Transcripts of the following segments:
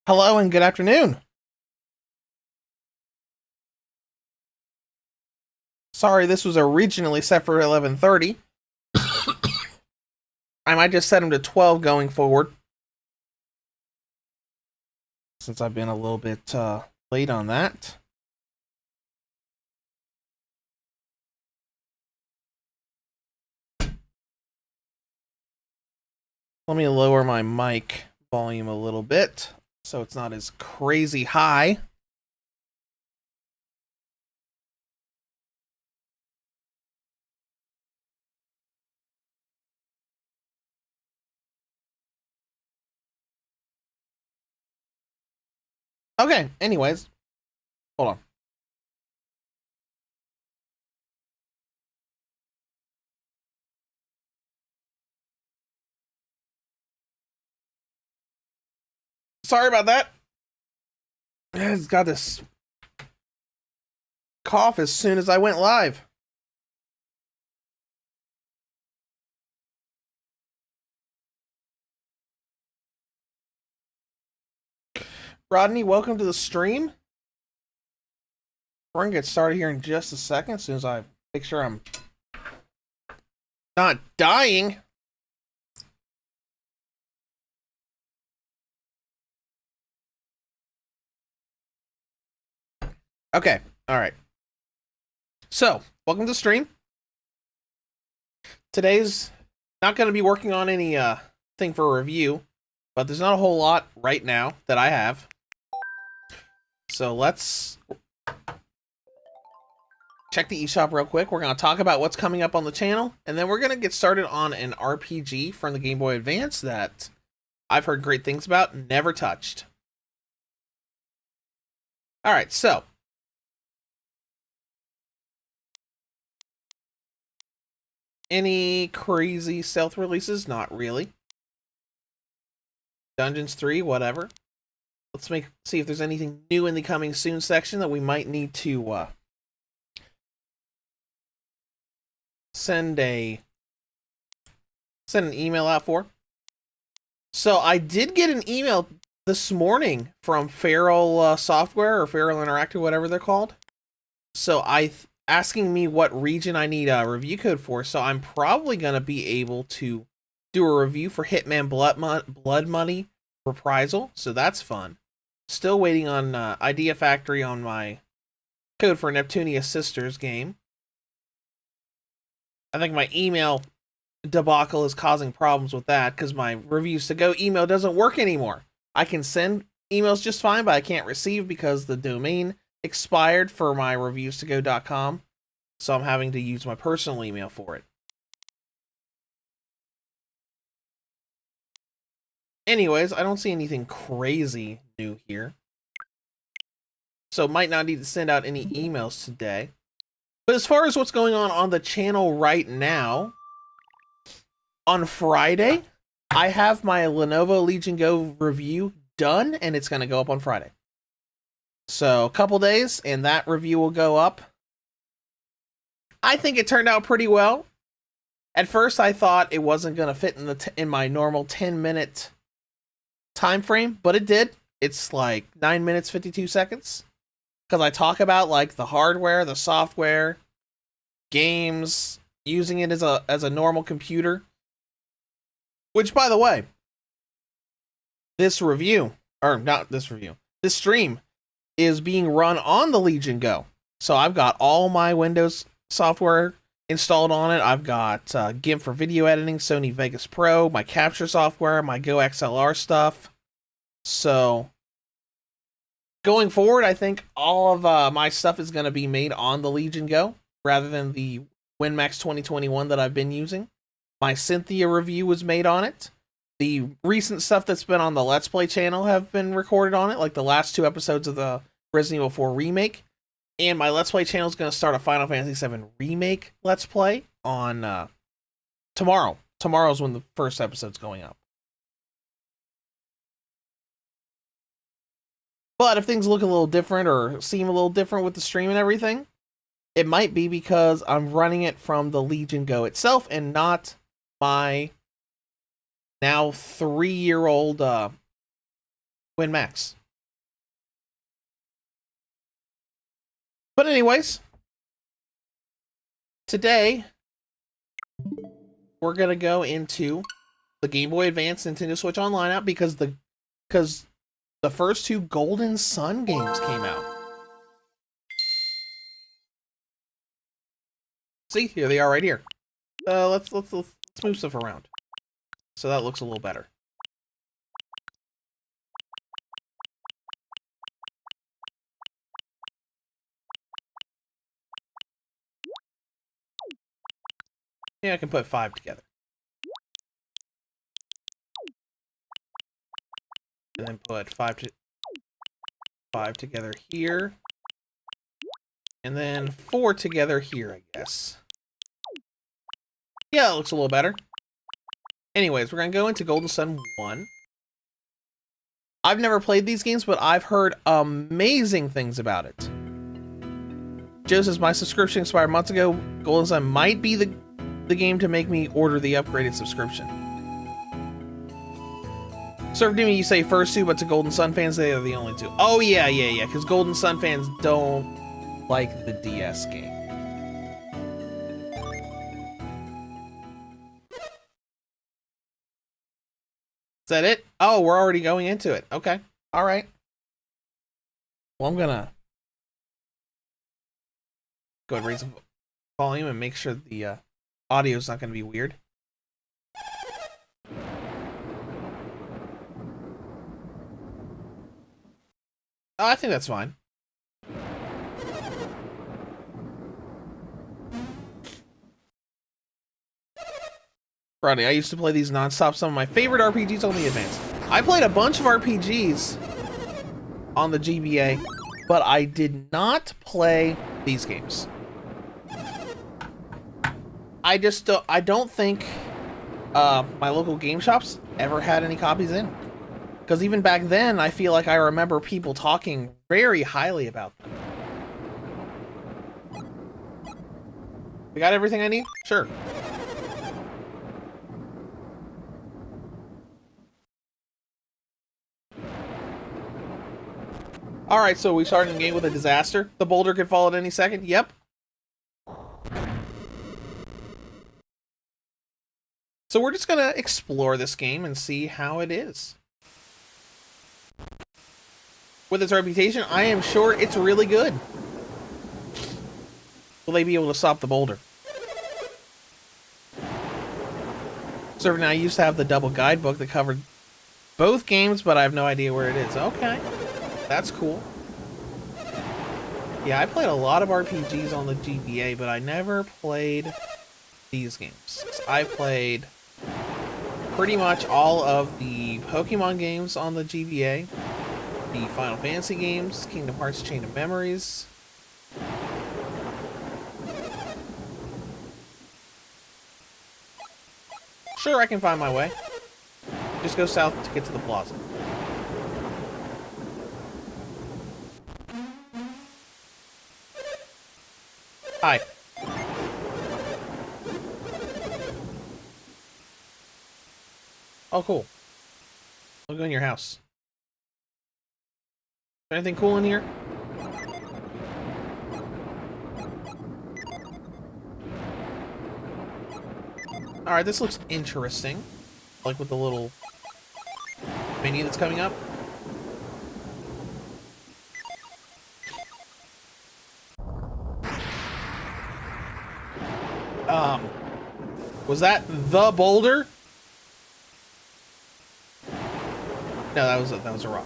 Hello and good afternoon. Sorry, this was originally set for 11:30. I might just set him to 12 going forward, since I've been a little bit late on that. Let me lower my mic volume a little bit so it's not as crazy high. Okay, anyways, hold on. Sorry about that. It's got this cough as soon as I went live. Rodney, welcome to the stream. We're gonna get started here in just a second, as soon as I make sure I'm not dying. Okay, alright. So, welcome to the stream. Today's not going to be working on any thing for a review, but there's not a whole lot right now that I have. So let's check the eShop real quick. We're going to talk about what's coming up on the channel, and then we're going to get started on an RPG from the Game Boy Advance that I've heard great things about, never touched. Alright, so any crazy stealth releases? Not really. Dungeons 3, whatever. Let's see if there's anything new in the coming soon section that we might need to send an email out for. So I did get an email this morning from Feral Software or Feral Interactive, whatever they're called. So asking me what region I need a review code for. So I'm probably gonna be able to do a review for Hitman Blood Money Reprisal. So that's fun. Still waiting on Idea Factory on my code for Neptunia Sisters game. I think my email debacle is causing problems with that because my reviews to go email doesn't work anymore. I can send emails just fine, but I can't receive because the domain expired for my reviewstogo.com. So I'm having to use my personal email for it. Anyways, I don't see anything crazy new here. So might not need to send out any emails today. But as far as what's going on the channel right now, on Friday, I have my Lenovo Legion Go review done, and it's going to go up on Friday. So a couple days, and that review will go up. I think it turned out pretty well. At first, I thought it wasn't going to fit in my normal 10-minute time frame, but it did. It's like 9 minutes 52 seconds because I talk about like the hardware, the software, games, using it as a normal computer. Which, by the way, this stream is being run on the Legion Go. So I've got all my Windows software installed on it. I've got GIMP for video editing, Sony Vegas Pro, my capture software, my Go XLR stuff. So going forward, I think all of my stuff is going to be made on the Legion Go rather than the WinMax 2021 that I've been using. My Cynthia review was made on it. The recent stuff that's been on the Let's Play channel have been recorded on it, like the last 2 episodes of the Resident Evil 4 remake. And my Let's Play channel is going to start a Final Fantasy VII remake Let's Play on tomorrow. Tomorrow's when the first episode's going up. But if things look a little different or seem a little different with the stream and everything, it might be because I'm running it from the Legion Go itself and not my now 3-year-old WinMax. But anyways, today we're gonna go into the Game Boy Advance Nintendo Switch Online app because the first two Golden Sun games came out. See, here they are right here. Let's move stuff around so that looks a little better. Yeah, I can put 5 together. And then put 5 together here. And then 4 together here, I guess. Yeah, it looks a little better. Anyways, we're going to go into Golden Sun 1. I've never played these games, but I've heard amazing things about it. Joe says, my subscription expired months ago. Golden Sun might be the game to make me order the upgraded subscription. Surf Demi, you say first two, but to Golden Sun fans, they are the only two. Oh, yeah, because Golden Sun fans don't like the DS game. Is that it? Oh, we're already going into it. Okay. All right. Well, I'm gonna go ahead and raise the volume and make sure the audio's not gonna be weird. Oh, I think that's fine. Rodney, I used to play these nonstop. Some of my favorite RPGs on the Advance. I played a bunch of RPGs on the GBA, but I did not play these games. I don't think my local game shops ever had any copies in. Because even back then, I feel like I remember people talking very highly about them. We got everything I need? Sure. Alright, so we started the game with a disaster. The boulder could fall at any second? Yep. So we're just gonna explore this game and see how it is. With its reputation, I am sure it's really good. Will they be able to stop the boulder? So now I used to have the double guidebook that covered both games, but I have no idea where it is. Okay. That's cool. Yeah, I played a lot of RPGs on the GBA, but I never played these games. I played pretty much all of the Pokemon games on the GBA, the Final Fantasy games, Kingdom Hearts Chain of Memories. Sure, I can find my way. Just go south to get to the plaza. Hi. Oh, cool. I'll go in your house. Anything cool in here? Alright, this looks interesting. Like with the little menu that's coming up. Was that the boulder? No, that was a rock.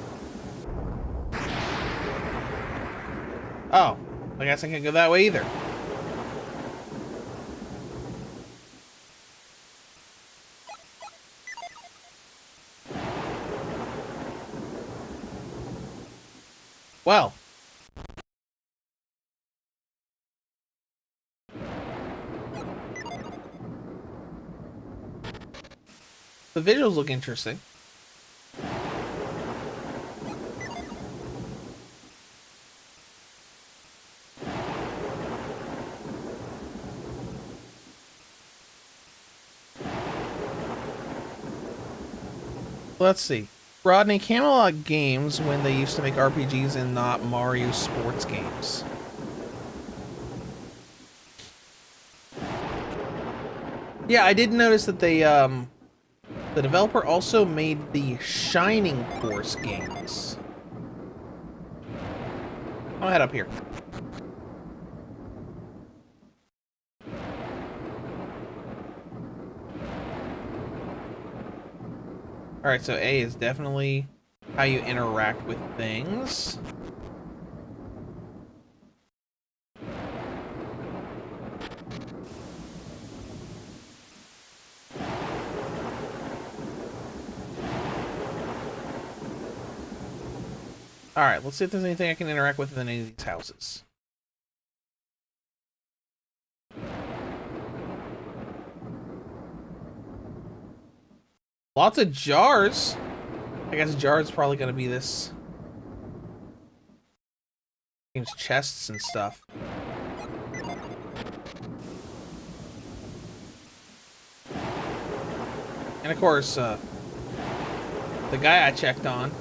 Oh, I guess I can't go that way either. Well. The visuals look interesting. Let's see. Rodney, Camelot Games, when they used to make RPGs and not Mario sports games. Yeah, I did notice that they, the developer also made the Shining Force games. I'll head up here. Alright, so A is definitely how you interact with things. Alright, let's see if there's anything I can interact with in any of these houses. Lots of jars. I guess jars probably gonna be this. Game's chests and stuff. And of course, the guy I checked on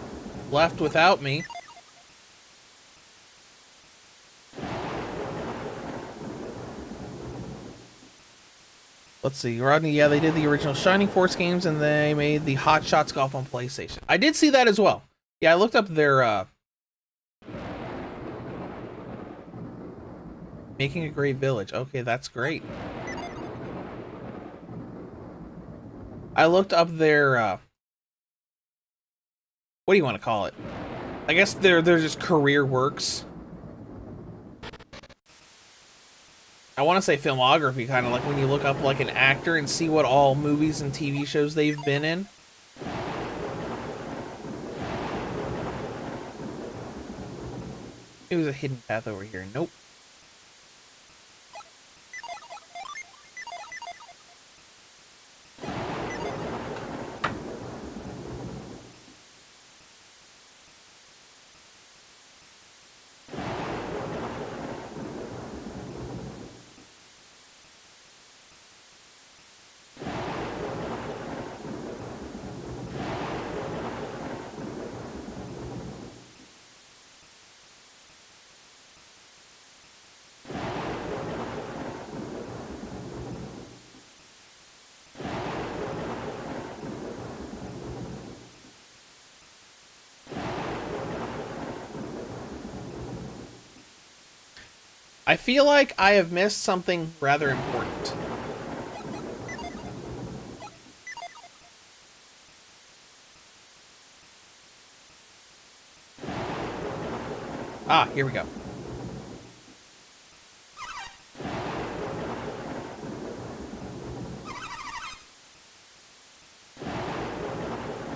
left without me. Let's see, Rodney, yeah, they did the original Shining Force games, and they made the Hot Shots Golf on PlayStation. I did see that as well. Yeah, I looked up their, Making a Great Village. Okay, that's great. I looked up their, what do you want to call it? I guess they're just career works. I want to say filmography, kind of like when you look up like an actor and see what all movies and TV shows they've been in. It was a hidden path over here. Nope. I feel like I have missed something rather important. Ah, here we go.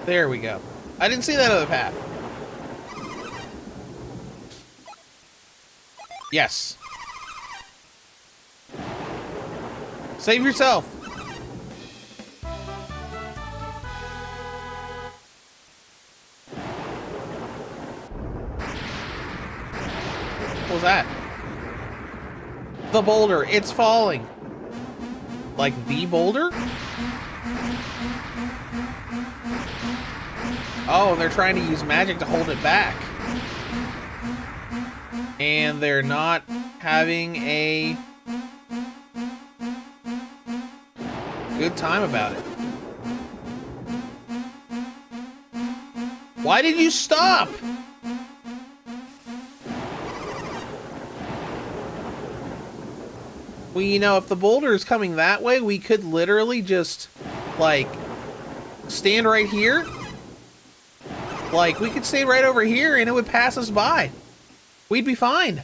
There we go. I didn't see that other path. Yes. Save yourself. What was that? The boulder. It's falling. Like the boulder? Oh, they're trying to use magic to hold it back. And they're not having a good time about it. Why did you stop? Well, you know, if the boulder is coming that way, we could literally just, like, stand right here. Like, we could stay right over here and it would pass us by. We'd be fine.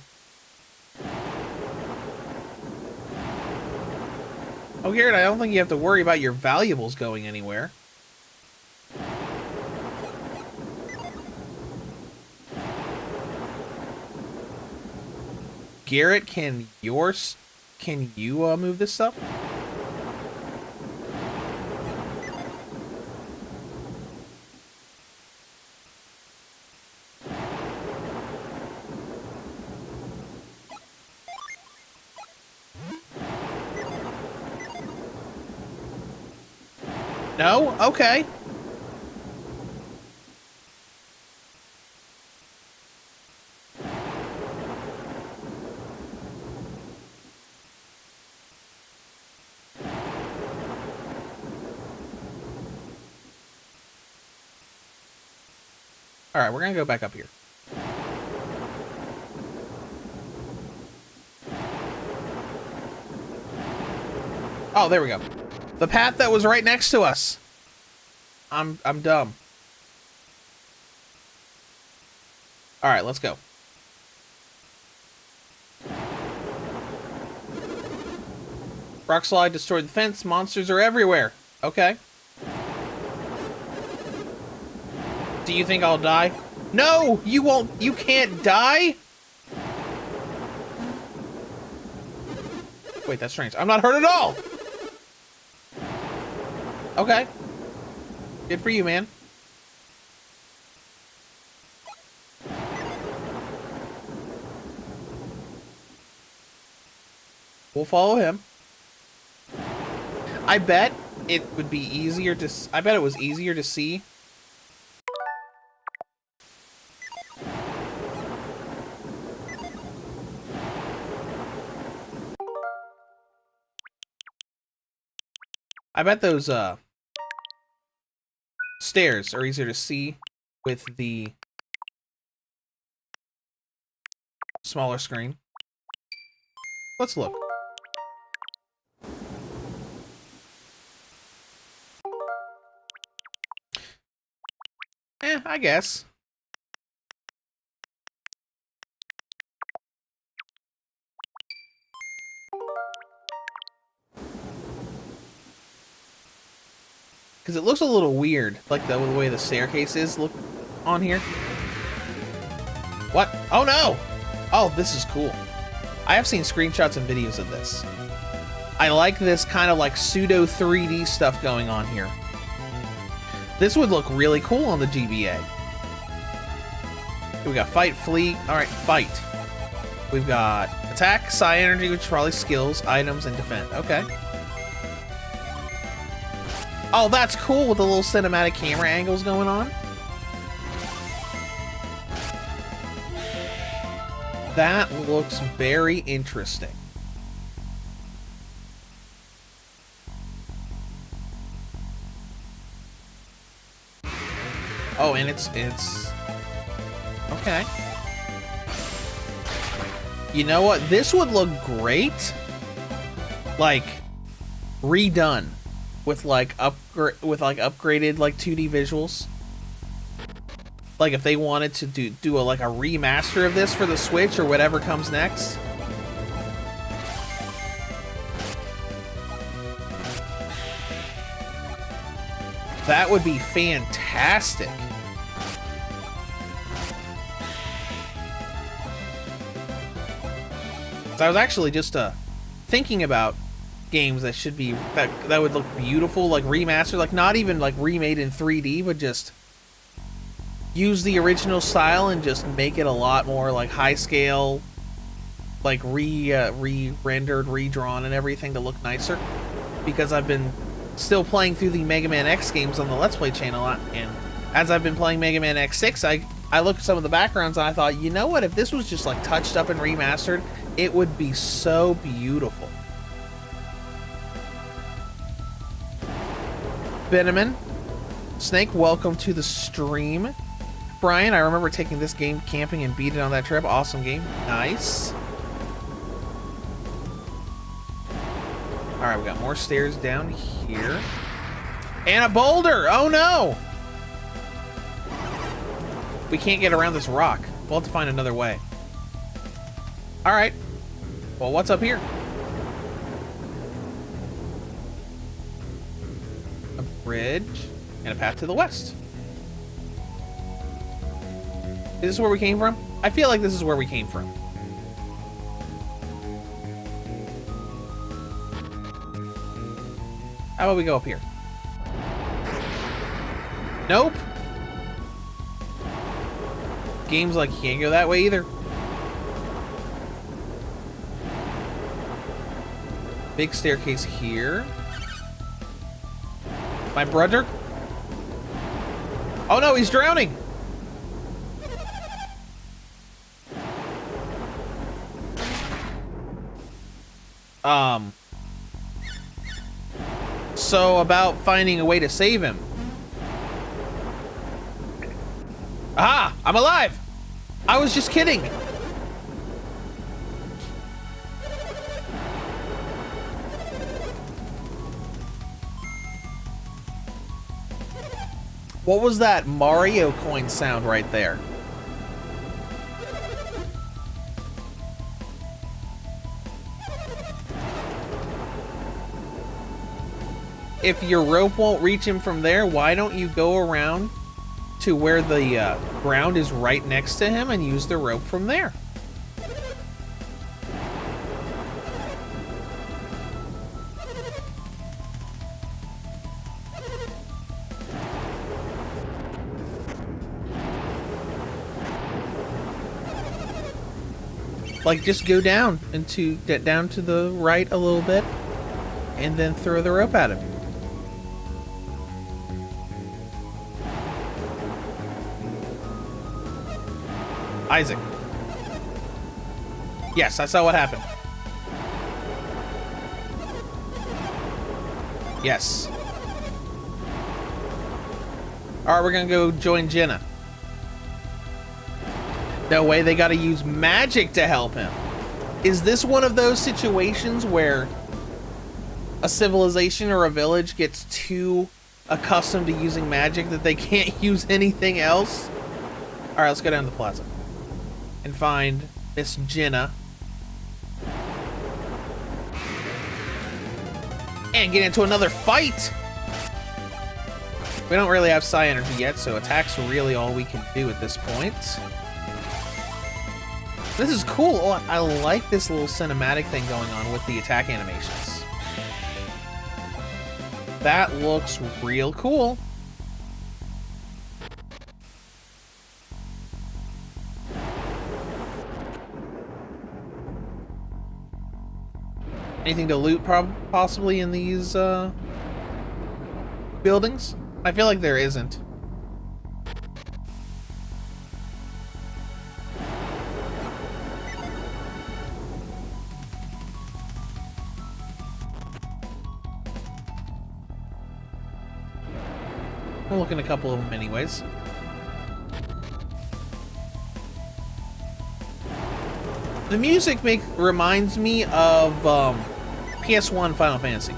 Oh, Garrett, I don't think you have to worry about your valuables going anywhere. Garrett, can you move this stuff? No? Okay. Alright, we're gonna go back up here. Oh, there we go. The path that was right next to us. I'm dumb. Alright, let's go. Rock slide destroyed the fence. Monsters are everywhere. Okay. Do you think I'll die? No! You won't. You can't die? Wait, that's strange. I'm not hurt at all! Okay. Good for you, man. We'll follow him. I bet it would be easier to... I bet it was easier to see. I bet those, stairs are easier to see with the smaller screen. Let's look. I guess. Because it looks a little weird, like the way the staircase is look on here. What? Oh no! Oh, this is cool. I have seen screenshots and videos of this. I like this kind of like pseudo 3D stuff going on here. This would look really cool on the GBA. We got fight, flee. Alright, fight. We've got attack, psi energy, which is probably skills, items, and defend. Okay. Oh, that's cool with the little cinematic camera angles going on. That looks very interesting. Oh, and it's okay. You know what? This would look great, like redone with like upgraded like 2D visuals. Like if they wanted to do a remaster of this for the Switch or whatever comes next. That would be fantastic. So I was actually just thinking about games that should be that would look beautiful, like remastered, like not even like remade in 3D, but just use the original style and just make it a lot more like high scale, like re-rendered, redrawn, and everything to look nicer. Because I've been still playing through the Mega Man X games on the Let's Play channel, and as I've been playing Mega Man X6, I looked at some of the backgrounds and I thought, you know what, if this was just like touched up and remastered, it would be so beautiful. Beneman, Snake, welcome to the stream. Brian, I remember taking this game camping and beat it on that trip. Awesome game. Nice. Alright, we got more stairs down here. And a boulder! Oh no! We can't get around this rock. We'll have to find another way. Alright. Well, what's up here? A bridge and a path to the west. Is this where we came from? I feel like this is where we came from. How about we go up here? Nope. Game's like, you can't go that way either. Big staircase here. My brother? Oh no, he's drowning! So about finding a way to save him. Ah, I'm alive. I was just kidding. What was that Mario coin sound right there? If your rope won't reach him from there, why don't you go around to where the ground is right next to him and use the rope from there? Like, just go down and get down to the right a little bit and then throw the rope at him. Isaac. Yes, I saw what happened. Yes. Alright, we're gonna go join Jenna. No way, they gotta use magic to help him. Is this one of those situations where a civilization or a village gets too accustomed to using magic that they can't use anything else? Alright, let's go down to the plaza and find Miss Jenna. And get into another fight! We don't really have Psi Energy yet, so attack's really all we can do at this point. This is cool. Oh, I like this little cinematic thing going on with the attack animations. That looks real cool. Anything to loot possibly in these buildings? I feel like there isn't. We'll look in a couple of them anyways. The music reminds me of PS1 Final Fantasy.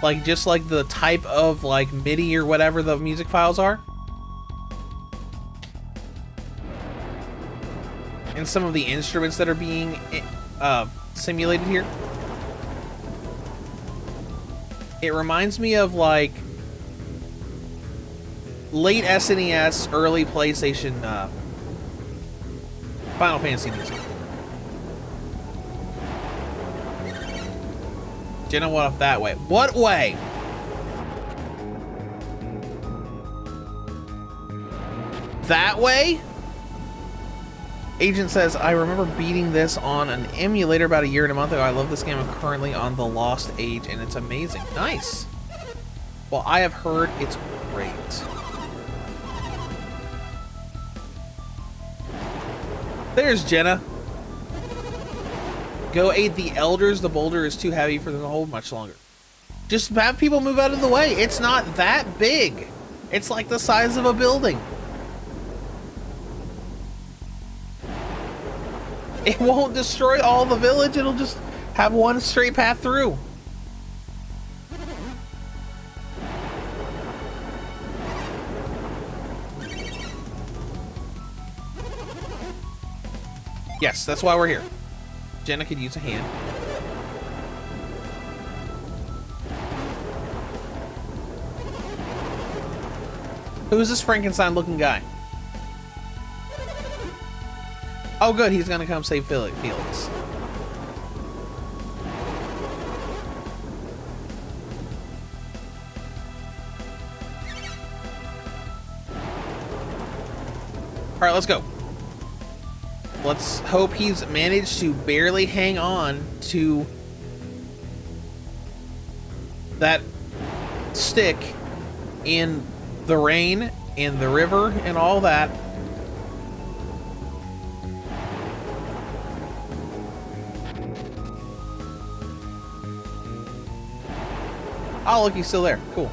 Like, just like the type of like MIDI or whatever the music files are. And some of the instruments that are being simulated here. It reminds me of like late SNES, early PlayStation Final Fantasy music. Jenna went off that way. What way? That way? Agent says, I remember beating this on an emulator about a year and a month ago. I love this game. I'm currently on the Lost Age, and it's amazing. Nice. Well, I have heard it's great. There's Jenna. Go aid the elders. The boulder is too heavy for them to hold much longer. Just have people move out of the way. It's not that big. It's like the size of a building. It won't destroy all the village. It'll just have one straight path through. Yes, that's why we're here. Jenna could use a hand. Who's this Frankenstein-looking guy? Oh, good. He's gonna come save Felix. All right, let's go. Let's hope he's managed to barely hang on to that stick in the rain, in the river, and all that. Oh, look, he's still there. Cool.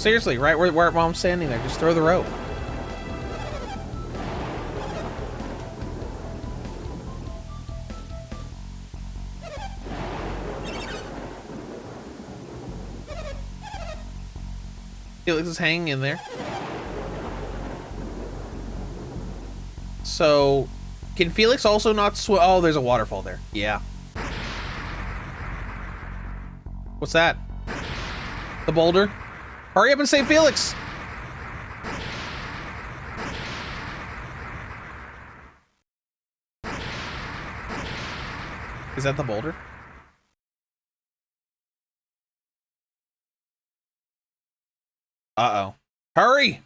Seriously, right where Mom's standing there. Just throw the rope. Felix is hanging in there. So, can Felix also not swim? Oh, there's a waterfall there. Yeah. What's that? The boulder? Hurry up and save Felix! Is that the boulder? Uh-oh. Hurry!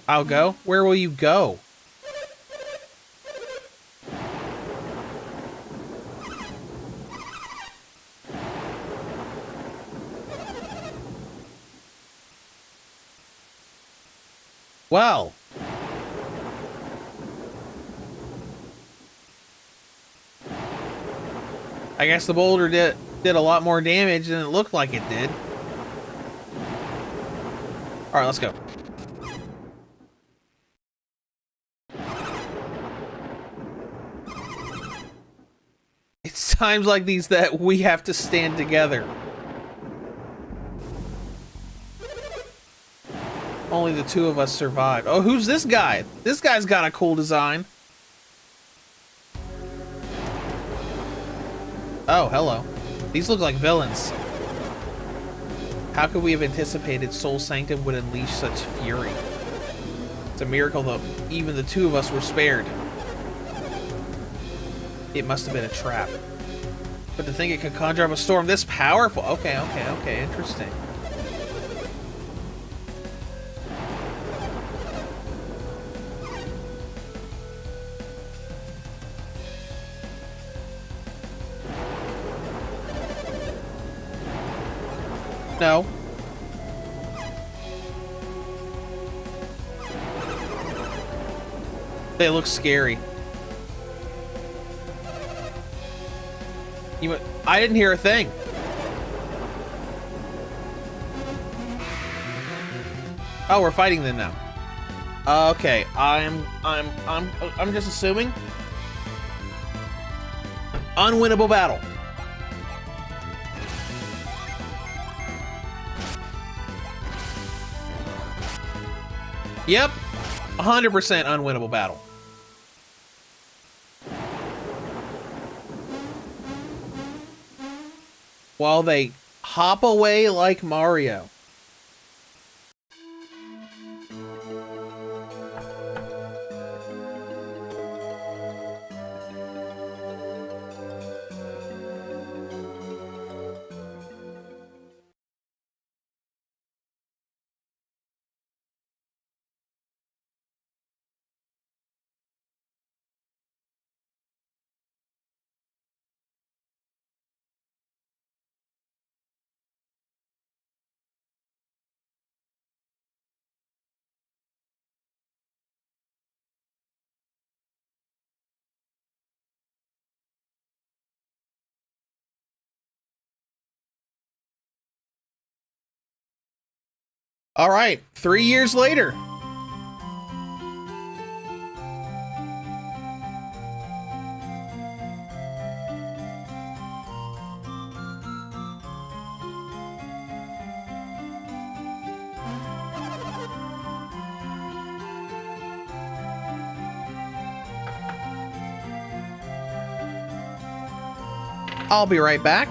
I'll go. Where will you go? Well. I guess the boulder did a lot more damage than it looked like it did. Alright, let's go. It's times like these that we have to stand together. Only the two of us survived. Oh, who's this guy? This guy's got a cool design. Oh, hello. These look like villains. How could we have anticipated Soul Sanctum would unleash such fury? It's a miracle that even the two of us were spared. It must have been a trap. But to think it could conjure up a storm this powerful... Okay, interesting. No. They look scary. I didn't hear a thing. Oh, we're fighting them now. Okay, I'm just assuming. Unwinnable battle. Yep, 100% unwinnable battle. While they hop away like Mario. All right, 3 years later. I'll be right back.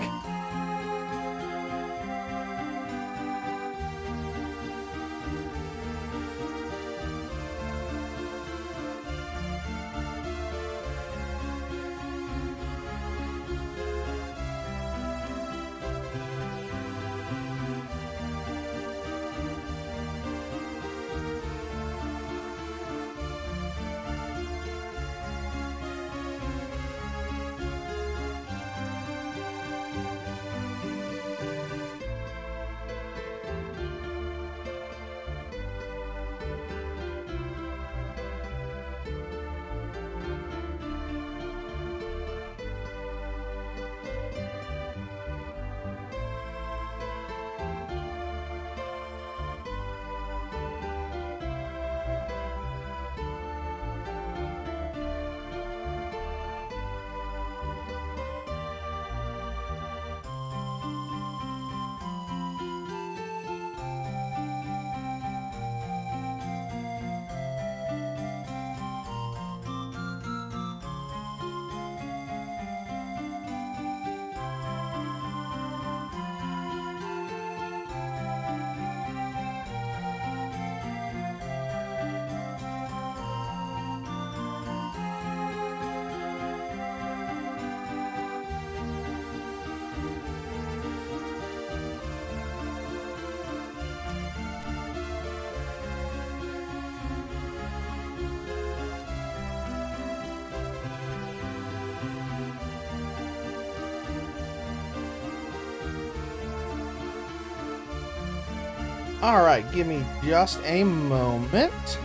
Alright, give me just a moment.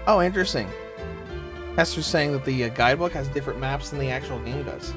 Oh, interesting. Hester's saying that the guidebook has different maps than the actual game does.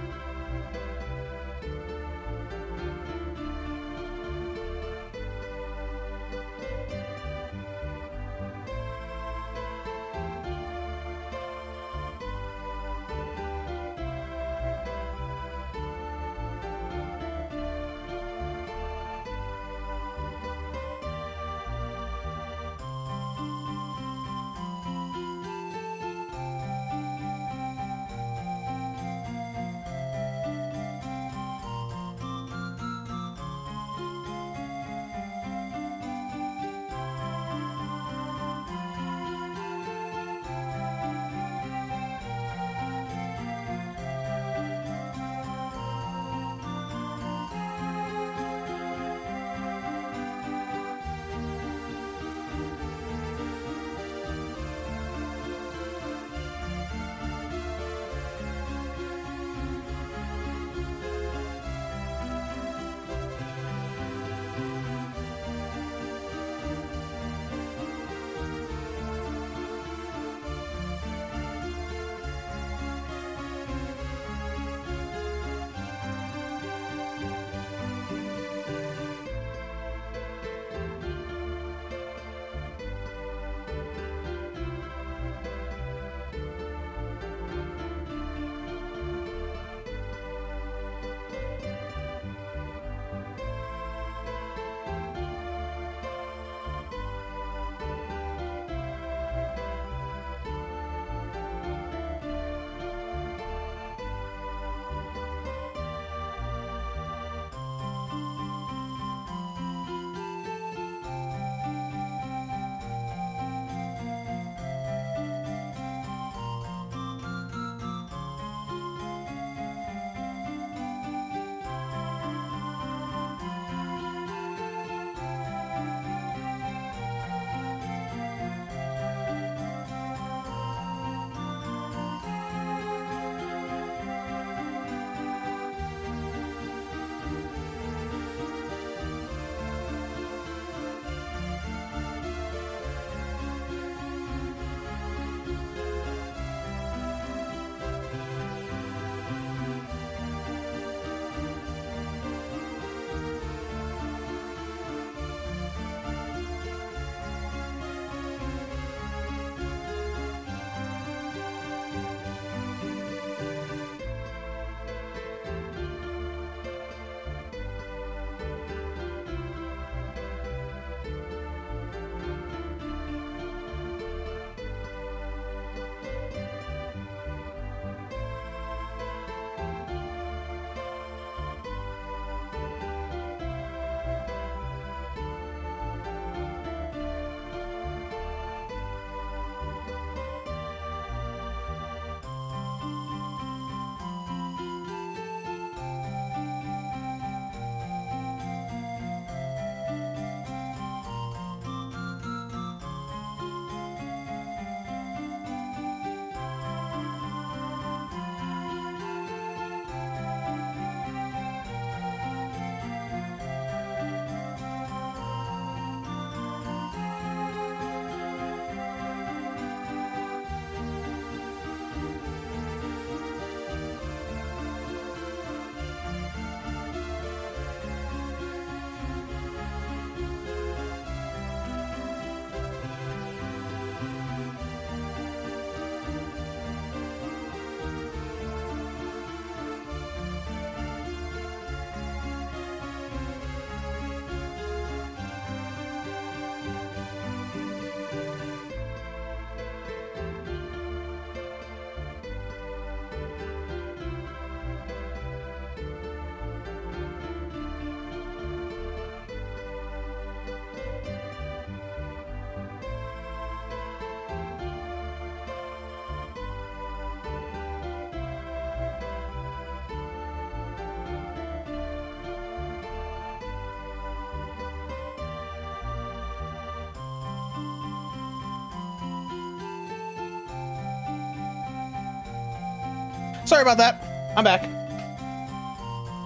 Sorry about that. I'm back.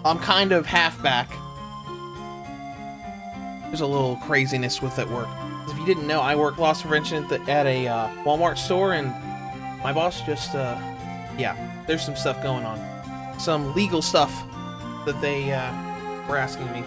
I'm kind of half back. There's a little craziness with at work. If you didn't know, I work loss prevention at a Walmart store, and my boss just, yeah, there's some stuff going on. Some legal stuff that they were asking me.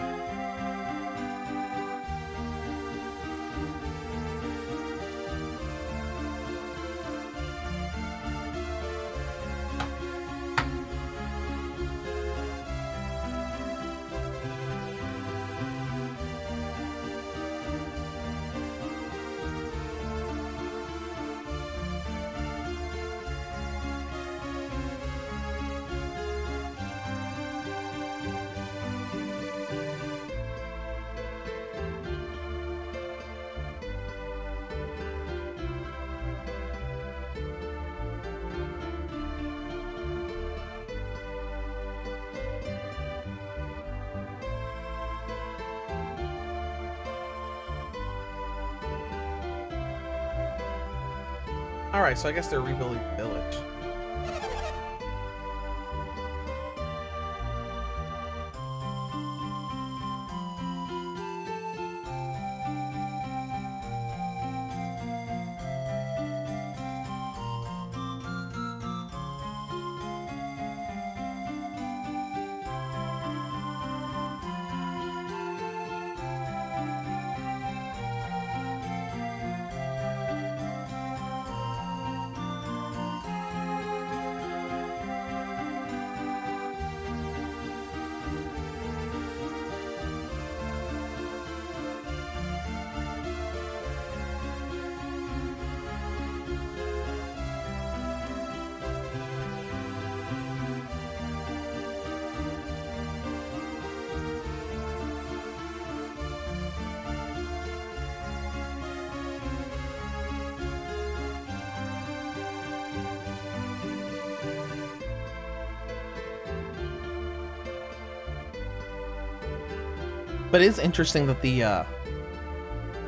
Alright, so I guess they're rebuilding the village. But it's interesting that the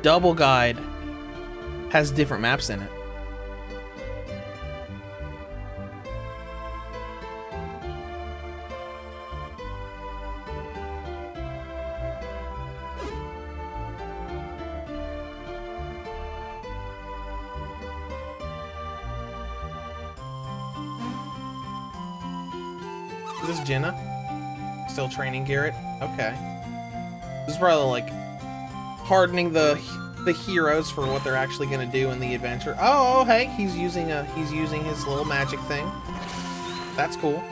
double guide has different maps in it. Is this Jenna? Still training Garrett? Okay. This is probably like hardening the heroes for what they're actually gonna do in the adventure. Oh, hey, he's using his little magic thing. That's cool.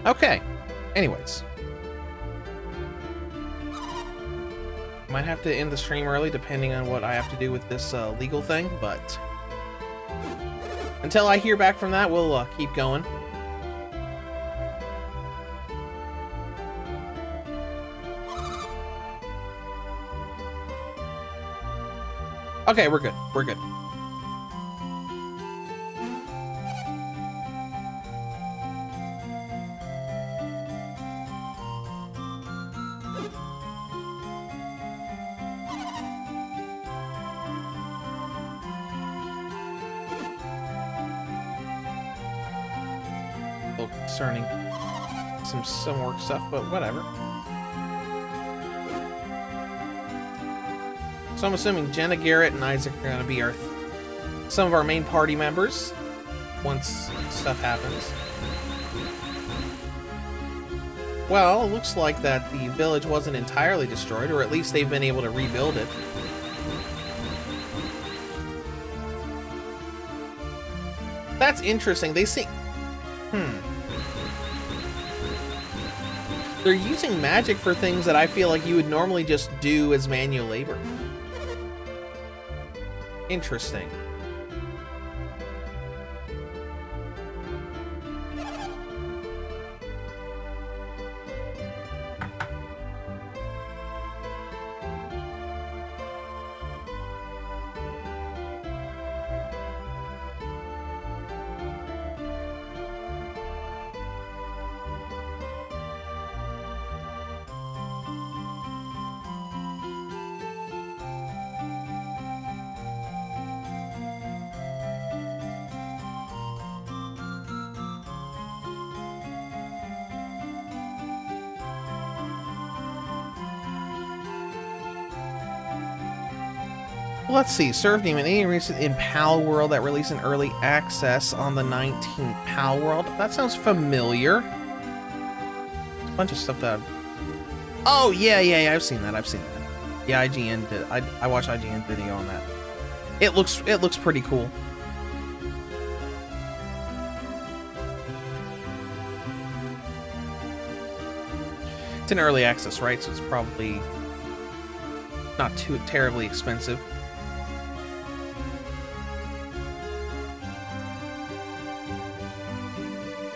Okay. Anyways. Might have to end the stream early depending on what I have to do with this legal thing, but until I hear back from that, we'll keep going. Okay, we're good. We're good. Concerning some work stuff, but whatever. So I'm assuming Jenna, Garrett, and Isaac are going to be some of our main party members once stuff happens. Well, it looks like that the village wasn't entirely destroyed, or at least they've been able to rebuild it. That's interesting. They seem... They're using magic for things that I feel like you would normally just do as manual labor. Interesting. Let's see, Surf Demon, any recent in Pal World that released in early access on the 19th. Pal World? That sounds familiar. A bunch of stuff that... Oh, yeah, I've seen that, Yeah, IGN did. I watched IGN video on that. It looks pretty cool. It's in early access, right? So it's probably not too terribly expensive.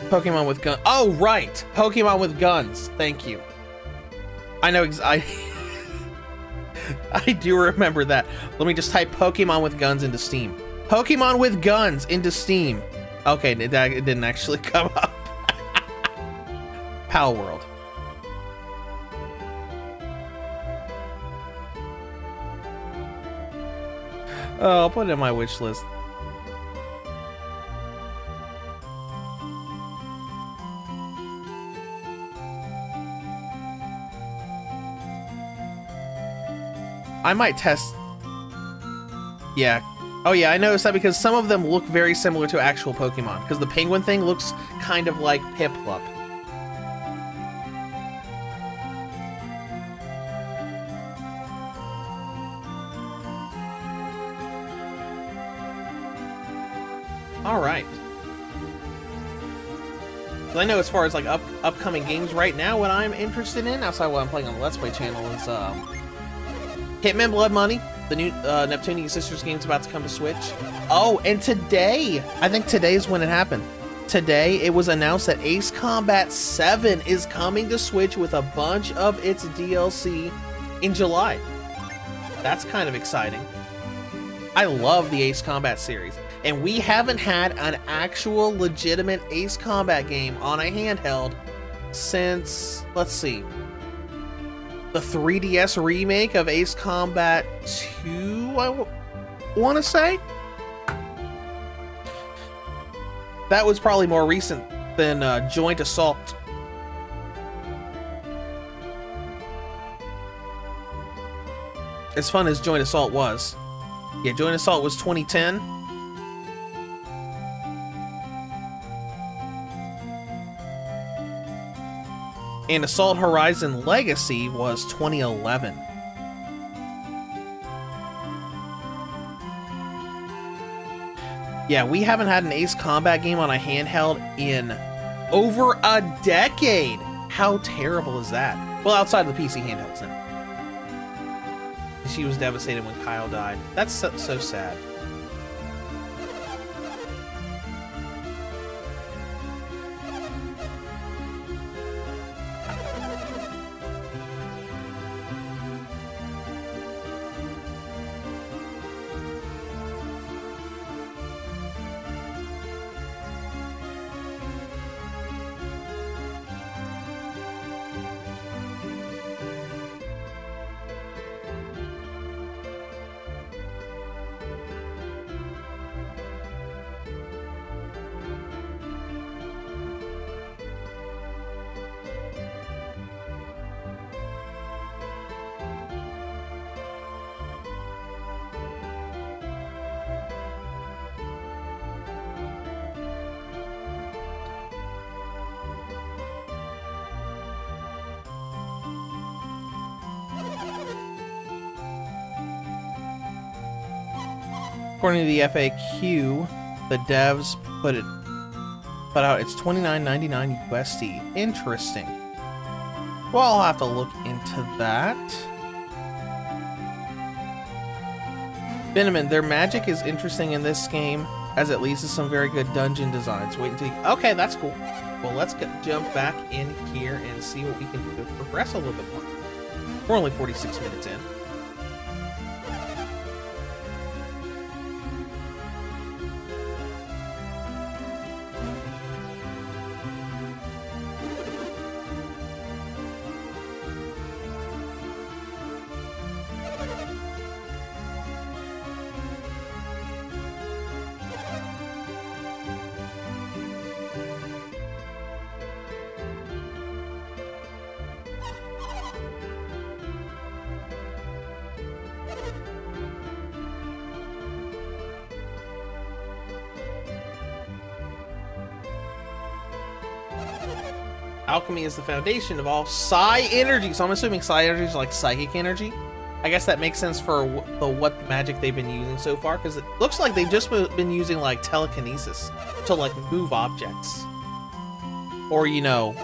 Pokemon with guns. Oh, right! Pokemon with guns. Thank you. I know I do remember that. Let me just type Pokemon with guns into Steam. Pokemon with guns into Steam. Okay, it didn't actually come up. Pal World. Oh, I'll put it in my wish list. I might test. Yeah. Oh yeah, I noticed that because some of them look very similar to actual Pokemon. Because the penguin thing looks kind of like Piplup. Alright. I know as far as like upcoming games right now, what I'm interested in, outside what I'm playing on the Let's Play channel, is Hitman Blood Money. The new Neptunia Sisters game's about to come to Switch. Oh, and today, I think today is when it happened. Today, it was announced that Ace Combat 7 is coming to Switch with a bunch of its DLC in July. That's kind of exciting. I love the Ace Combat series. And we haven't had an actual legitimate Ace Combat game on a handheld since, let's see, the 3DS remake of Ace Combat 2, I want to say? That was probably more recent than Joint Assault. As fun as Joint Assault was. Yeah, Joint Assault was 2010. And Assault Horizon Legacy was 2011. Yeah, we haven't had an Ace Combat game on a handheld in over a decade. How terrible is that? Well, outside of the PC handhelds now. She was devastated when Kyle died. That's so sad. According to the FAQ, the devs put out it's $29.99 USD. Interesting. Well, I'll have to look into that. Venomon, their magic is interesting in this game, as it leads to some very good dungeon designs. Wait until you... Okay, that's cool. Well, let's jump back in here and see what we can do to progress a little bit more. We're only 46 minutes in. Alchemy is the foundation of all psi energy. So I'm assuming psi energy is like psychic energy. I guess that makes sense for what magic they've been using so far, because it looks like they've just been using like telekinesis to like move objects, or you know,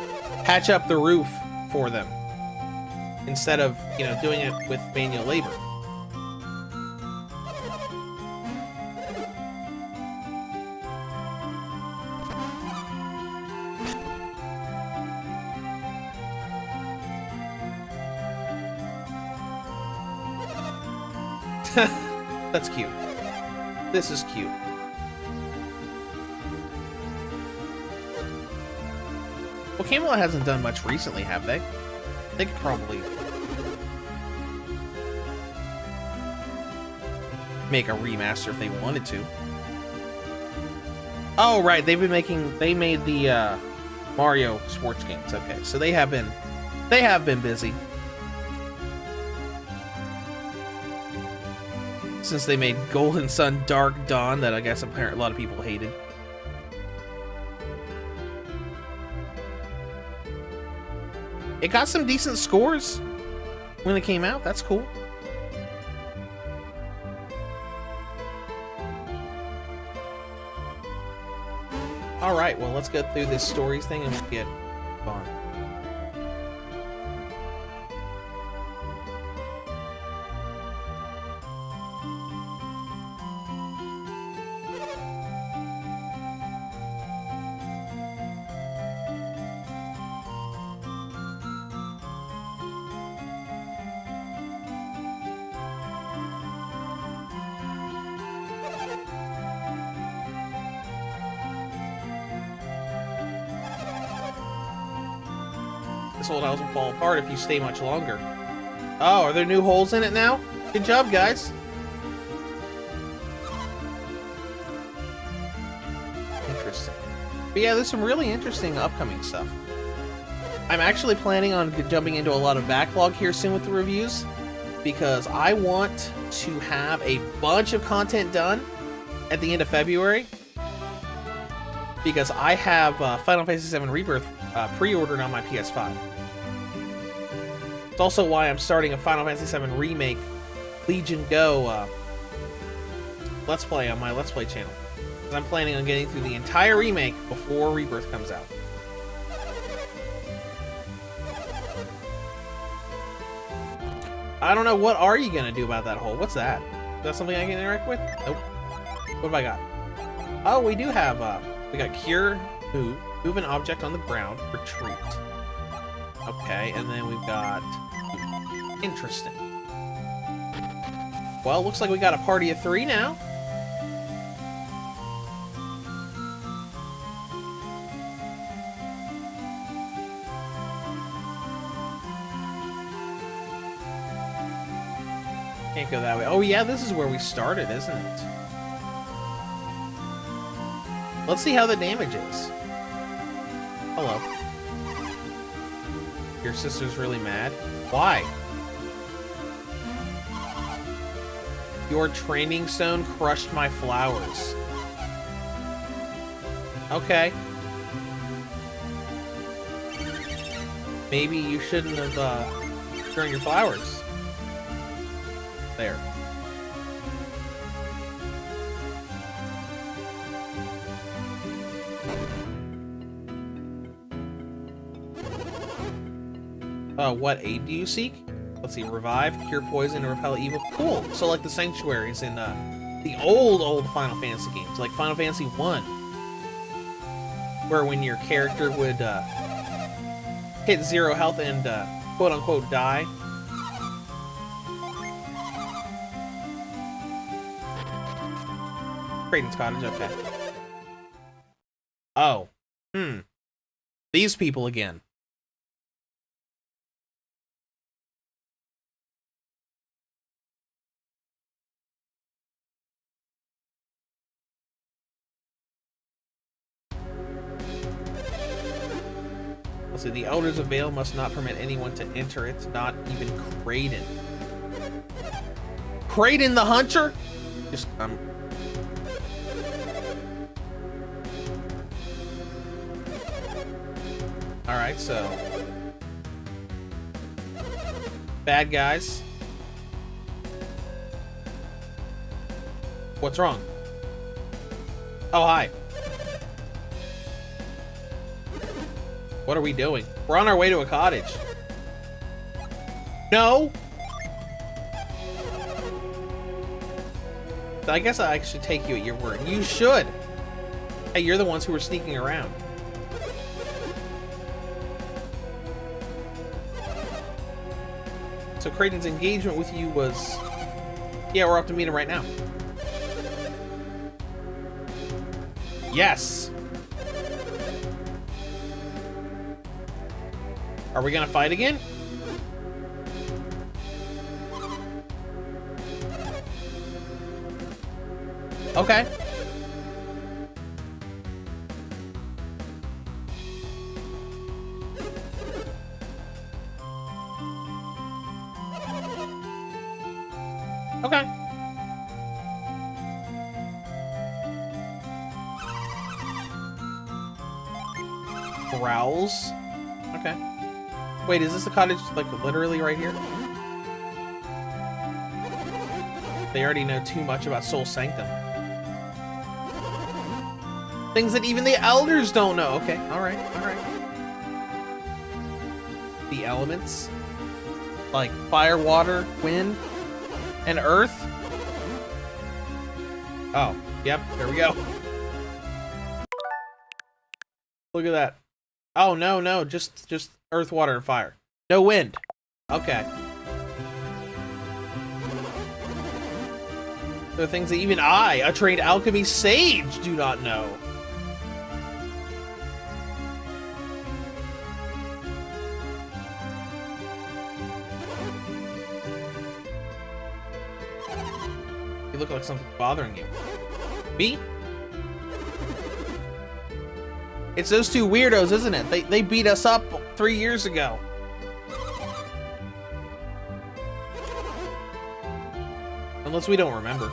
patch up the roof for them instead of, you know, doing it with manual labor. That's cute. This is cute. Well, Camelot hasn't done much recently, have they? They could probably make a remaster if they wanted to. Oh, right, they made the Mario sports games. Okay, so they have been busy. Since they made Golden Sun Dark Dawn, that I guess apparently a lot of people hated. It got some decent scores when it came out. That's cool. Alright, well, let's go through this stories thing and we'll get on. This old house will fall apart if you stay much longer. Oh, are there new holes in it now? Good job, guys. Interesting. But yeah, there's some really interesting upcoming stuff. I'm actually planning on jumping into a lot of backlog here soon with the reviews, because I want to have a bunch of content done at the end of February, because I have Final Fantasy VII Rebirth pre-ordered on my PS5. It's also why I'm starting a Final Fantasy VII Remake Legion Go Let's Play on my Let's Play channel, because I'm planning on getting through the entire remake before Rebirth comes out. I don't know, what are you gonna do about that hole? What's that? Is that something I can interact with? Nope. What have I got? Oh, we do have, we got Cure, move an object on the ground, retreat. Okay, and then we've got... Interesting. Well, looks like we got a party of 3 now. Can't go that way. Oh yeah, this is where we started, isn't it? Let's see how the damage is. Hello. Your sister's really mad? Why? Your training stone crushed my flowers. Okay. Maybe you shouldn't have burned your flowers. There. What aid do you seek? Let's see, revive, cure poison, and repel evil. Cool. So like the sanctuaries in the old Final Fantasy games, like Final Fantasy 1, where when your character would hit 0 health and quote unquote die. Kraden's Cottage, okay. Oh. These people again. Let's see, the Elders of Vale must not permit anyone to enter it, not even Kraden. Kraden the Hunter? Just, Alright, so... bad guys. What's wrong? Oh, hi. What are we doing? We're on our way to a cottage. No! I guess I should take you at your word. You should! Hey, you're the ones who were sneaking around. So Kraden's engagement with you was... yeah, we're off to meet him right now. Yes! Are we gonna fight again? Okay. Okay. Growls. Okay. Wait, is this the cottage, like, literally right here? They already know too much about Soul Sanctum. Things that even the elders don't know. Okay, alright, alright. The elements. Like fire, water, wind, and earth. Oh, yep, there we go. Look at that. Oh, no, just earth, water, and fire. No wind. Okay. There are things that even I, a trained alchemy sage, do not know. You look like something's bothering you. Me? It's those two weirdos, isn't it? They beat us up 3 years ago. Unless we don't remember.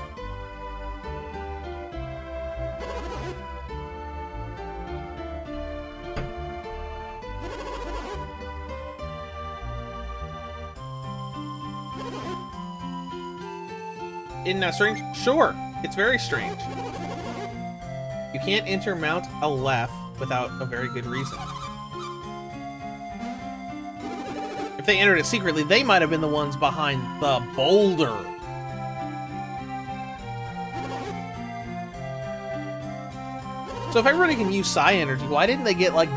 Isn't that strange? Sure, it's very strange. You can't enter Mount Aleph without a very good reason. If they entered it secretly, they might have been the ones behind the boulder. So if everybody can use Psi Energy, why didn't they get, like,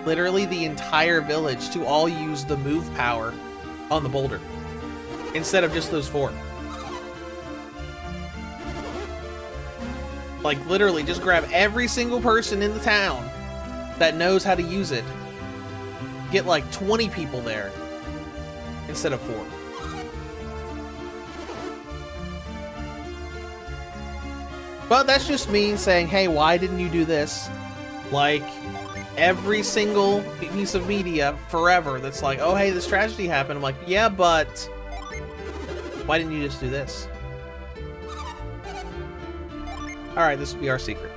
literally the entire village to all use the move power on the boulder instead of just those 4? Like, literally, just grab every single person in the town that knows how to use it. Get, like, 20 people there instead of 4. But that's just me saying, hey, why didn't you do this? Like, every single piece of media forever that's like, oh, hey, this tragedy happened. I'm like, yeah, but why didn't you just do this? Alright, this would be our secret.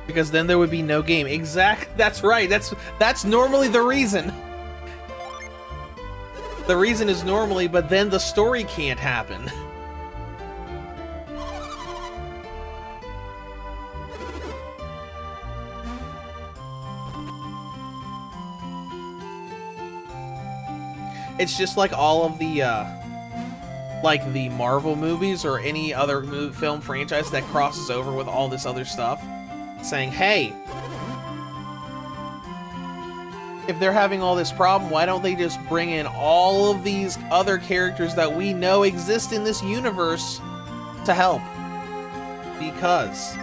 Because then there would be no game. That's right. That's normally the reason. The reason is normally, but then the story can't happen. It's just like all of the like the Marvel movies or any other film franchise that crosses over with all this other stuff, saying, hey, if they're having all this problem, why don't they just bring in all of these other characters that we know exist in this universe to help? Because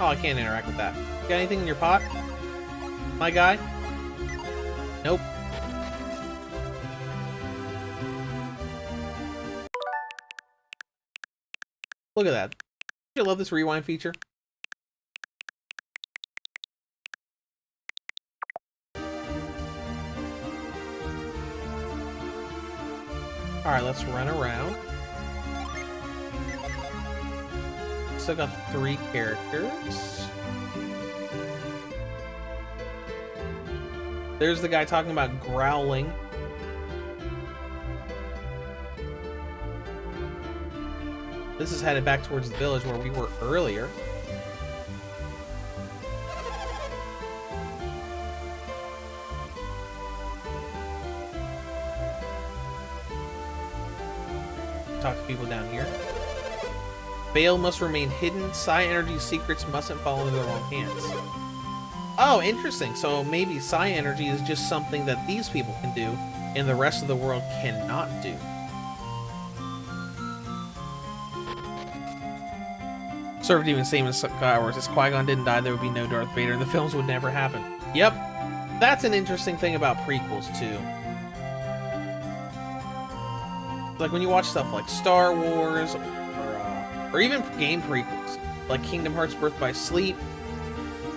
oh, I can't interact with that. Got anything in your pot, my guy? Nope. Look at that. I love this rewind feature. Alright, let's run around. Still got 3 characters. There's the guy talking about growling. This is headed back towards the village where we were earlier. Talk to people down here. Veil must remain hidden. Psi Energy secrets mustn't fall into the wrong hands. Oh, interesting. So maybe Psi Energy is just something that these people can do and the rest of the world cannot do. Served even same as Star Wars. If Qui-Gon didn't die, there would be no Darth Vader, and the films would never happen. Yep. That's an interesting thing about prequels, too. Like, when you watch stuff like Star Wars, or even game prequels, like Kingdom Hearts Birth by Sleep,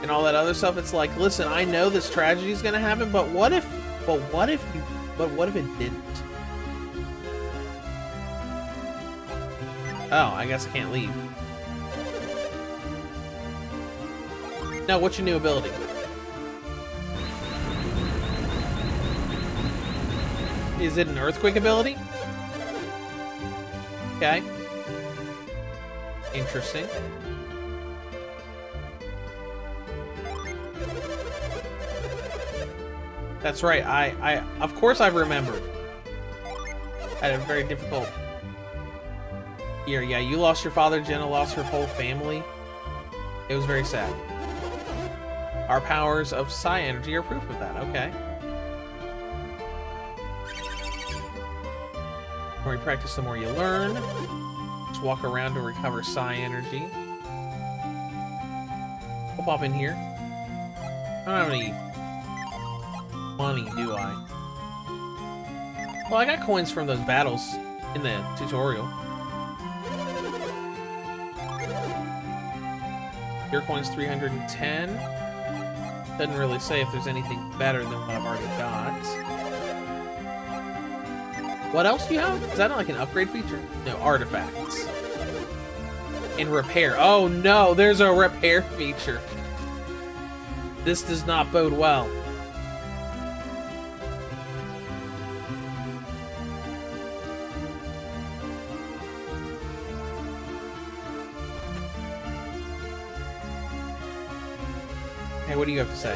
and all that other stuff, it's like, listen, I know this tragedy is gonna happen, but what if it didn't? Oh, I guess I can't leave. Now, what's your new ability? Is it an earthquake ability? Okay. Interesting. That's right, I of course I've remembered. I had a very difficult year. Yeah, you lost your father, Jenna lost her whole family. It was very sad. Our powers of Psi Energy are proof of that. Okay. The more you practice, the more you learn. Just walk around to recover Psi Energy. I'll pop in here. I don't have any money, do I? Well, I got coins from those battles in the tutorial. Your coin's 310. Doesn't really say if there's anything better than what I've already got. What else do you have? Is that like an upgrade feature? No, artifacts. And repair. Oh no, there's a repair feature. This does not bode well. Hey, what do you have to say?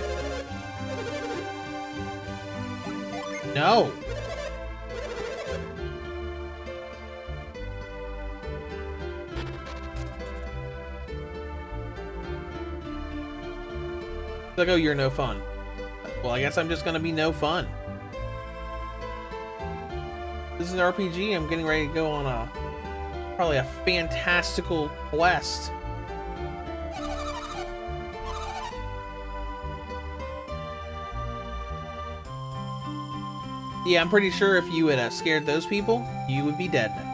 No! It's like, oh, you're no fun. Well, I guess I'm just gonna be no fun. This is an RPG. I'm getting ready to go on probably a fantastical quest. Yeah, I'm pretty sure if you had scared those people, you would be dead now.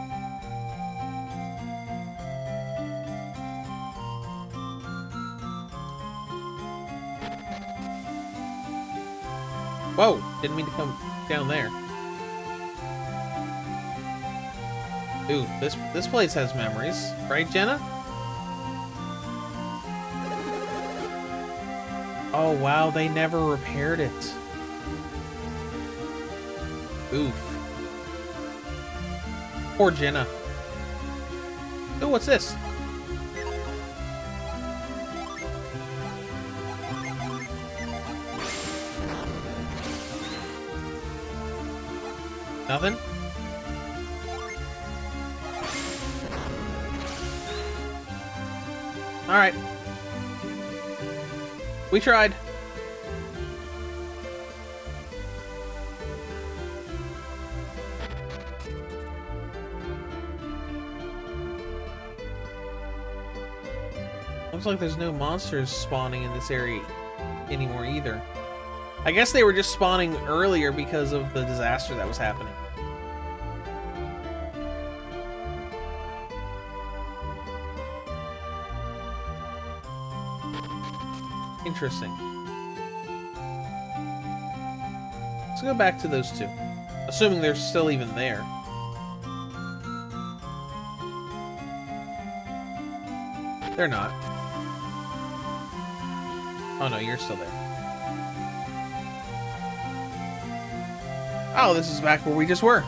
Whoa, didn't mean to come down there. Ooh, this place has memories, right, Jenna? Oh wow, they never repaired it. Oof. Poor Jenna. Ooh, what's this? Nothing? Alright. We tried. Looks like there's no monsters spawning in this area anymore either. I guess they were just spawning earlier because of the disaster that was happening. Interesting. Let's go back to those two. Assuming they're still even there. They're not. Oh no, you're still there. Oh, this is back where we just were.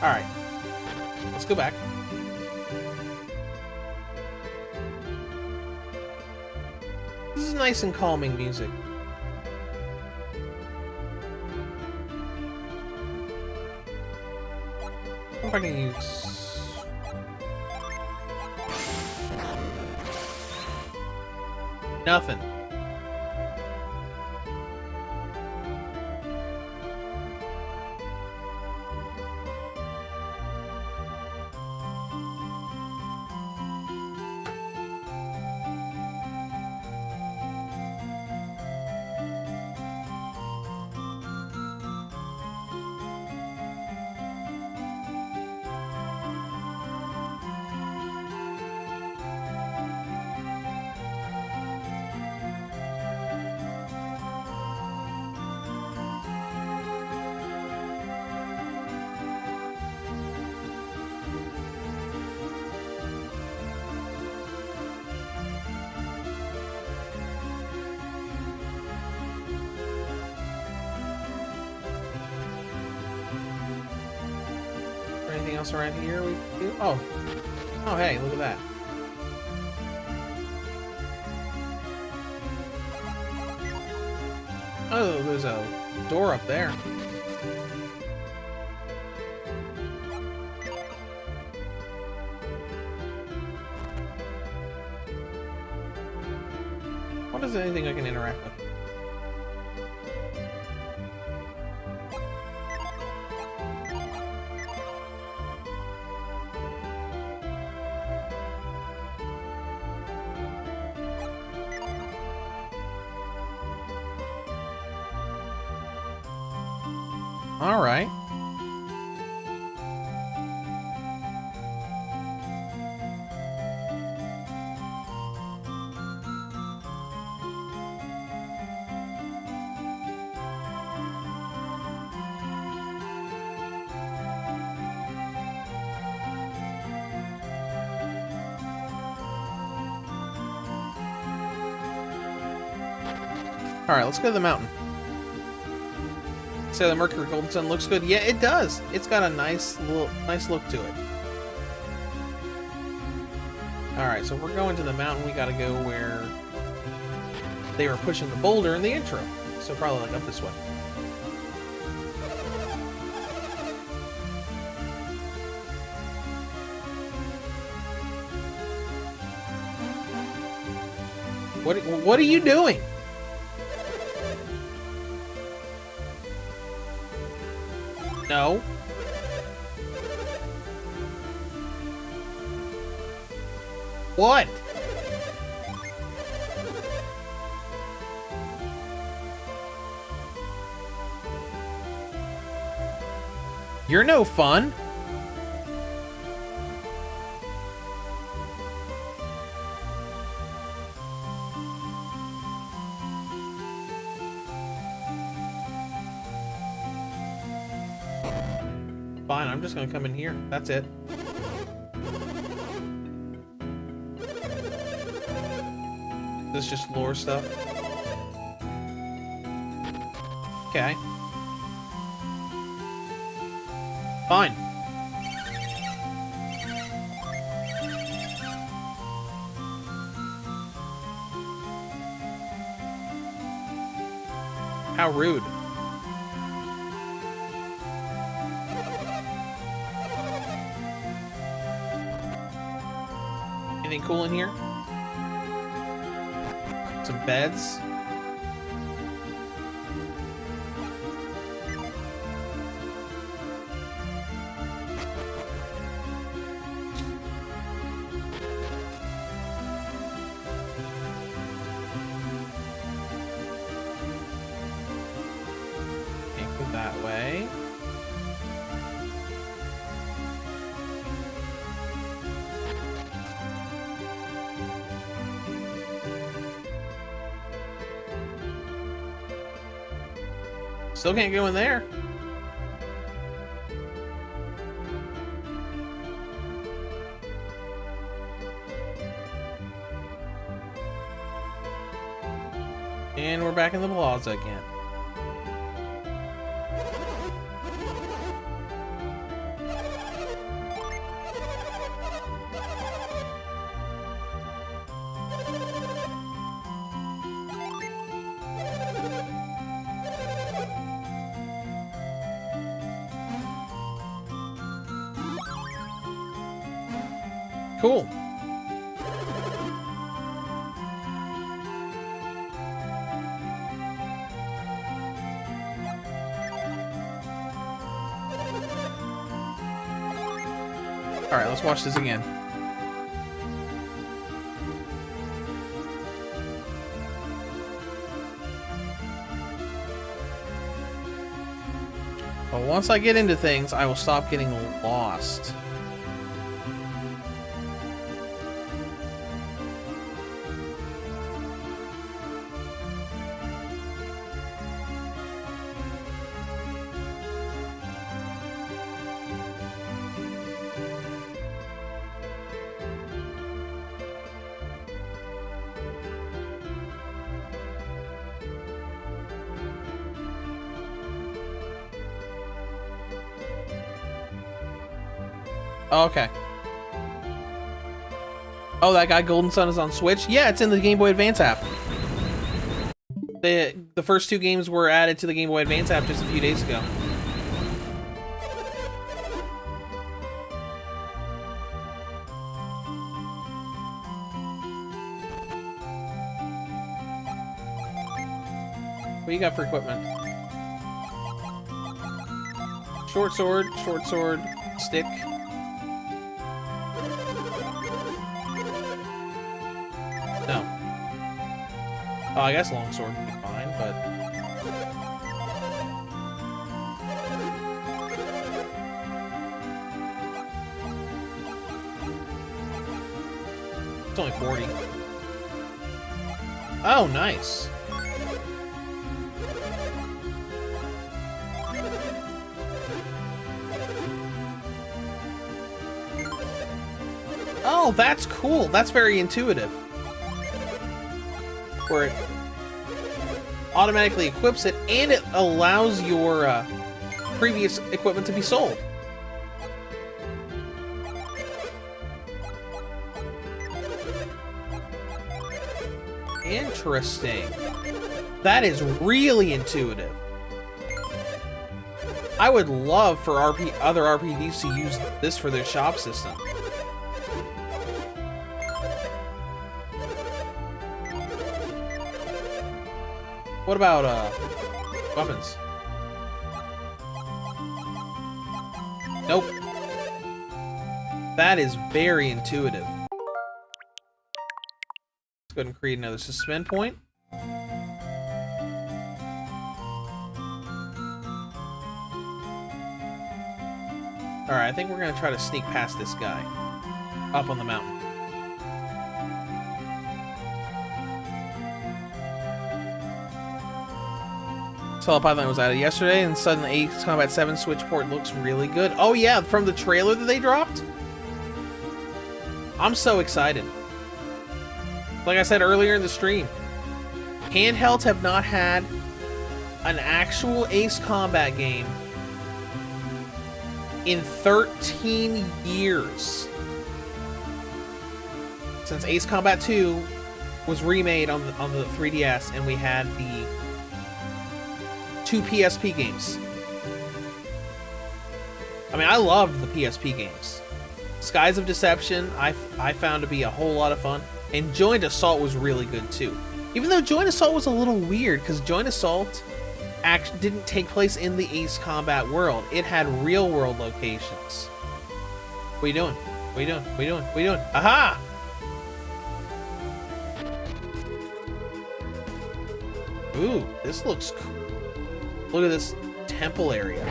Alright. Let's go back. This is nice and calming music. What if I can use... Nothing. Anything else around here we can do? Oh. Oh, hey, look at that. Oh, there's a door up there. What is anything I can interact with? All right. All right, let's go to the mountain. So the Mercury Golden Sun looks good. Yeah, it does. It's got a nice look to it. All right, so if we're going to the mountain, we got to go where they were pushing the boulder in the intro. So probably like up this way. What are you doing? No. What? You're no fun. Fine, I'm just gonna come in here. That's it. This is just lore stuff. Okay. Fine. How rude. Anything cool in here? Some beds. Can't go that way. Still can't go in there. And we're back in the plaza again. Cool. All right, let's watch this again. But once I get into things, I will stop getting lost. Oh, okay. Oh, that guy Golden Sun is on Switch? Yeah, it's in the Game Boy Advance app. The first two games were added to the Game Boy Advance app just a few days ago. What do you got for equipment? Short sword, stick. No. Oh, I guess longsword would be fine, but... It's only 40. Oh, nice. Oh, that's cool. That's very intuitive. Where it automatically equips it, and it allows your previous equipment to be sold. Interesting. That is really intuitive. I would love for other RPGs to use this for their shop system. What about weapons? Nope. That is very intuitive. Let's go ahead and create another suspend point. Alright, I think we're gonna try to sneak past this guy. Up on the mountain. Solid Python was added yesterday, and suddenly Ace Combat 7 Switch port looks really good. Oh yeah, from the trailer that they dropped? I'm so excited. Like I said earlier in the stream, handhelds have not had an actual Ace Combat game in 13 years. Since Ace Combat 2 was remade on the 3DS, and we had the 2 PSP games. I mean, I loved the PSP games. Skies of Deception, I found to be a whole lot of fun, and Joint Assault was really good too. Even though Joint Assault was a little weird, because Joint Assault actually didn't take place in the Ace Combat world. It had real-world locations. What are you doing? What are you doing? What are you doing? What are you doing? Aha! Ooh, this looks cool. Look at this temple area.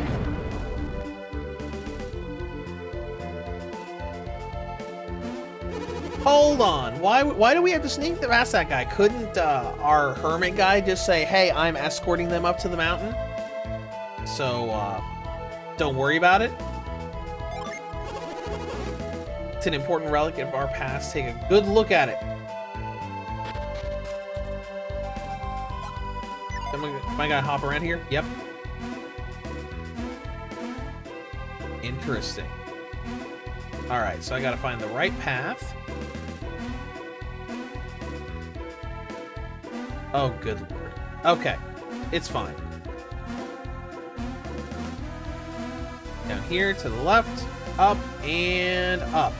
Hold on. Why do we have to sneak past that guy? Couldn't our hermit guy just say, hey, I'm escorting them up to the mountain? So, don't worry about it. It's an important relic of our past. Take a good look at it. Am I gonna hop around here? Yep. Interesting. Alright, so I gotta find the right path. Oh, good lord. Okay. It's fine. Down here, to the left, up, and up.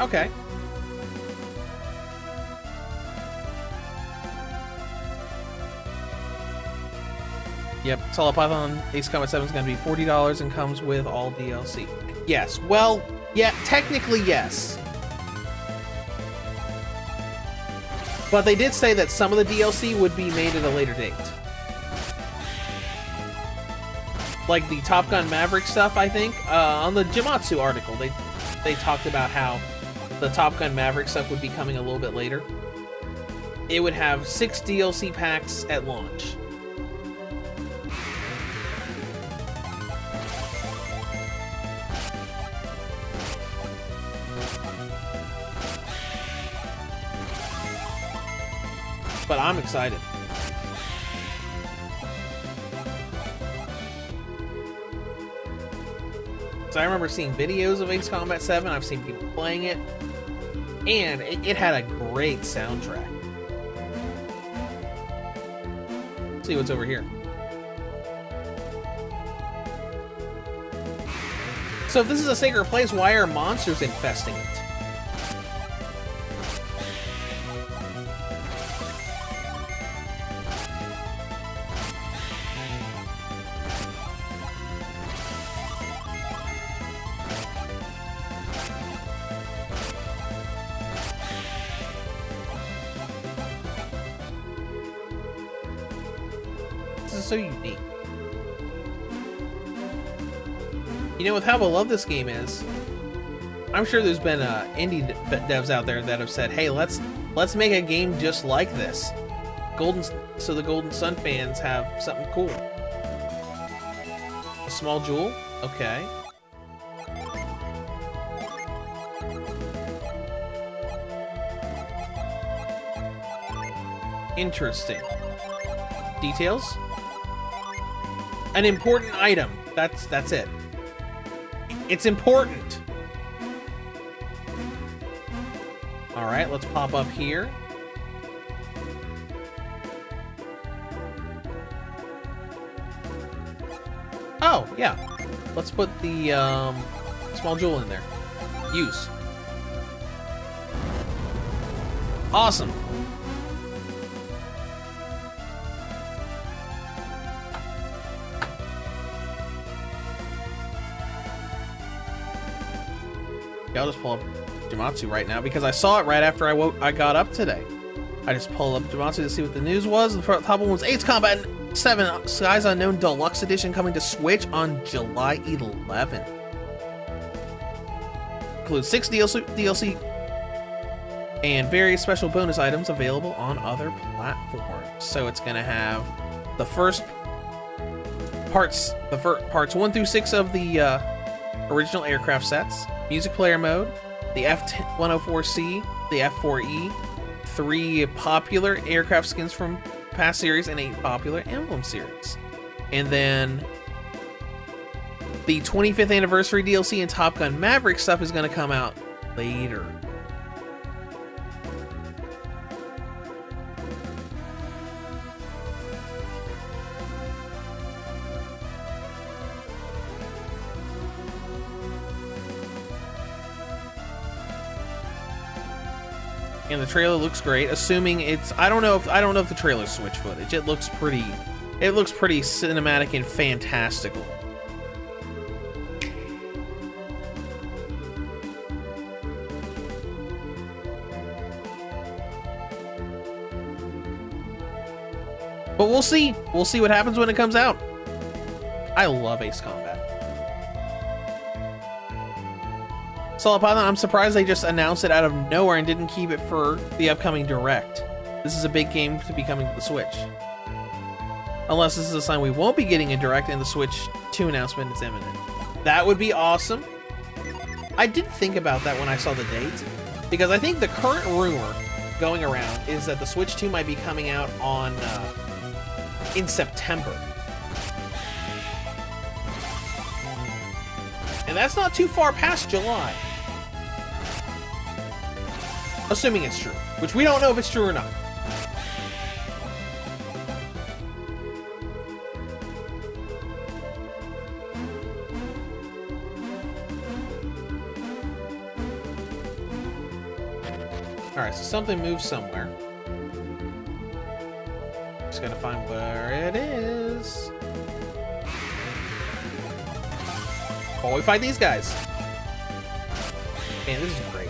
Okay. Yep, Solid Python Ace Combat 7 is going to be $40 and comes with all DLC. Yes, well, yeah, technically yes. But they did say that some of the DLC would be made at a later date. Like the Top Gun Maverick stuff, I think. On the Gematsu article, they talked about how the Top Gun Maverick stuff would be coming a little bit later. It would have 6 DLC packs at launch. But I'm excited. So I remember seeing videos of Ace Combat 7, I've seen people playing it, and it had a great soundtrack. Let's see what's over here. So if this is a sacred place, why are monsters infesting it? This is so unique. You know, with how beloved this game is, I'm sure there's been indie devs out there that have said, "Hey, let's make a game just like this." So the Golden Sun fans have something cool. A small jewel, okay. Interesting. Details. An important item. That's it. It's important. All right, let's pop up here. Oh, yeah. Let's put the small jewel in there. Use. Awesome. Yeah, I'll just pull up Gematsu right now because I saw it right after I got up today. I just pulled up Gematsu to see what the news was. The top one was Ace Combat 7 Skies Unknown Deluxe Edition coming to Switch on July 11th. Includes 6 DLC and various special bonus items available on other platforms. So it's going to have the first parts 1 through 6 of the original aircraft sets, music player mode, the F-104C, the F-4E, 3 popular aircraft skins from past series, and 8 popular emblem series. And then the 25th anniversary DLC and Top Gun Maverick stuff is going to come out later. And the trailer looks great, assuming it's I don't know if the trailer's Switch footage. It looks pretty cinematic and fantastical. But we'll see. We'll see what happens when it comes out. I love Ace Combat. Solid Python, I'm surprised they just announced it out of nowhere and didn't keep it for the upcoming Direct. This is a big game to be coming to the Switch. Unless this is a sign we won't be getting a Direct and the Switch 2 announcement is imminent. That would be awesome. I did think about that when I saw the date, because I think the current rumor going around is that the Switch 2 might be coming out on in September. And that's not too far past July. Assuming it's true, which we don't know if it's true or not. Alright, so something moves somewhere. Just gotta find where it is. Oh, we fight these guys. Man, this is great.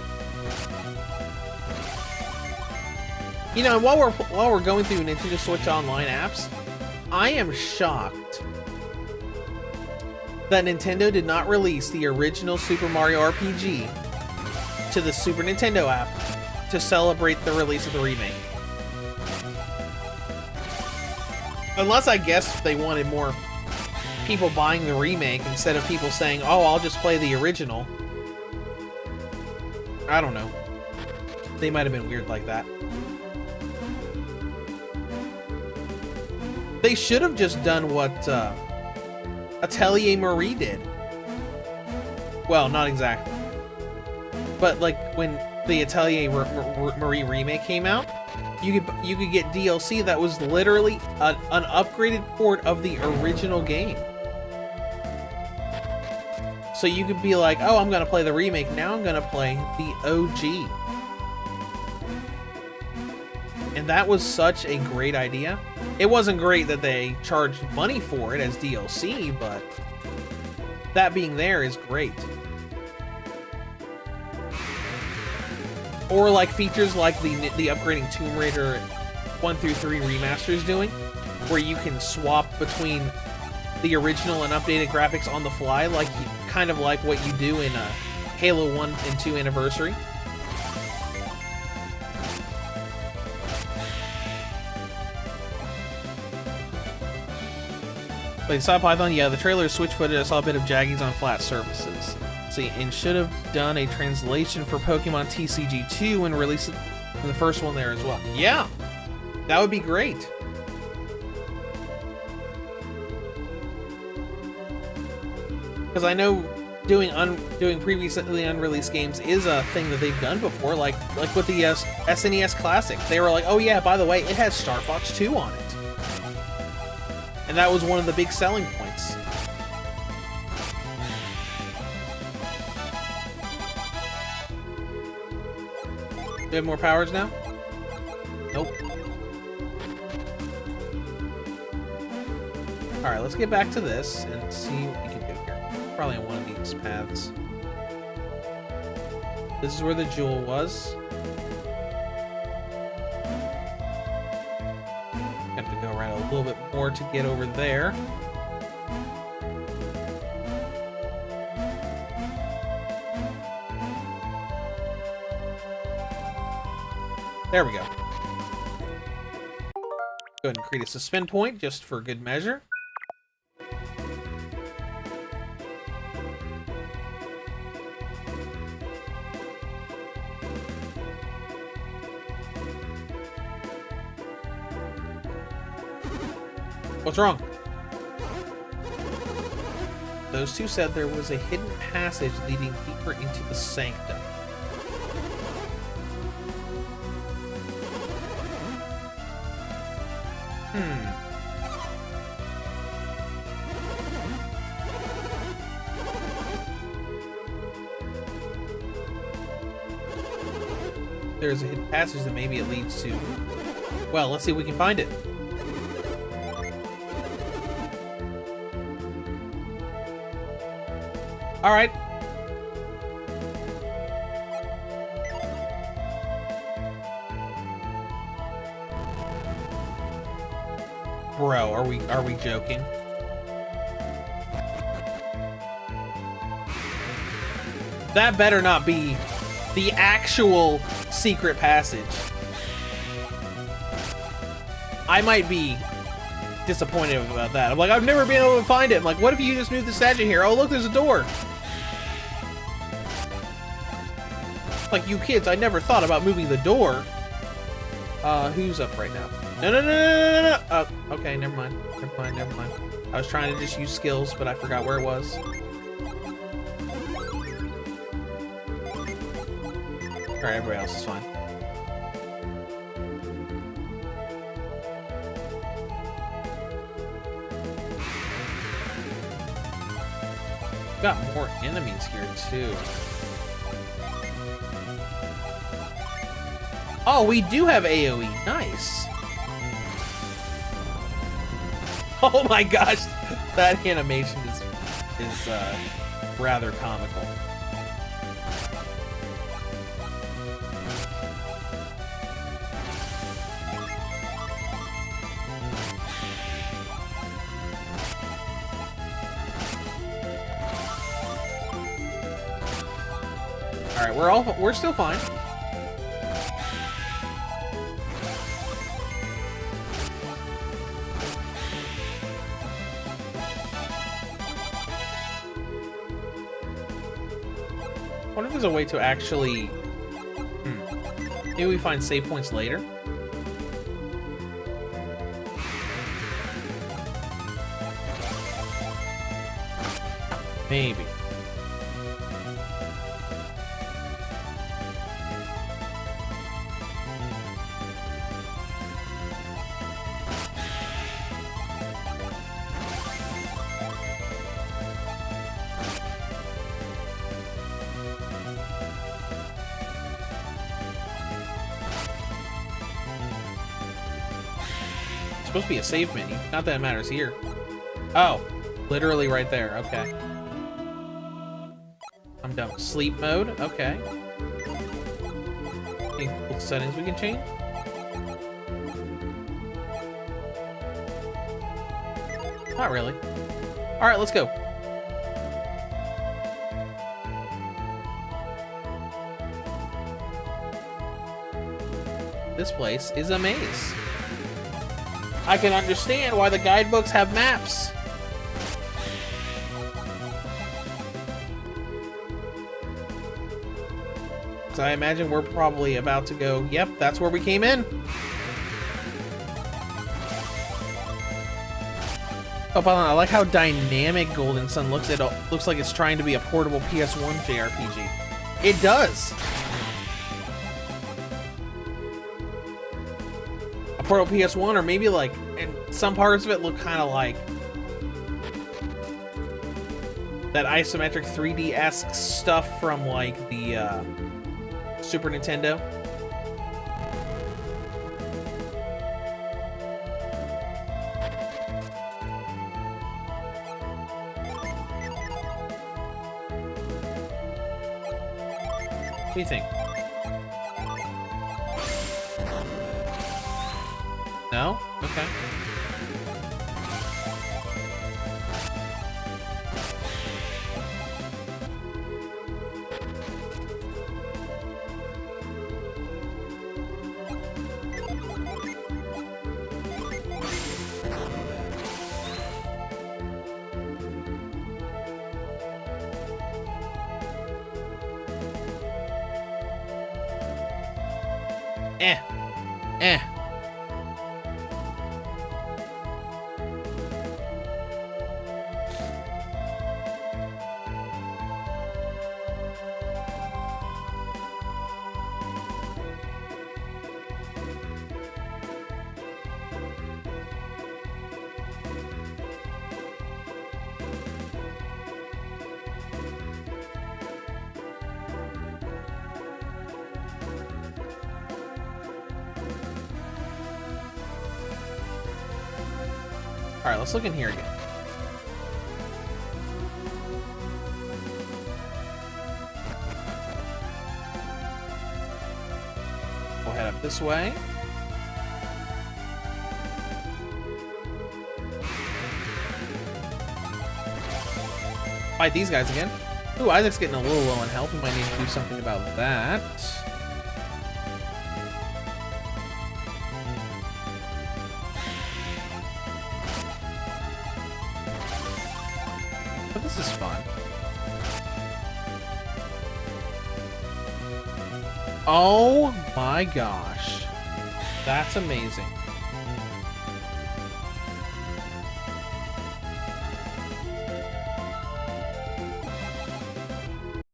You know, while we're going through Nintendo Switch Online apps, I am shocked that Nintendo did not release the original Super Mario RPG to the Super Nintendo app to celebrate the release of the remake. Unless, I guess, they wanted more people buying the remake instead of people saying, oh, I'll just play the original. I don't know. They might have been weird like that. They should have just done what Atelier Marie did. Well, not exactly. But like when the Atelier Marie remake came out, you could get DLC that was literally an upgraded port of the original game. So you could be like, oh, I'm gonna play the remake, now I'm gonna play the OG. And that was such a great idea. It wasn't great that they charged money for it as DLC, but that being there is great. Or like features like the upgrading Tomb Raider 1 through 3 remaster is doing, where you can swap between the original and updated graphics on the fly, like kind of like what you do in Halo 1 and 2 Anniversary. Wait, Solid Python, yeah, the trailer is Switch footage. I saw a bit of jaggies on flat surfaces. See, and should have done a translation for Pokemon TCG2 when released the first one there as well. Yeah, that would be great. Because I know doing previously unreleased games is a thing that they've done before, like with the SNES Classic. They were like, oh yeah, by the way, it has Star Fox 2 on it. And that was one of the big selling points. Do we have more powers now? Nope. Alright, let's get back to this and see what we can do here. Probably on one of these paths. This is where the jewel was. Have to go around a little bit more to get over there. There we go. Go ahead and create a suspend point just for good measure. What's wrong? Those two said there was a hidden passage leading deeper into the sanctum. There's a hidden passage that maybe it leads to... Well, let's see if we can find it. All right. Bro, are we joking? That better not be the actual secret passage. I might be disappointed about that. I'm like, I've never been able to find it. I'm like, what if you just moved the statue here? Oh, look, there's a door. Like, you kids, I never thought about moving the door. Who's up right now? No. Oh, okay, never mind. Never mind. I was trying to just use skills, but I forgot where it was. Alright, everybody else is fine. Got more enemies here, too. Oh, we do have AoE. Nice. Oh my gosh, that animation is rather comical. All right, we're still fine. What if there's a way to actually... Maybe we find save points later? Maybe. Supposed to be a save menu. Not that it matters here. Oh, literally right there. Okay. I'm done. Sleep mode. Okay. Any cool settings we can change? Not really. All right, let's go. This place is a maze. I can understand why the guidebooks have maps. So I imagine we're probably about to go, yep, that's where we came in. Oh, by the way, I like how dynamic Golden Sun looks. It looks like it's trying to be a portable PS1 JRPG. It does. Portal PS1, or maybe like, and some parts of it look kind of like that isometric 3D-esque stuff from like the Super Nintendo. What do you think? No? Okay. Eh. Alright, let's look in here again. We'll head up this way. Fight these guys again. Ooh, Isaac's getting a little low on health. We might need to do something about that. But this is fun. Oh my gosh. That's amazing.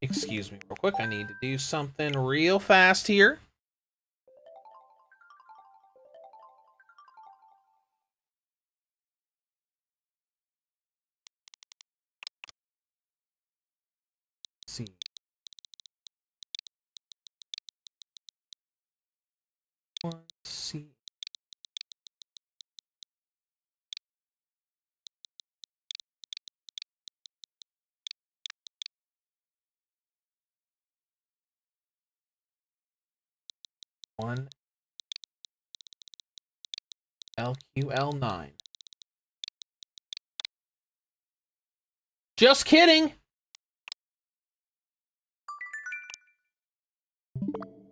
Excuse me real quick. I need to do something real fast here. Let's see. Let's see. One LQL9. Just kidding.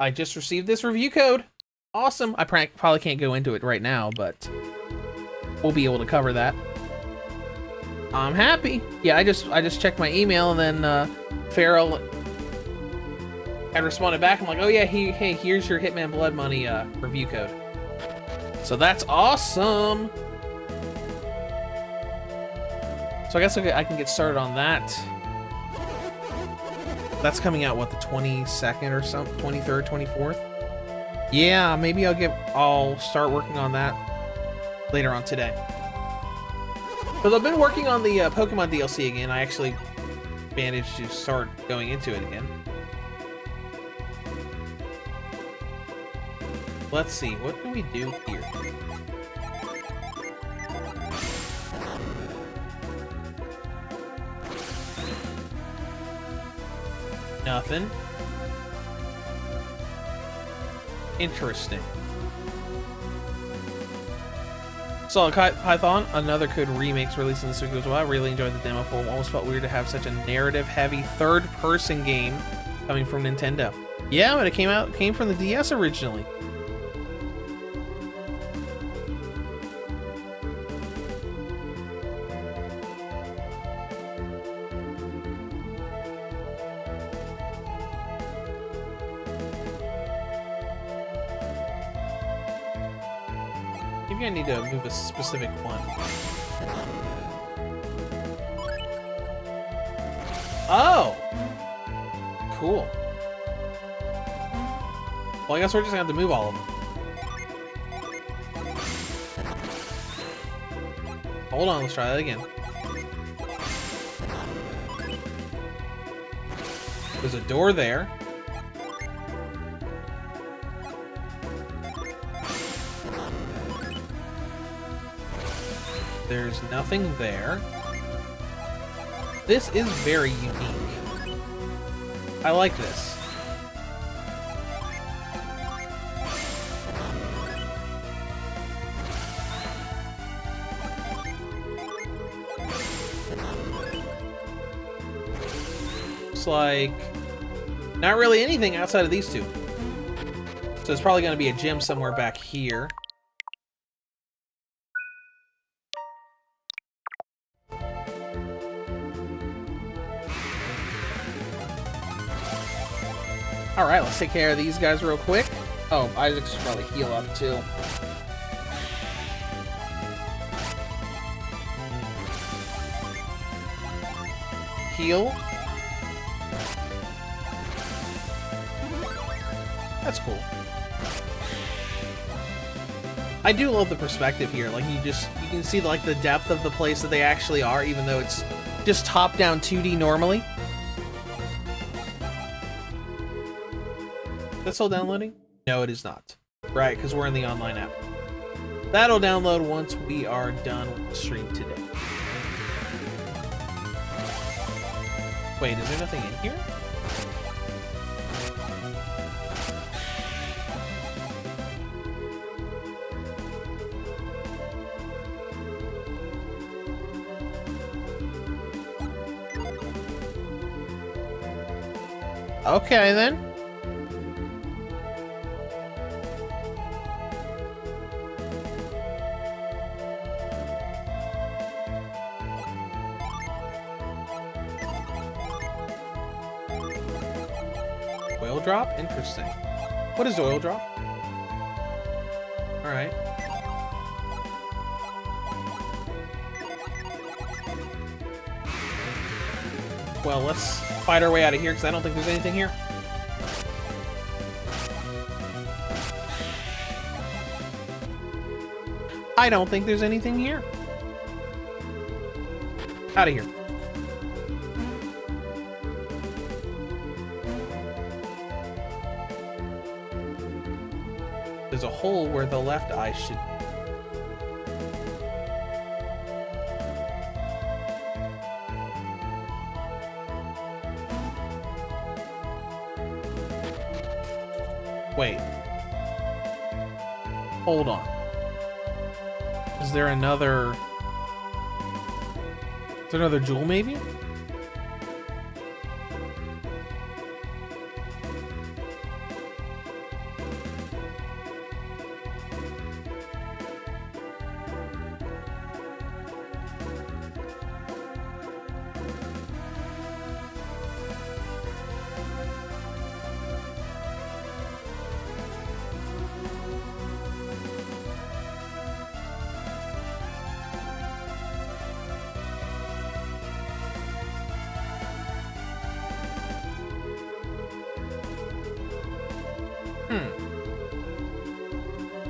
I just received this review code. Awesome. I probably can't go into it right now, but we'll be able to cover that. I'm happy. Yeah, I just checked my email, and then Farrell had responded back. I'm like, oh yeah, hey, here's your Hitman Blood Money review code. So that's awesome. So I guess I can get started on that. That's coming out, what, the 22nd or something? 23rd, 24th? Yeah, maybe I'll start working on that later on today. Because I've been working on the Pokemon DLC again. I actually managed to start going into it again. Let's see, what do we do here? Nothing. Interesting. Solid Python, another Code Remake's releasing this week as well. I really enjoyed the demo for it. Almost felt weird to have such a narrative-heavy third-person game coming from Nintendo. Yeah, but it came from the DS originally. Maybe I need to move a specific one. Oh! Cool. Well, I guess we're just gonna have to move all of them. Hold on, let's try that again. There's a door there. There's nothing there. This is very unique. I like this. Looks like not really anything outside of these two. So there's probably going to be a gym somewhere back here. Alright, let's take care of these guys real quick. Oh, Isaac should probably heal up too. Heal. That's cool. I do love the perspective here. Like you can see like the depth of the place that they actually are, even though it's just top-down 2D normally. Is that still downloading? No, it is not. Right, because we're in the online app. That'll download once we are done with the stream today. Wait, is there nothing in here? Okay, then. Oil drop? Interesting. What is oil drop? Alright. Well, let's fight our way out of here, because I don't think there's anything here. I don't think there's anything here. Out of here. There's a hole where the left eye should... Wait. Hold on. Is there another... Is there another jewel, maybe?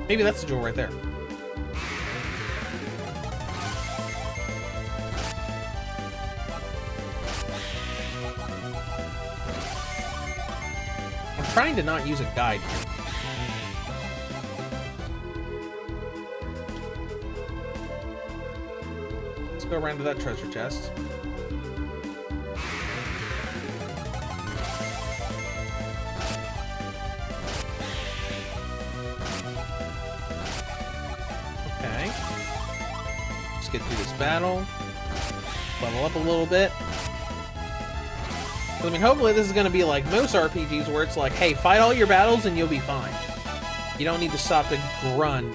Maybe that's the jewel right there. I'm trying to not use a guide here. Let's go around to that treasure chest. Get through this battle, level up a little bit. I mean, hopefully this is going to be like most RPGs where it's like, hey, fight all your battles and you'll be fine. You don't need to stop to grunt.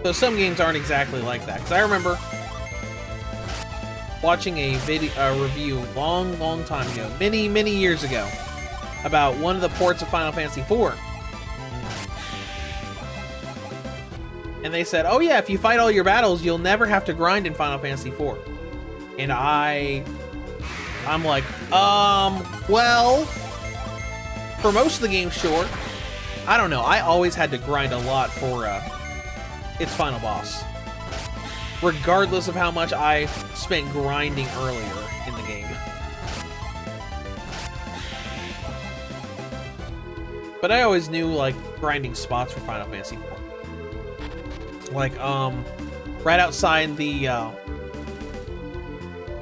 So some games aren't exactly like that, because I remember watching a review long time ago, many years ago, about one of the ports of Final Fantasy IV. And they said, oh yeah, if you fight all your battles, you'll never have to grind in Final Fantasy IV. And I'm like, well, for most of the game, sure. I don't know, I always had to grind a lot for its final boss. Regardless of how much I spent grinding earlier in the game. But I always knew, like, grinding spots for Final Fantasy IV. Like, right outside the,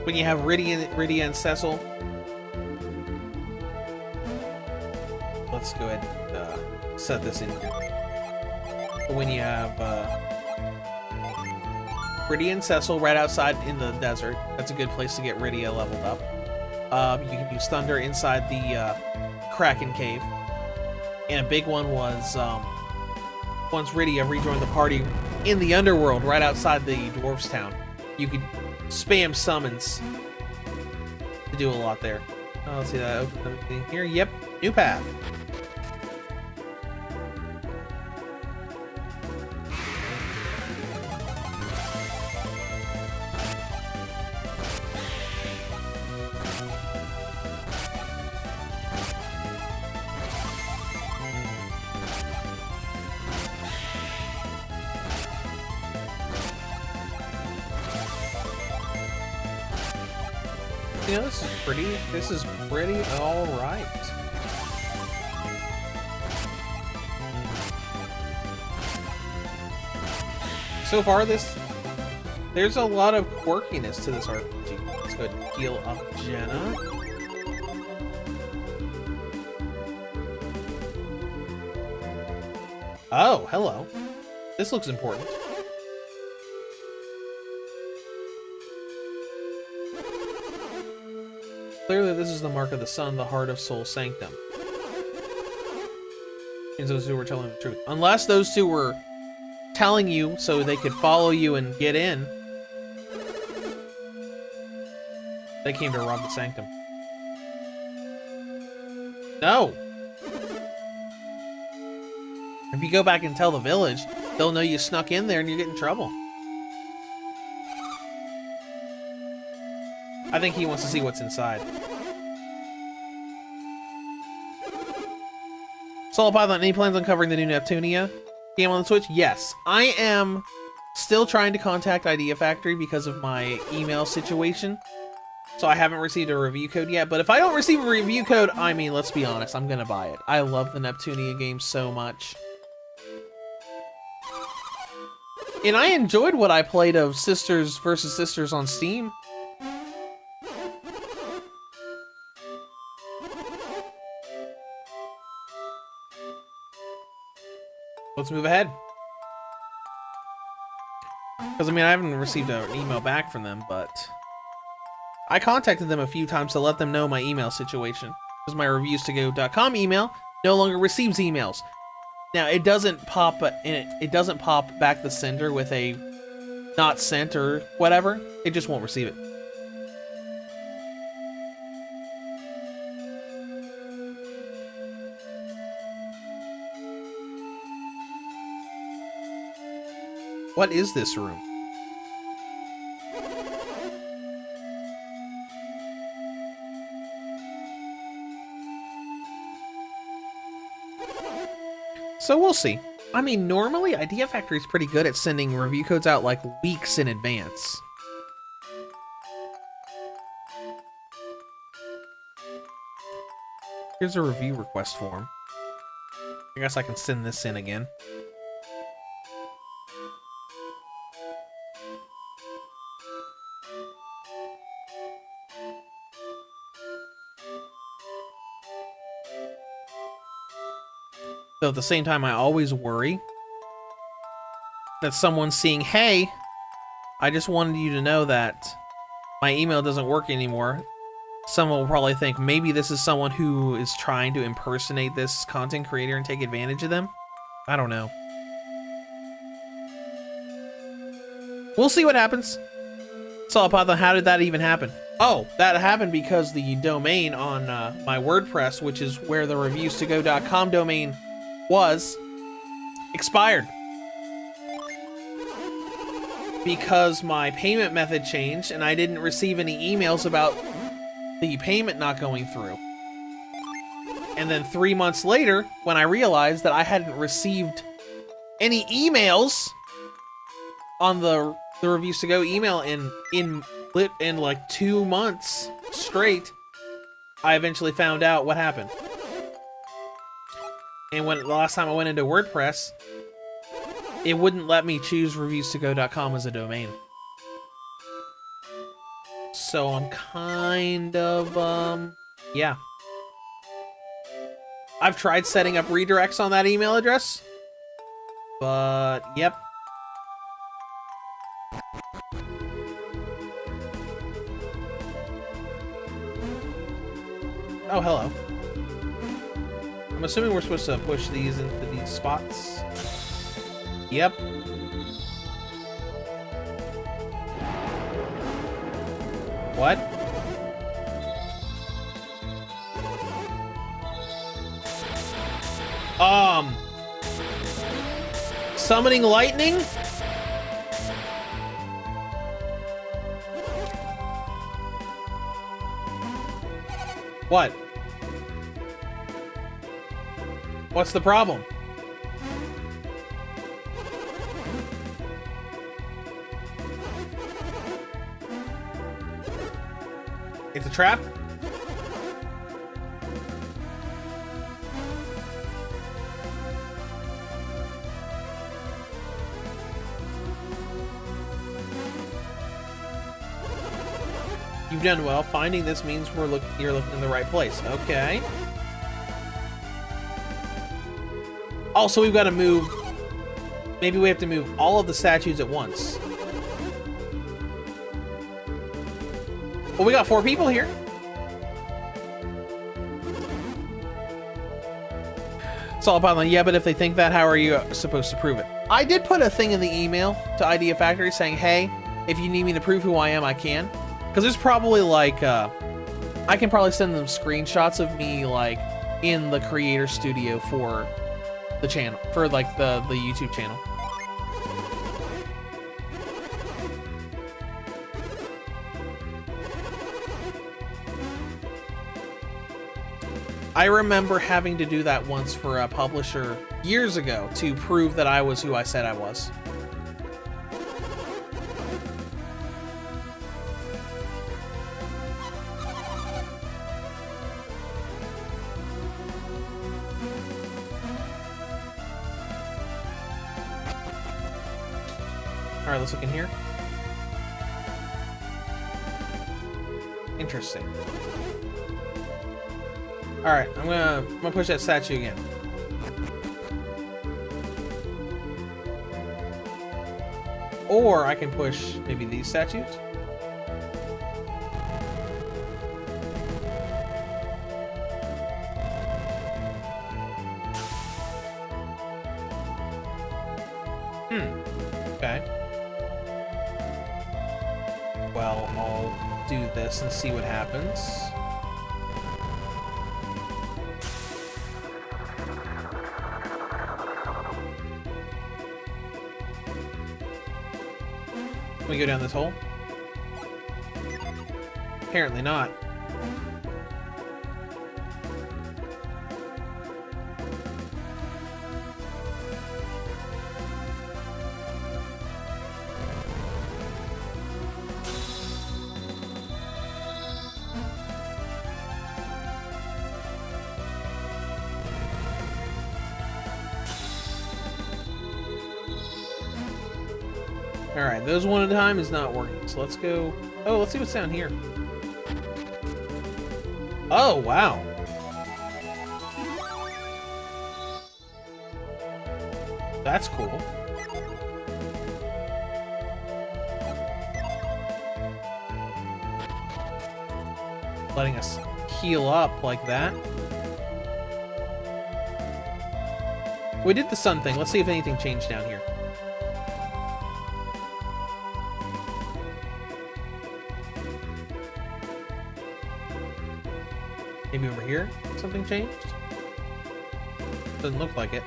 when you have Rydia and Cecil. Let's go ahead and set this in here. But when you have, Rydia and Cecil right outside in the desert, that's a good place to get Rydia leveled up. You can use Thunder inside the, Kraken Cave. And a big one was, once Rydia rejoined the party in the underworld right outside the Dwarves town, you could spam summons to do a lot there. Oh, let's see that open everything here. Yep, new path. You know, this is pretty all right. So far, there's a lot of quirkiness to this RPG. Let's go ahead and heal up Jenna. Oh, hello. This looks important. Clearly, this is the mark of the sun, the heart of Soul Sanctum. Means those two were telling the truth. Unless those two were telling you so they could follow you and get in. They came to rob the Sanctum. No! If you go back and tell the village, they'll know you snuck in there and you get in trouble. I think he wants to see what's inside. Solid Python, any plans on covering the new Neptunia game on the Switch? Yes. I am still trying to contact Idea Factory because of my email situation. So I haven't received a review code yet. But if I don't receive a review code, I mean, let's be honest, I'm going to buy it. I love the Neptunia game so much. And I enjoyed what I played of Sisters vs. Sisters on Steam. Let's move ahead. Because, I mean, I haven't received an email back from them, but I contacted them a few times to let them know my email situation. Because my reviewstogo.com email no longer receives emails. Now, it doesn't pop back the sender with a not sent or whatever. It just won't receive it. What is this room? So we'll see. I mean, normally Idea Factory is pretty good at sending review codes out like weeks in advance. Here's a review request form. I guess I can send this in again. So at the same time, I always worry that someone's seeing, hey, I just wanted you to know that my email doesn't work anymore. Someone will probably think maybe this is someone who is trying to impersonate this content creator and take advantage of them. I don't know. We'll see what happens. Solid Python, how did that even happen? Oh, that happened because the domain on my WordPress, which is where the reviewstogo.com domain was, expired. Because my payment method changed and I didn't receive any emails about the payment not going through. And then 3 months later, when I realized that I hadn't received any emails on the Reviews to Go email in like 2 months straight, I eventually found out what happened. And when the last time I went into WordPress, it wouldn't let me choose reviewstogo.com as a domain. So I'm kind of, yeah. I've tried setting up redirects on that email address, but yep. Oh, hello. I'm assuming we're supposed to push these into these spots. Yep. What? Summoning lightning? What? What's the problem? It's a trap? You've done well. Finding this means you're looking in the right place. Okay. Also, we've got to move... Maybe we have to move all of the statues at once. Well, we got 4 people here. It's all about, yeah, but if they think that, how are you supposed to prove it? I did put a thing in the email to Idea Factory saying, hey, if you need me to prove who I am, I can. Because there's probably, like, I can probably send them screenshots of me, like, in the creator studio for the channel, for, like, the YouTube channel. I remember having to do that once for a publisher years ago to prove that I was who I said I was. Alright, let's look in here. Interesting. Alright, I'm gonna push that statue again. Or I can push maybe these statues. Okay. Well, I'll do this and see what happens. Can we go down this hole? Apparently not. Alright, those one at a time is not working, so let's go... Oh, let's see what's down here. Oh, wow. That's cool. Letting us heal up like that. We did the sun thing. Let's see if anything changed down here. Maybe over here, something changed? Doesn't look like it.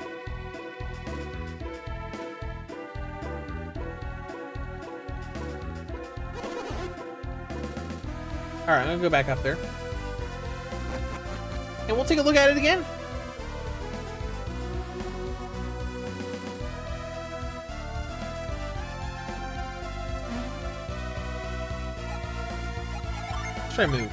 Alright, I'm gonna go back up there. And we'll take a look at it again. Let's try and move.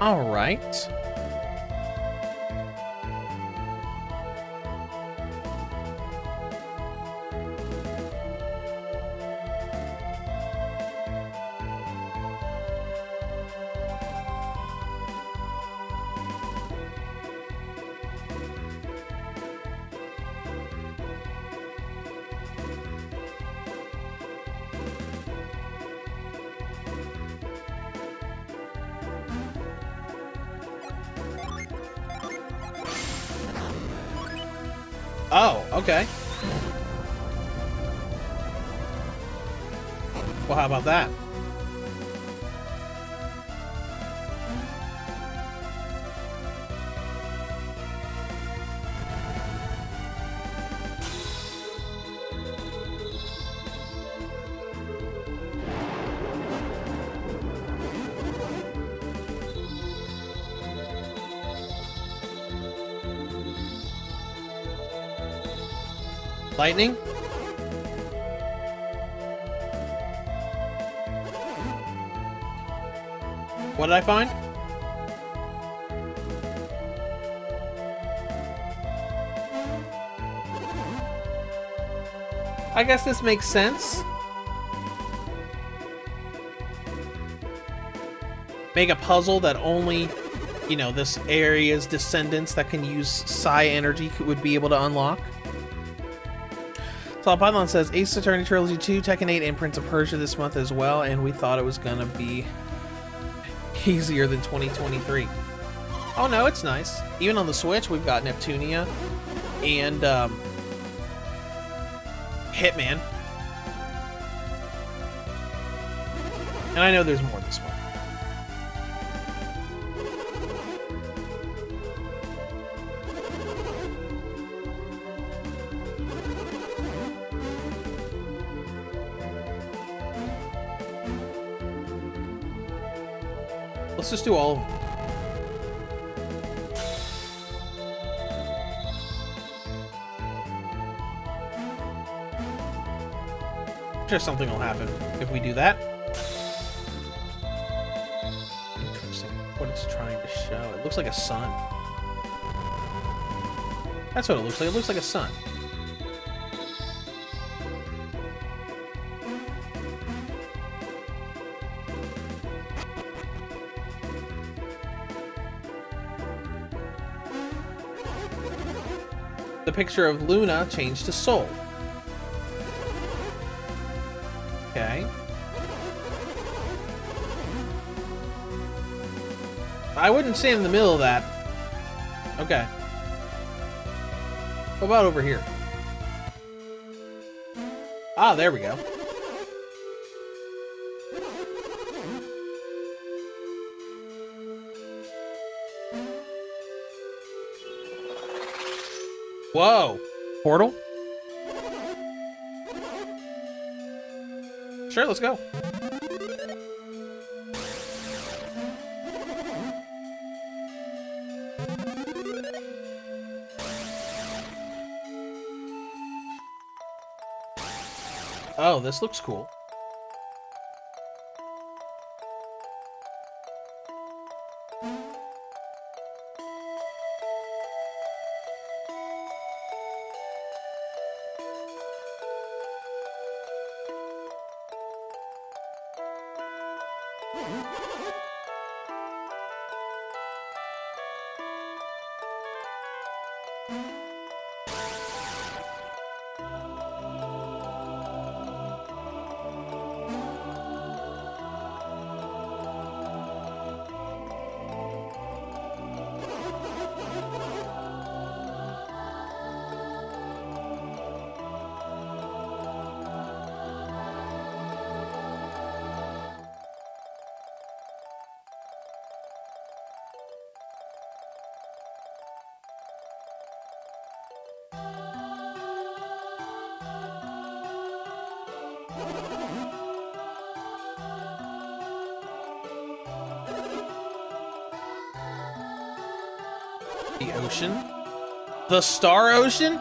All right. Oh, okay. Well, how about that? Lightning? What did I find? I guess this makes sense. Make a puzzle that only, you know, this area's descendants that can use Psi energy would be able to unlock. So Python says Ace Attorney Trilogy 2, Tekken 8, and Prince of Persia this month as well, and we thought it was gonna be easier than 2023. Oh no, it's nice. Even on the Switch, we've got Neptunia and Hitman. And I know there's more this month. Let's just do all of them. I'm sure something will happen if we do that. Interesting. What it's trying to show. It looks like a sun. That's what it looks like. It looks like a sun. The picture of Luna changed to Soul. Okay. I wouldn't stand in the middle of that. Okay. What about over here? Ah, there we go. Whoa. Portal? Sure, let's go. Oh, this looks cool. The ocean? The Star Ocean?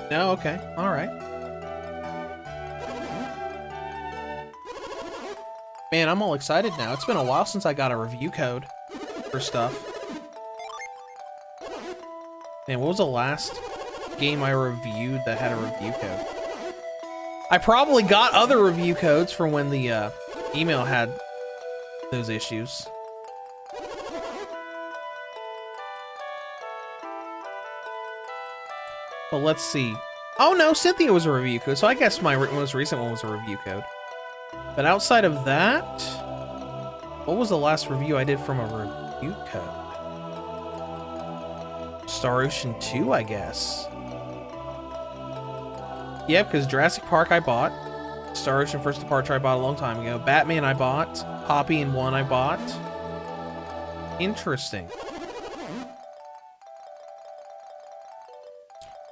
No, okay. All right. Man, I'm all excited now. It's been a while since I got a review code for stuff. Man, what was the last game I reviewed that had a review code? I probably got other review codes from when the email had those issues. But let's see. Oh no, Cynthia was a review code, so I guess my most recent one was a review code. But outside of that, what was the last review I did from a review code? Star Ocean 2, I guess. Yeah, because Jurassic Park I bought. Star Ocean First Departure I bought a long time ago. Batman I bought. Poppy and 1 I bought. Interesting.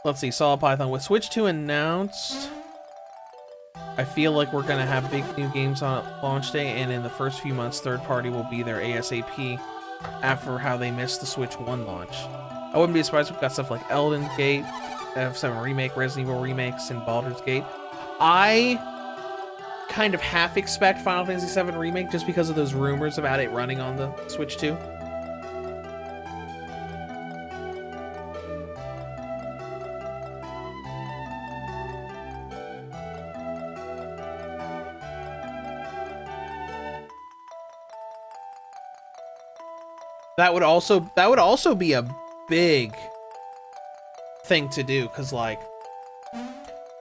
Let's see, Solid Python. With Switch 2 announced, I feel like we're going to have big new games on launch day, and in the first few months, third party will be there ASAP after how they missed the Switch 1 launch. I wouldn't be surprised if we've got stuff like Elden Gate, F7 Remake, Resident Evil remakes, and Baldur's Gate. I kind of half expect Final Fantasy VII Remake just because of those rumors about it running on the Switch 2. That would also be a big thing to do, because like,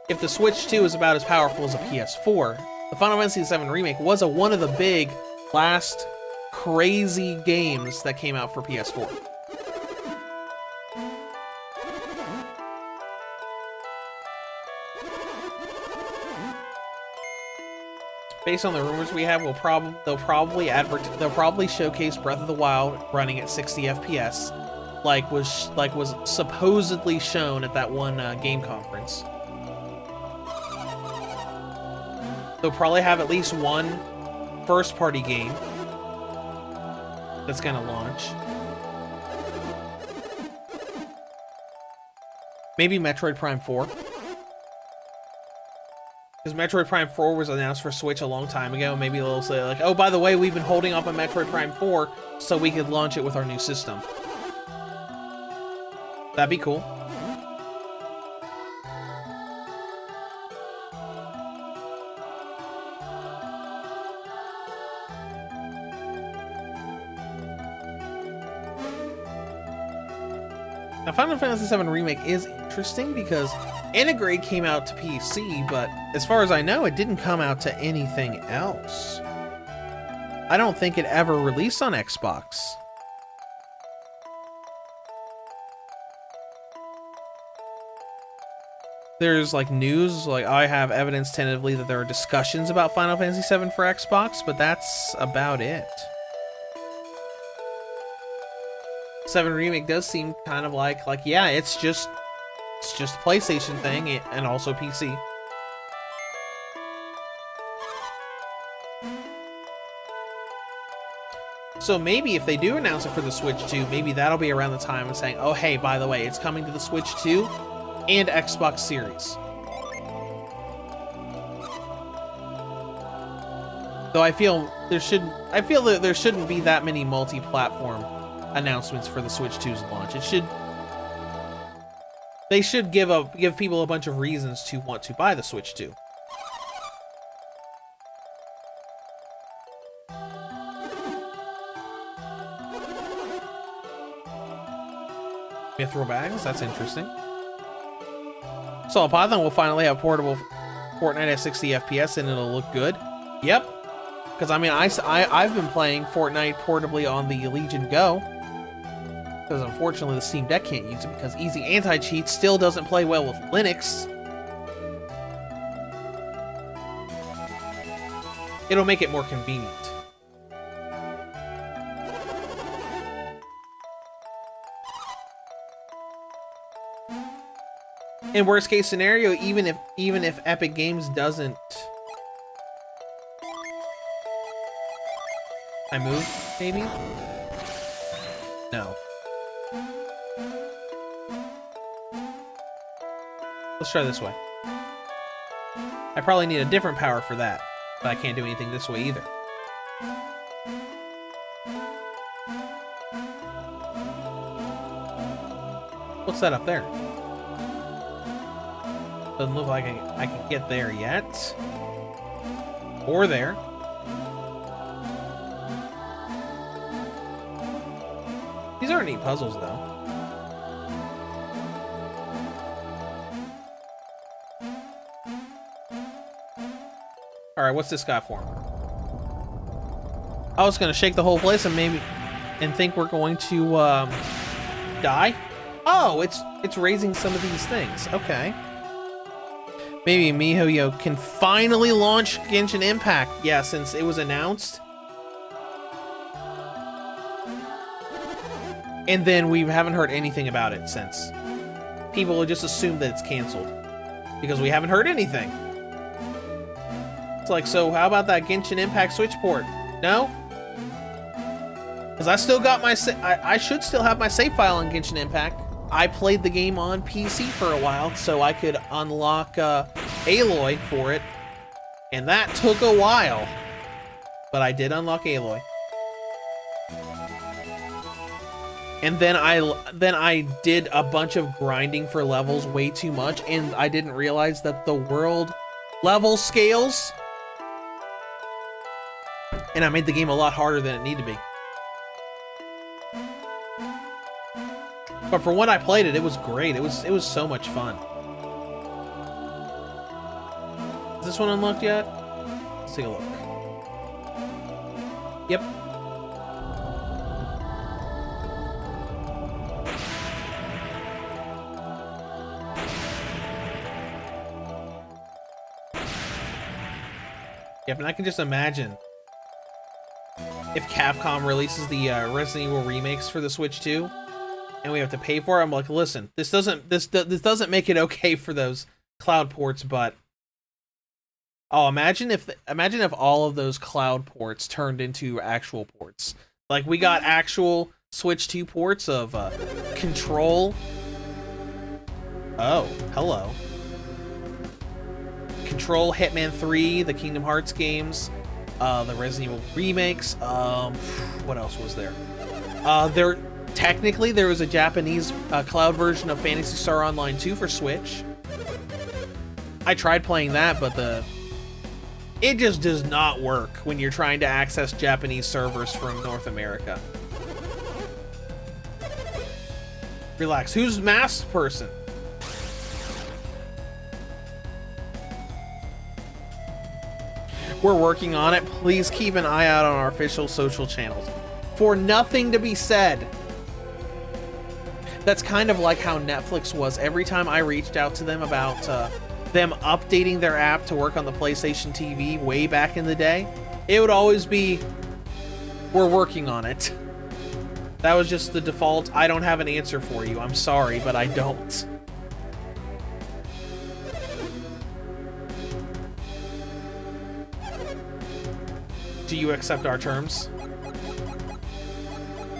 if the Switch 2 is about as powerful as a PS4, the Final Fantasy VII Remake was one of the big last crazy games that came out for PS4. Based on the rumors we have, they'll probably showcase Breath of the Wild running at 60 FPS, like was supposedly shown at that one game conference. They'll probably have at least one first-party game that's gonna launch. Maybe Metroid Prime 4. Because Metroid Prime 4 was announced for Switch a long time ago. Maybe they'll say like, oh, by the way, we've been holding off on Metroid Prime 4 so we could launch it with our new system. That'd be cool. Now, Final Fantasy VII Remake is interesting because Integrate came out to PC, but as far as I know, it didn't come out to anything else. I don't think it ever released on Xbox. There's like news, like I have evidence tentatively that there are discussions about Final Fantasy VII for Xbox, but that's about it. 7 Remake does seem kind of like yeah, it's just a PlayStation thing and also PC. So maybe if they do announce it for the Switch 2, maybe that'll be around the time of saying, oh hey, by the way, it's coming to the Switch 2 and Xbox Series. Though I feel that there shouldn't be that many multi-platform announcements for the Switch 2's launch. They should give people a bunch of reasons to want to buy the Switch 2. Mithril bags, that's interesting. Solid Python will finally have portable Fortnite at 60 FPS and it'll look good. Yep. Because I mean, I've been playing Fortnite portably on the Legion Go. Because unfortunately the Steam Deck can't use it because Easy Anti-Cheat still doesn't play well with Linux. It'll make it more convenient. In worst case scenario, even if Epic Games doesn't... I move, maybe? No. Let's try this way. I probably need a different power for that, but I can't do anything this way either. What's that up there? Doesn't look like I can get there yet. Or there. These aren't neat puzzles, though. All right, what's this guy for? I was gonna shake the whole place and think we're going to die. Oh, it's raising some of these things. Okay. Maybe MiHoYo can finally launch Genshin Impact. Yeah, since it was announced. And then we haven't heard anything about it since. People will just assume that it's canceled because we haven't heard anything. It's like, so how about that Genshin Impact Switch port? No? Because I still got my... I should still have my save file on Genshin Impact. I played the game on PC for a while, so I could unlock Aloy for it. And that took a while. But I did unlock Aloy. And then I did a bunch of grinding for levels way too much, and I didn't realize that the world level scales. And I made the game a lot harder than it needed to be. But for when I played it, it was great. It was so much fun. Is this one unlocked yet? Let's take a look. Yep. Yep, and I can just imagine if Capcom releases the Resident Evil remakes for the Switch 2, and we have to pay for it. I'm like, listen, this doesn't make it okay for those cloud ports, but oh, imagine if all of those cloud ports turned into actual ports. Like we got actual Switch 2 ports of Control. Oh, hello. Control, Hitman 3, the Kingdom Hearts games, the Resident Evil remakes. What else was there? Technically, there was a Japanese cloud version of Phantasy Star Online 2 for Switch. I tried playing that, but it just does not work when you're trying to access Japanese servers from North America. Relax. Who's masked person? We're working on it. Please keep an eye out on our official social channels. For nothing to be said. That's kind of like how Netflix was. Every time I reached out to them about them updating their app to work on the PlayStation TV way back in the day, it would always be, we're working on it. That was just the default. I don't have an answer for you. I'm sorry, but I don't. Do you accept our terms?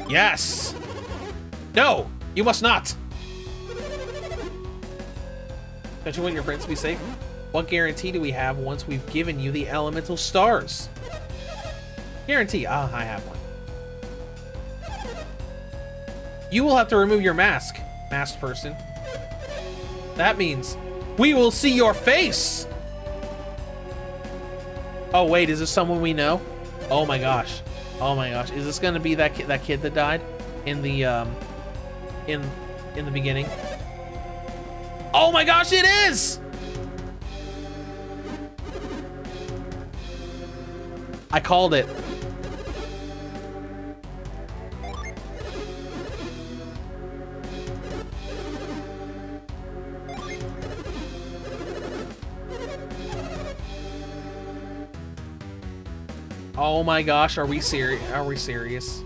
Yes! No! You must not! Don't you want your friends to be safe? What guarantee do we have once we've given you the elemental stars? Guarantee. Ah, I have one. You will have to remove your mask, masked person. That means we will see your face! Oh wait, is this someone we know? Oh my gosh. Oh my gosh. Is this gonna be that kid that died in the in the beginning? Oh my gosh, it is! I called it. Oh my gosh, are we serious? Are we serious?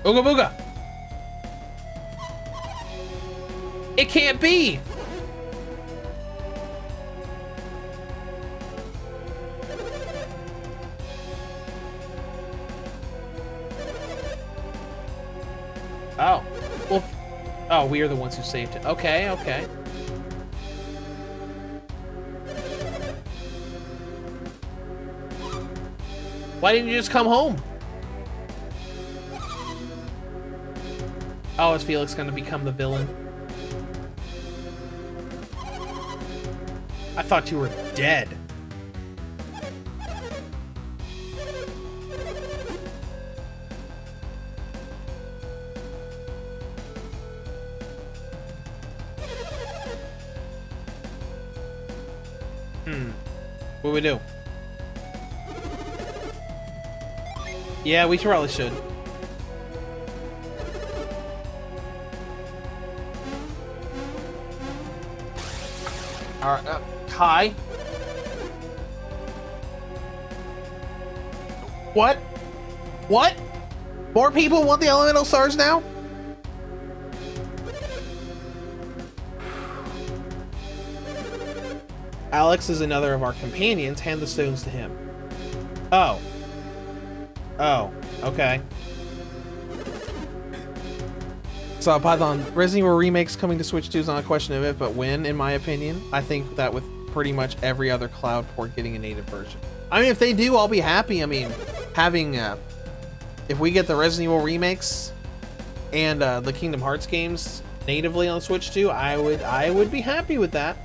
Ooga booga! It can't be! Oh. Well, oh, we are the ones who saved it. Okay, okay. Why didn't you just come home? Oh, is Felix gonna become the villain? I thought you were dead. What do we do? Yeah, we probably should. Alright, Kai? What? What? More people want the elemental stars now? Alex is another of our companions. Hand the stones to him. Oh. Oh, okay. So Python, Resident Evil Remake's coming to Switch 2 is not a question of if, but when, in my opinion. I think that with pretty much every other cloud port getting a native version. I mean, if they do, I'll be happy. I mean, having, if we get the Resident Evil remakes and the Kingdom Hearts games natively on Switch 2, I would be happy with that.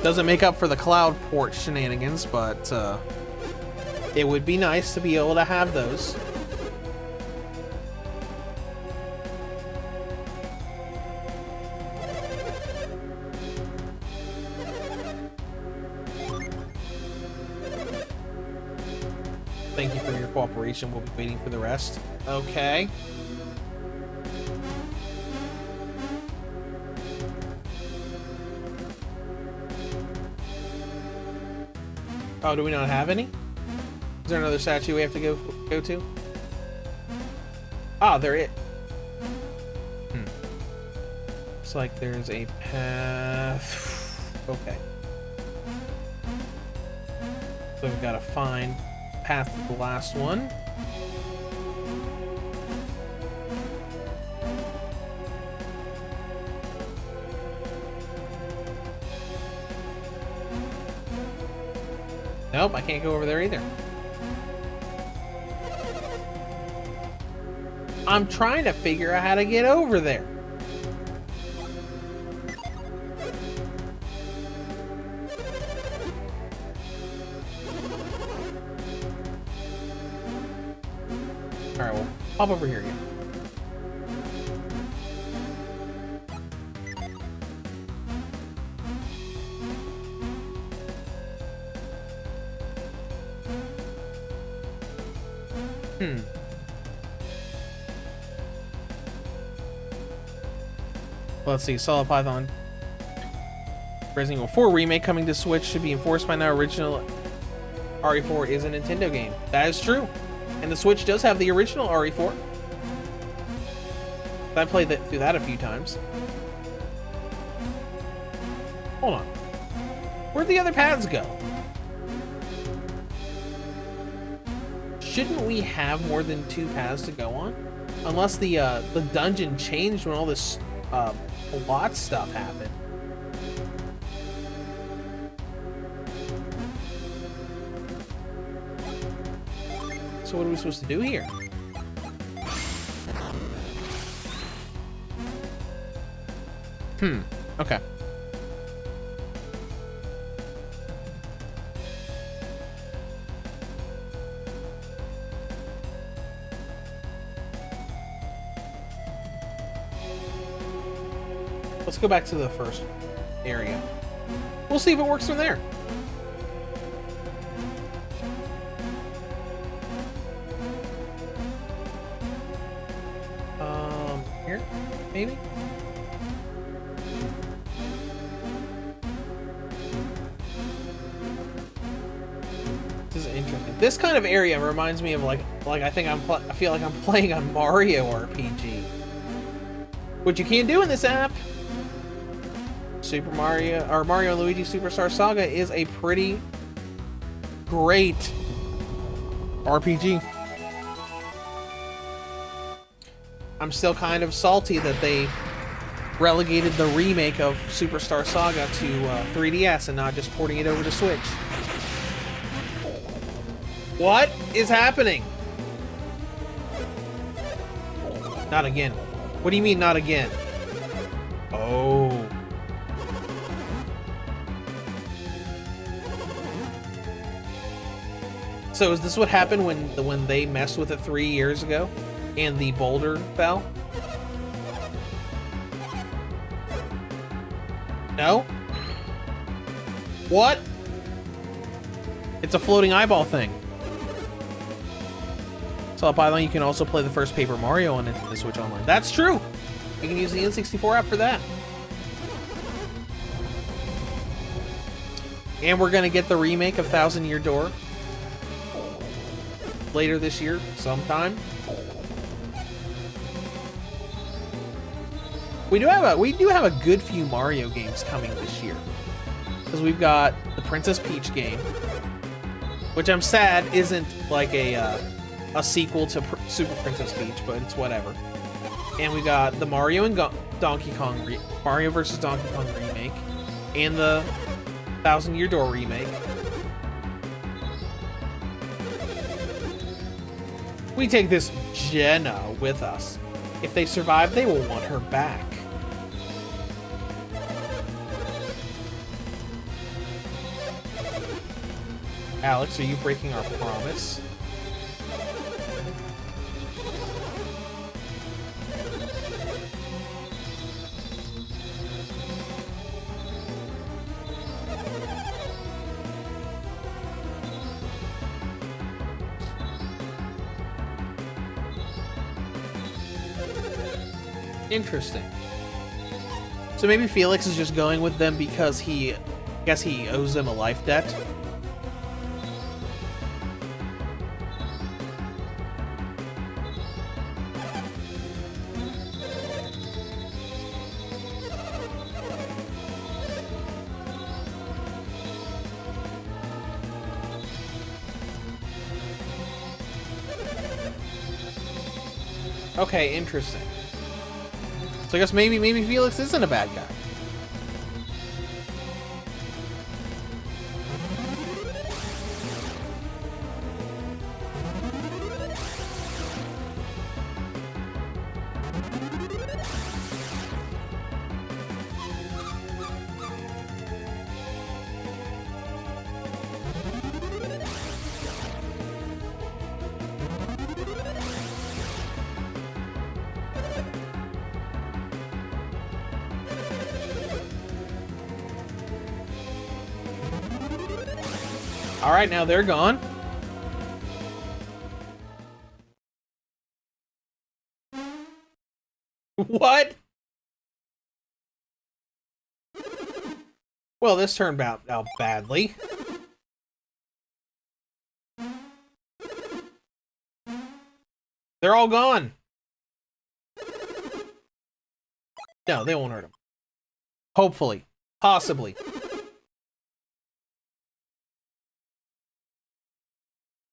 Doesn't make up for the cloud port shenanigans, but it would be nice to be able to have those. Thank you for your cooperation. We'll be waiting for the rest. Okay. Oh, do we not have any? Is there another statue we have to go to? Ah, there it. Looks like there's a path. Okay. So we've got to find path to the last one. Nope, I can't go over there either. I'm trying to figure out how to get over there. Alright, well, hop over here again. Let's see, Solid Python. Resident Evil 4 Remake coming to Switch should be enforced by now. Original RE4 is a Nintendo game. That is true. And the Switch does have the original RE4. I played through that a few times. Hold on. Where'd the other paths go? Shouldn't we have more than 2 paths to go on? Unless the dungeon changed when all this plot stuff happened. So what are we supposed to do here? Okay. Let's go back to the first area. We'll see if it works from there. Here, maybe? This is interesting. This kind of area reminds me of like I feel like I'm playing a Mario RPG, which you can't do in this app. Super Mario or Mario and Luigi Superstar Saga is a pretty great RPG. I'm still kind of salty that they relegated the remake of Superstar Saga to 3DS and not just porting it over to Switch. What is happening? Not again. What do you mean, not again? Oh. So is this what happened when they messed with it 3 years ago? And the boulder fell? No? What? It's a floating eyeball thing. So, Python, you can also play the first Paper Mario on Nintendo Switch Online. That's true! You can use the N64 app for that. And we're gonna get the remake of Thousand Year Door later this year, sometime. We do have a good few Mario games coming this year, because we've got the Princess Peach game, which I'm sad isn't like a sequel to Super Princess Peach, but it's whatever. And we got the Mario and Donkey Kong Mario vs. Donkey Kong remake, and the Thousand Year Door remake. We take this Jenna with us. If they survive, they will want her back. Alex, are you breaking our promise? Interesting. So maybe Felix is just going with them because I guess he owes them a life debt. Okay, interesting. So I guess maybe Felix isn't a bad guy. All right, now they're gone. What? Well, this turned out badly. They're all gone. No, they won't hurt him. Hopefully. Possibly.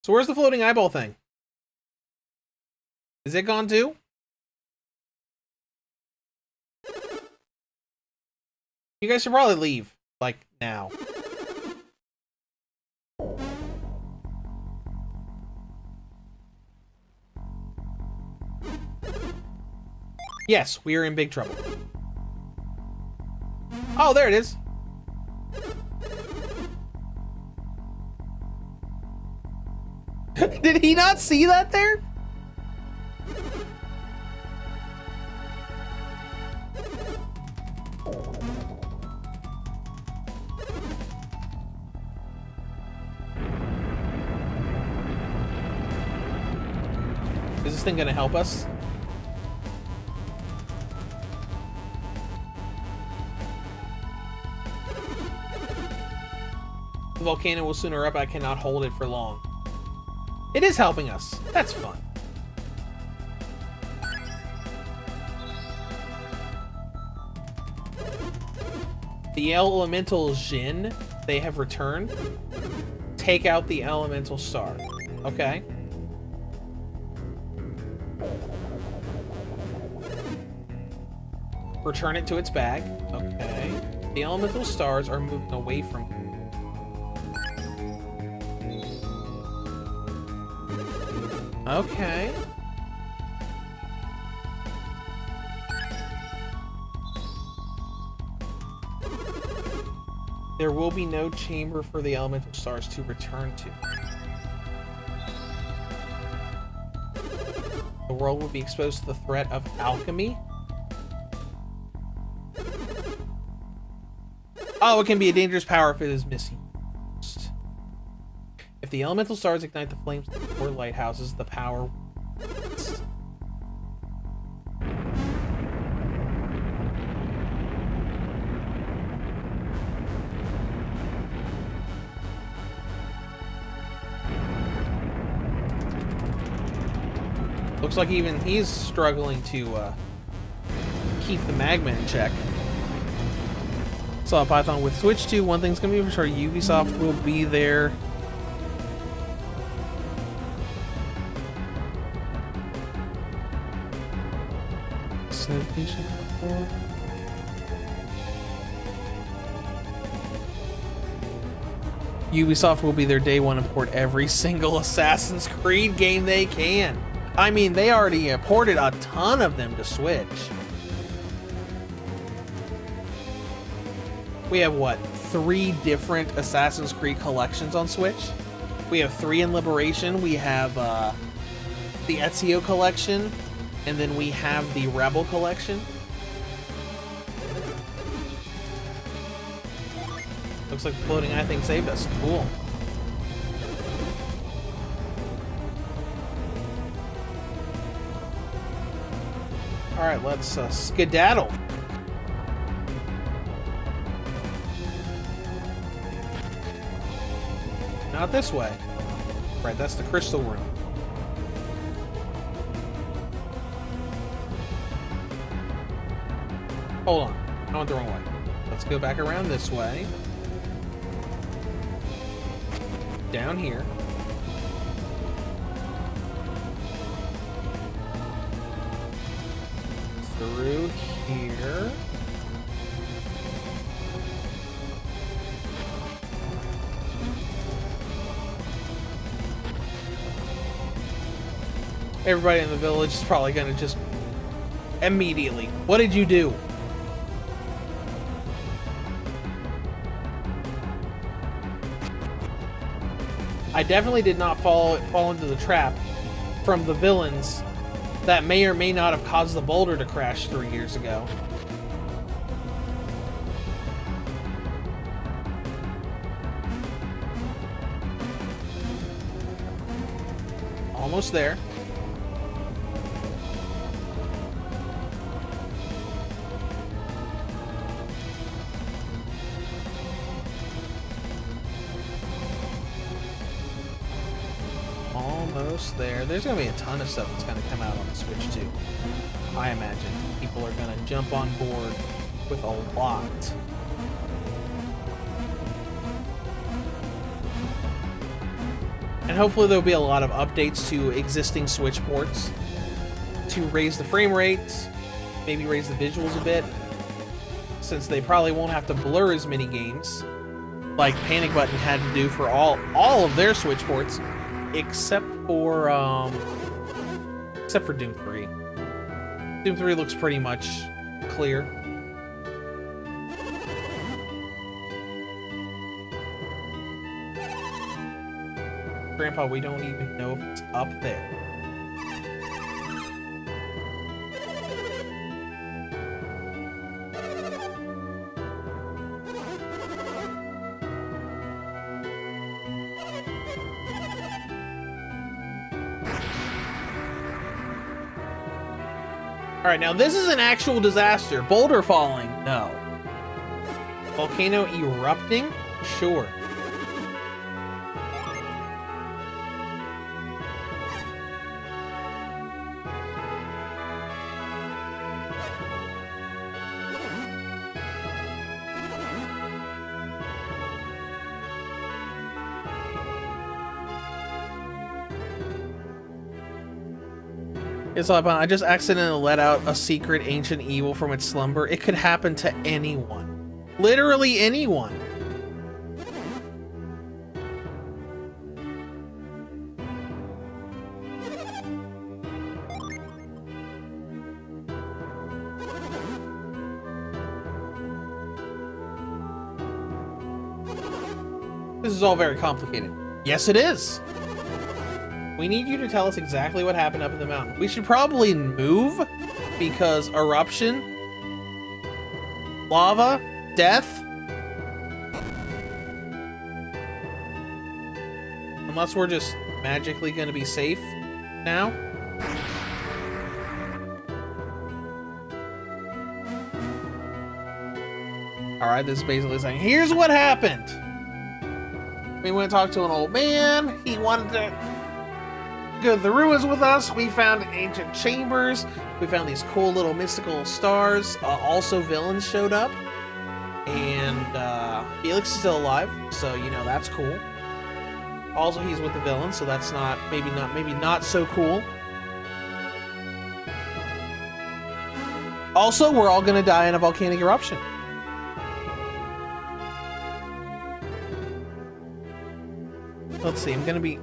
So where's the floating eyeball thing? Is it gone too? You guys should probably leave, like, now. Yes, we are in big trouble. Oh, there it is. Did he not see that there? Is this thing gonna help us? The volcano will soon erupt. I cannot hold it for long. It is helping us. That's fun. The elemental Jin, they have returned. Take out the elemental star. Okay. Return it to its bag. Okay. The elemental stars are moving away from you. Okay. There will be no chamber for the elemental stars to return to. The world will be exposed to the threat of alchemy. Oh, it can be a dangerous power if it is misused. If the elemental stars ignite the flames of the 4 lighthouses, the power... Looks like even he's struggling to keep the magma in check. So Python with Switch 2, one thing's gonna be for sure, Ubisoft will be there. Ubisoft will be there day one and port every single Assassin's Creed game they can. I mean, they already ported a ton of them to Switch. We have, what, 3 different Assassin's Creed collections on Switch? We have 3 in Liberation, we have the Ezio collection, and then we have the Rebel collection. Looks like the floating eye thing saved us. Cool. Alright, let's skedaddle. Not this way. Right, that's the crystal room. Hold on. I went the wrong way. Let's go back around this way. Down here. Through here. Everybody in the village is probably gonna just immediately. What did you do? I definitely did not fall into the trap from the villains that may or may not have caused the boulder to crash 3 years ago. Almost there. Almost there. There's gonna be a ton of stuff that's gonna come out on the Switch too. I imagine people are gonna jump on board with a lot. And hopefully there'll be a lot of updates to existing Switch ports to raise the frame rates, maybe raise the visuals a bit, since they probably won't have to blur as many games like Panic Button had to do for all of their Switch ports, except for Doom 3. Doom 3 looks pretty much clear. Grandpa, we don't even know if it's up there. Alright, now this is an actual disaster. Boulder falling? No. Volcano erupting? Sure. It's all about, I just accidentally let out a secret ancient evil from its slumber. It could happen to anyone. Literally anyone. This is all very complicated. Yes, it is. We need you to tell us exactly what happened up in the mountain. We should probably move, because eruption, lava, death, Unless we're just magically going to be safe now. Alright, this is basically saying, here's what happened. We went to talk to an old man. He wanted to go to the ruins with us. We found ancient chambers. We found these cool little mystical stars. Also, villains showed up. And Felix is still alive, so you know that's cool. Also, he's with the villains, so that's maybe not so cool. Also, we're all gonna die in a volcanic eruption. Let's see. I'm gonna be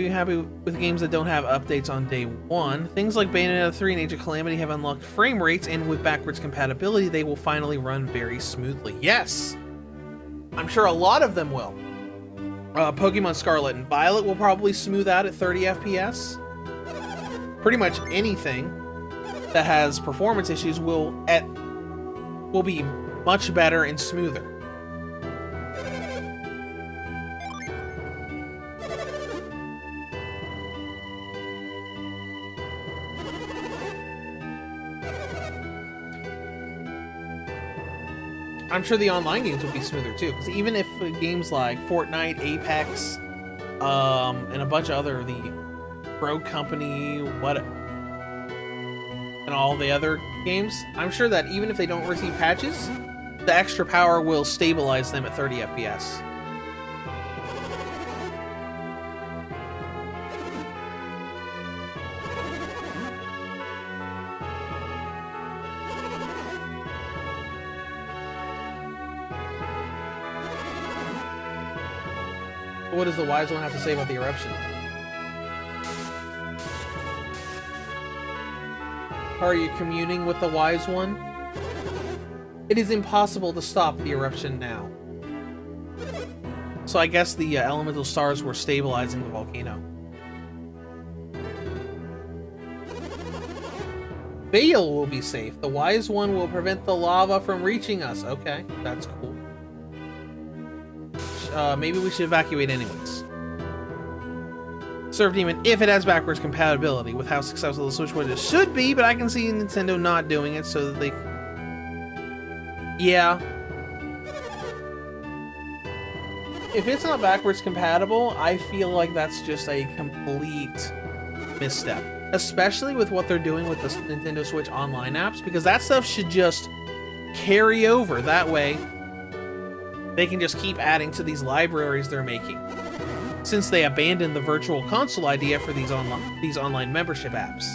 happy with games that don't have updates on day one. Things like Bayonetta 3 and Age of Calamity have unlocked frame rates, and with backwards compatibility, they will finally run very smoothly. Yes! I'm sure a lot of them will. Pokemon Scarlet and Violet will probably smooth out at 30 FPS. Pretty much anything that has performance issues will be much better and smoother. I'm sure the online games will be smoother too, because even if games like Fortnite, Apex, and a bunch of other, the Rogue Company, and all the other games, I'm sure that even if they don't receive patches, the extra power will stabilize them at 30 FPS. What does the wise one have to say about the eruption? Are you communing with the wise one? It is impossible to stop the eruption now. So I guess the elemental stars were stabilizing the volcano. Vale will be safe. The wise one will prevent the lava from reaching us. Okay, that's cool. Maybe we should evacuate anyways. Surf Demon, if it has backwards compatibility with how successful the Switch was, it should be, but I can see Nintendo not doing it so that they... Yeah. If it's not backwards compatible, I feel like that's just a complete misstep. Especially with what they're doing with the Nintendo Switch Online apps, because that stuff should just carry over. That way, they can just keep adding to these libraries they're making, since they abandoned the virtual console idea for these online membership apps.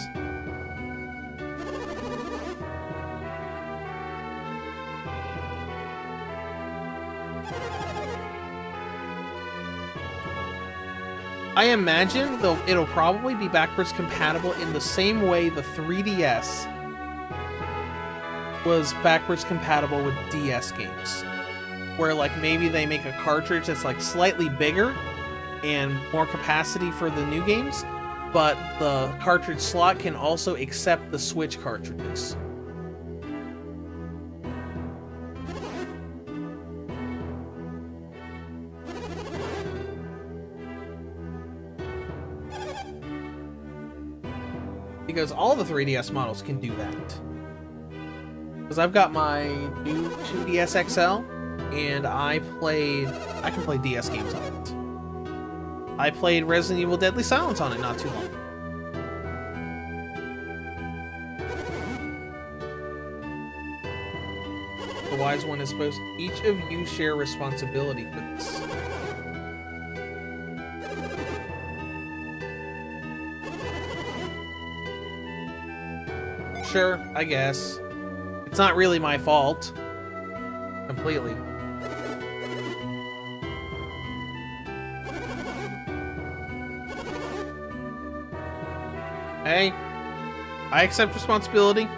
I imagine though it'll probably be backwards compatible in the same way the 3DS was backwards compatible with DS games. Where like maybe they make a cartridge that's like slightly bigger and more capacity for the new games, but the cartridge slot can also accept the Switch cartridges. Because all the 3DS models can do that. Because I've got my new 2DS XL, and I can play DS games on it. I played Resident Evil Deadly Silence on it not too long. The wise one is supposed to, each of you share responsibility for this. Sure, I guess. It's not really my fault. Completely. Hey, I accept responsibility.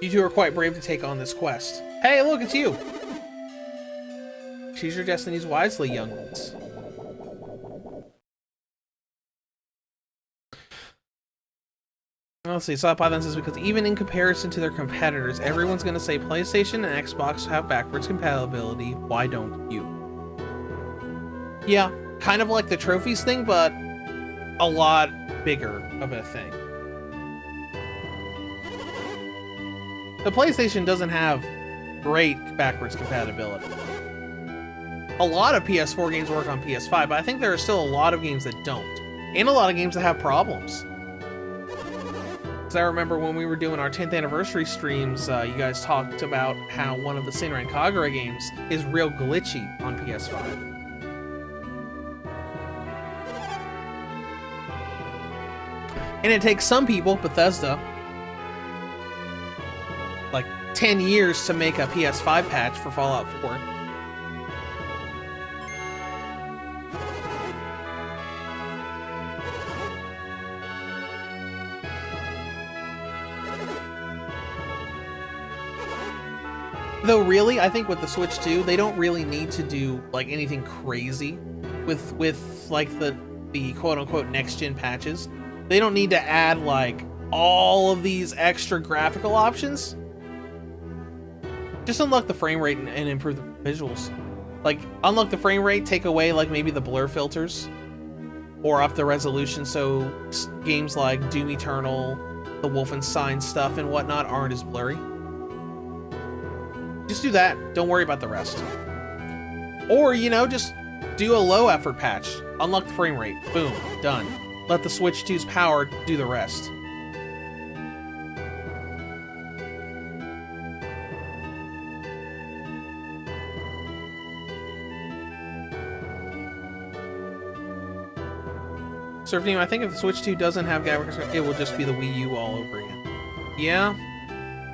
You two are quite brave to take on this quest. Hey, look, it's you! Choose your destinies wisely, young ones. Let's see, Solid Python says, because even in comparison to their competitors, everyone's gonna say PlayStation and Xbox have backwards compatibility. Why don't you? Yeah, kind of like the trophies thing, but a lot bigger of a thing. The PlayStation doesn't have great backwards compatibility. A lot of PS4 games work on PS5, but I think there are still a lot of games that don't. And a lot of games that have problems. Because I remember when we were doing our 10th anniversary streams, you guys talked about how one of the Senran Kagura games is real glitchy on PS5. And it takes some people, Bethesda, like 10 years to make a PS5 patch for Fallout 4. Though really, I think with the Switch 2, they don't really need to do like anything crazy with like the quote-unquote next-gen patches. They don't need to add like all of these extra graphical options. Just unlock the frame rate and improve the visuals. Like, unlock the frame rate, take away like maybe the blur filters, or up the resolution so games like Doom Eternal, the Wolfenstein stuff and whatnot aren't as blurry. Just do that. Don't worry about the rest. Or, you know, just do a low effort patch. Unlock the frame rate. Boom. Done. Let the Switch 2's power do the rest. Surf Team, I think if the Switch 2 doesn't have graphics, it will just be the Wii U all over again. Yeah.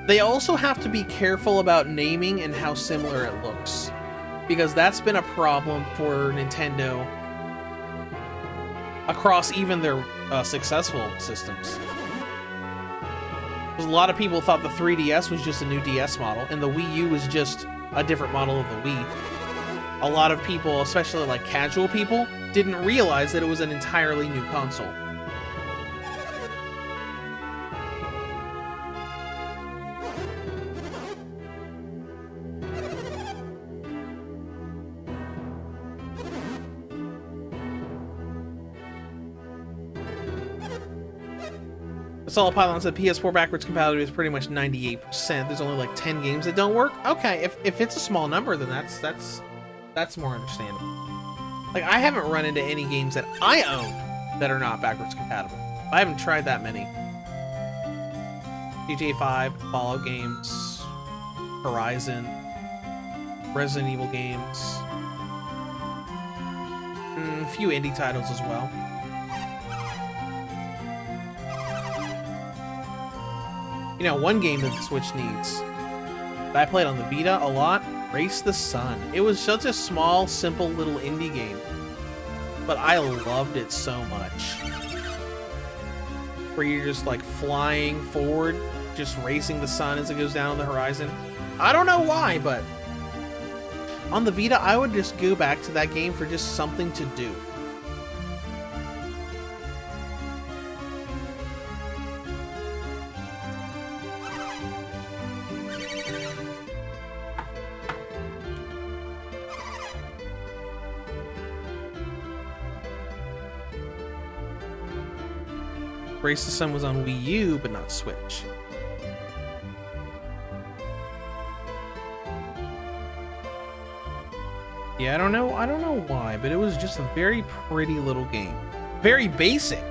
They also have to be careful about naming and how similar it looks, because that's been a problem for Nintendo across even their successful systems. A lot of people thought the 3DS was just a new DS model, and the Wii U was just a different model of the Wii. A lot of people, especially like casual people, didn't realize that it was an entirely new console. Solid Python said PS4 backwards compatibility is pretty much 98%. There's only like 10 games that don't work. Okay, if it's a small number, then that's more understandable. Like, I haven't run into any games that I own that are not backwards compatible. I haven't tried that many. GTA 5, Fallout games, Horizon, Resident Evil games, a few indie titles as well. You know, one game that the Switch needs, that I played on the Vita a lot, Race the Sun. It was such a small, simple little indie game, but I loved it so much. Where you're just like flying forward, just racing the sun as it goes down on the horizon. I don't know why, but on the Vita, I would just go back to that game for just something to do. Race the Sun was on Wii U, but not Switch. Yeah, I don't know why, but it was just a very pretty little game. Very basic.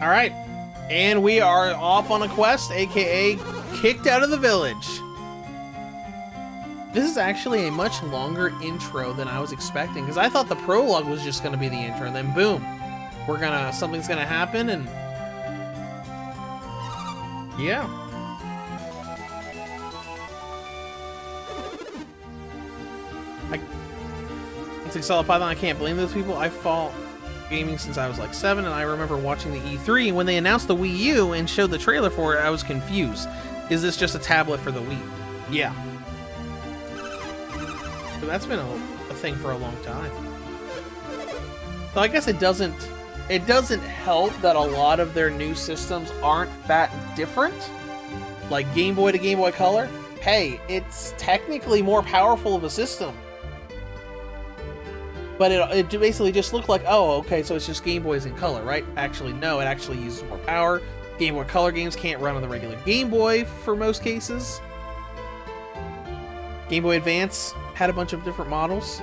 All right, and we are off on a quest, aka kicked out of the village. This is actually a much longer intro than I was expecting, because I thought the prologue was just going to be the intro, and then boom, something's gonna happen, and yeah. Like Solid Python, I can't blame those people. I fought gaming since I was like 7, and I remember watching the E3, and when they announced the Wii U and showed the trailer for it, I was confused. Is this just a tablet for the Wii? Yeah. So that's been a thing for a long time. So I guess it doesn't help that a lot of their new systems aren't that different. Like Game Boy to Game Boy Color. Hey, it's technically more powerful of a system. But it basically just looked like, oh, okay, so it's just Game Boys in color, right? Actually, no, it actually uses more power. Game Boy Color games can't run on the regular Game Boy for most cases. Game Boy Advance had a bunch of different models.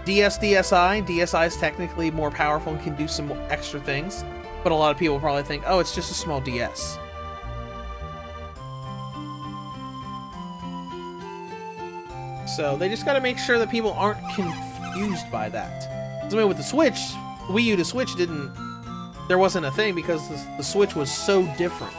DSi is technically more powerful and can do some extra things. But a lot of people probably think, oh, it's just a small DS. So they just got to make sure that people aren't confused by that. I mean, with the Switch, Wii U to Switch there wasn't a thing because the Switch was so different.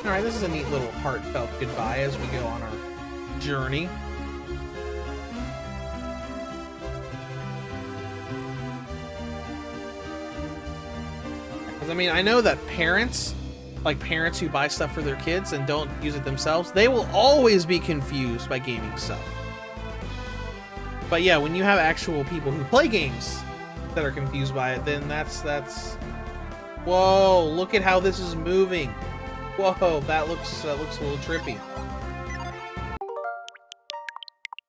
Alright, this is a neat little heartfelt goodbye as we go on our journey. Because, I mean, I know that parents who buy stuff for their kids and don't use it themselves, they will always be confused by gaming stuff. But yeah, when you have actual people who play games that are confused by it, then that's... Whoa, look at how this is moving. Whoa, that looks a little trippy.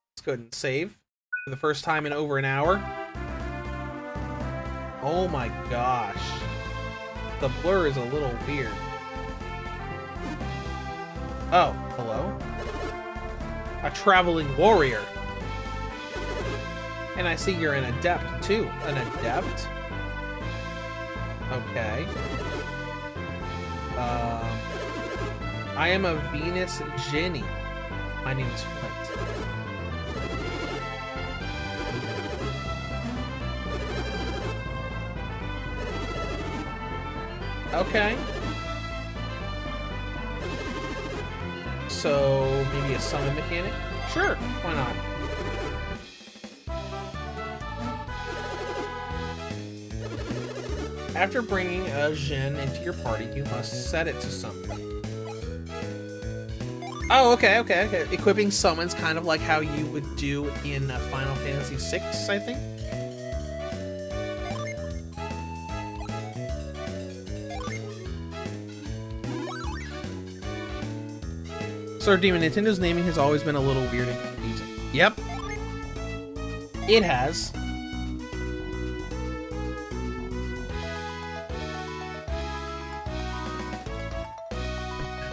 Let's go ahead and save for the first time in over an hour. Oh my gosh. The blur is a little weird. Oh, hello? A traveling warrior. And I see you're an adept too. An adept? Okay. I am a Venus Jenny. My name is Flint. Okay. So, maybe a summon mechanic? Sure, why not? After bringing a Jin into your party, you must set it to something. Oh, okay. Equipping summons kind of like how you would do in Final Fantasy VI, I think. Sir Demon, Nintendo's naming has always been a little weird and confusing. Yep. It has.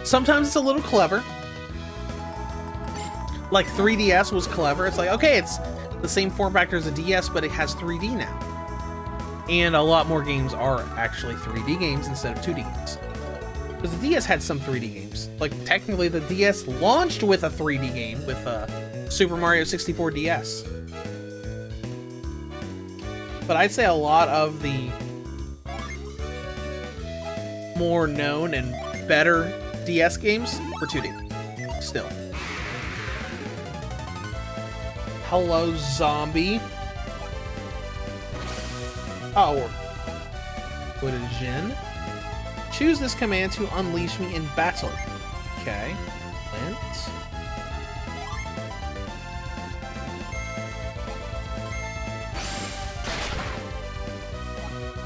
Sometimes it's a little clever. Like 3DS was clever. It's like, okay, it's the same form factor as a DS, but it has 3D now. And a lot more games are actually 3D games instead of 2D games. Because the DS had some 3D games. Like, technically, the DS launched with a 3D game with Super Mario 64 DS. But I'd say a lot of the more known and better DS games were 2D. Still. Hello, zombie. Oh. Go to Jin. Choose this command to unleash me in battle. Okay. Flint.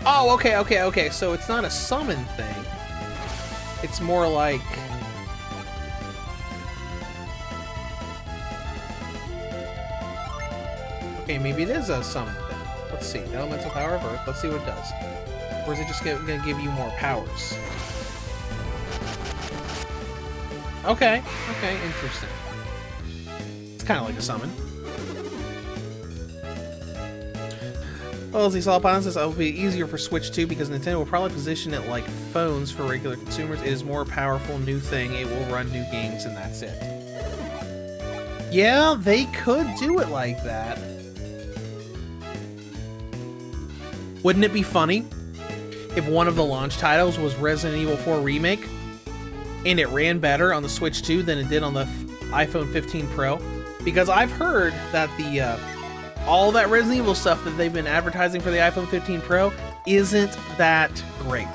Oh, okay. So it's not a summon thing. It's more like... Okay, maybe it is a summon thing. Let's see. Elemental power of Earth. Let's see what it does. Or is it just going to give you more powers? Okay, interesting. It's kind of like a summon. Well, as Solid Python says, it will be easier for Switch 2 because Nintendo will probably position it like phones for regular consumers. It is more powerful, new thing. It will run new games, and that's it. Yeah, they could do it like that. Wouldn't it be funny if one of the launch titles was Resident Evil 4 Remake and it ran better on the Switch 2 than it did on the iPhone 15 Pro? Because I've heard that the all that Resident Evil stuff that they've been advertising for the iPhone 15 Pro isn't that great.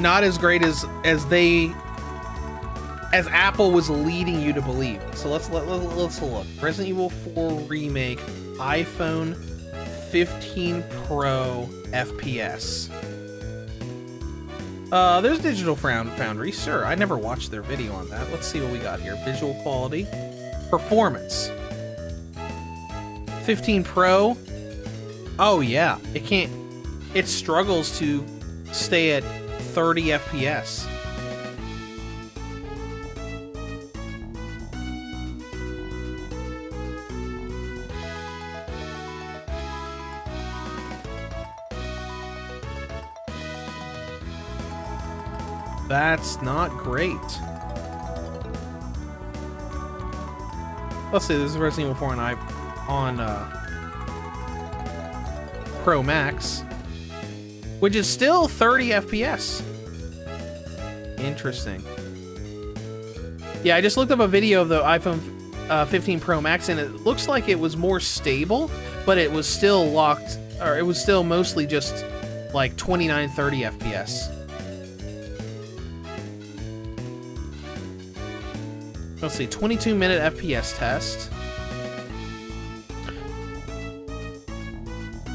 Not as great as Apple was leading you to believe. So let's look. Resident Evil 4 Remake, iPhone 15 Pro FPS. There's Digital Foundry, sure. I never watched their video on that. Let's see what we got here. Visual quality, performance. 15 Pro. Oh yeah, it struggles to stay at 30 FPS. That's not great. Let's see, this is Resident Evil 4 on Pro Max, which is still 30 FPS. Interesting. Yeah, I just looked up a video of the iPhone 15 Pro Max, and it looks like it was more stable, but it was still locked, or it was still mostly just like 29, 30 FPS. Let's see, 22-minute FPS test.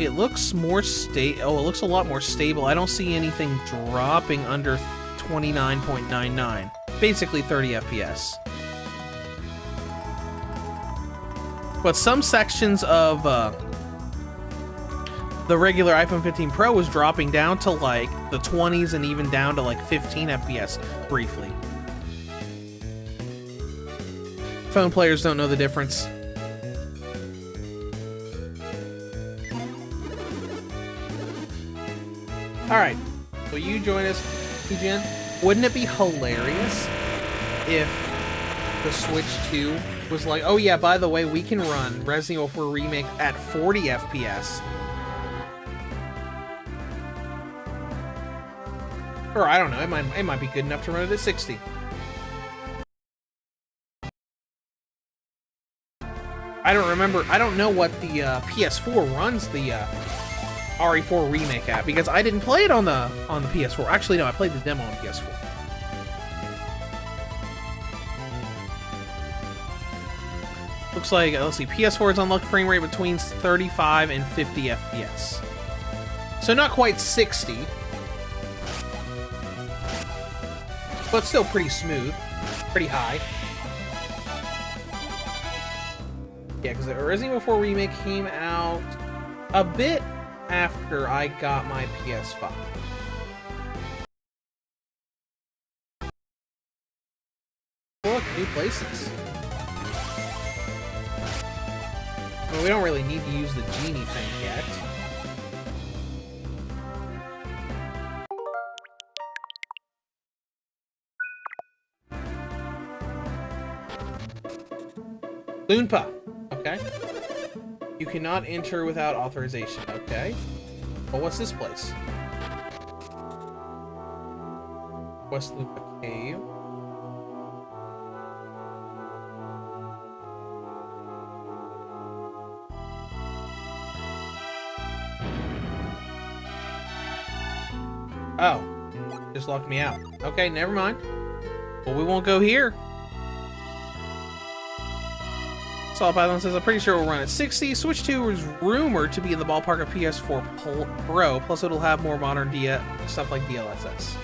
It looks more it looks a lot more stable. I don't see anything dropping under 29.99. Basically 30 FPS. But some sections of the regular iPhone 15 Pro was dropping down to like the 20s and even down to like 15 FPS briefly. Phone players don't know the difference. Alright, will you join us, PGN? Wouldn't it be hilarious if the Switch 2 was like, oh yeah, by the way, we can run Resident Evil 4 Remake at 40 FPS. Or I don't know, it might be good enough to run it at 60. I don't know what the PS4 runs the RE4 Remake at, because I didn't play it on the PS4. Actually, no, I played the demo on PS4. Looks like, let's see, PS4 is unlocked frame rate between 35 and 50 FPS. So not quite 60. But still pretty smooth. Pretty high. Yeah, because the Resident Evil 4 Remake came out a bit after I got my PS5. Look, new places. Well, we don't really need to use the genie thing yet. Loonpa. Okay. You cannot enter without authorization. Okay. Well, what's this place? West Loompa Cave. Oh. Just locked me out. Okay, never mind. Well, we won't go here. Solid Python says, I'm pretty sure we'll run at 60. Switch 2 is rumored to be in the ballpark of PS4 Pro, plus it'll have more modern stuff like DLSS.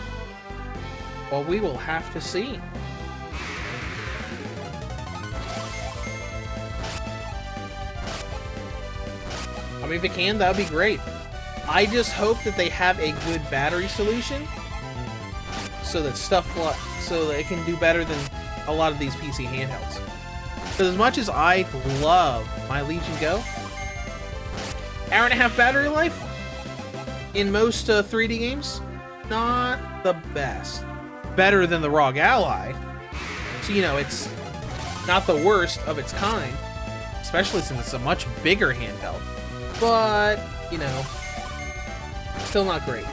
Well, we will have to see. I mean, if it can, that would be great. I just hope that they have a good battery solution so that it can do better than a lot of these PC handhelds. Because as much as I love my Legion Go, hour-and-a-half battery life in most 3D games, not the best. better than the ROG Ally. So, you know, it's not the worst of its kind, especially since it's a much bigger handheld. But, you know, still not great.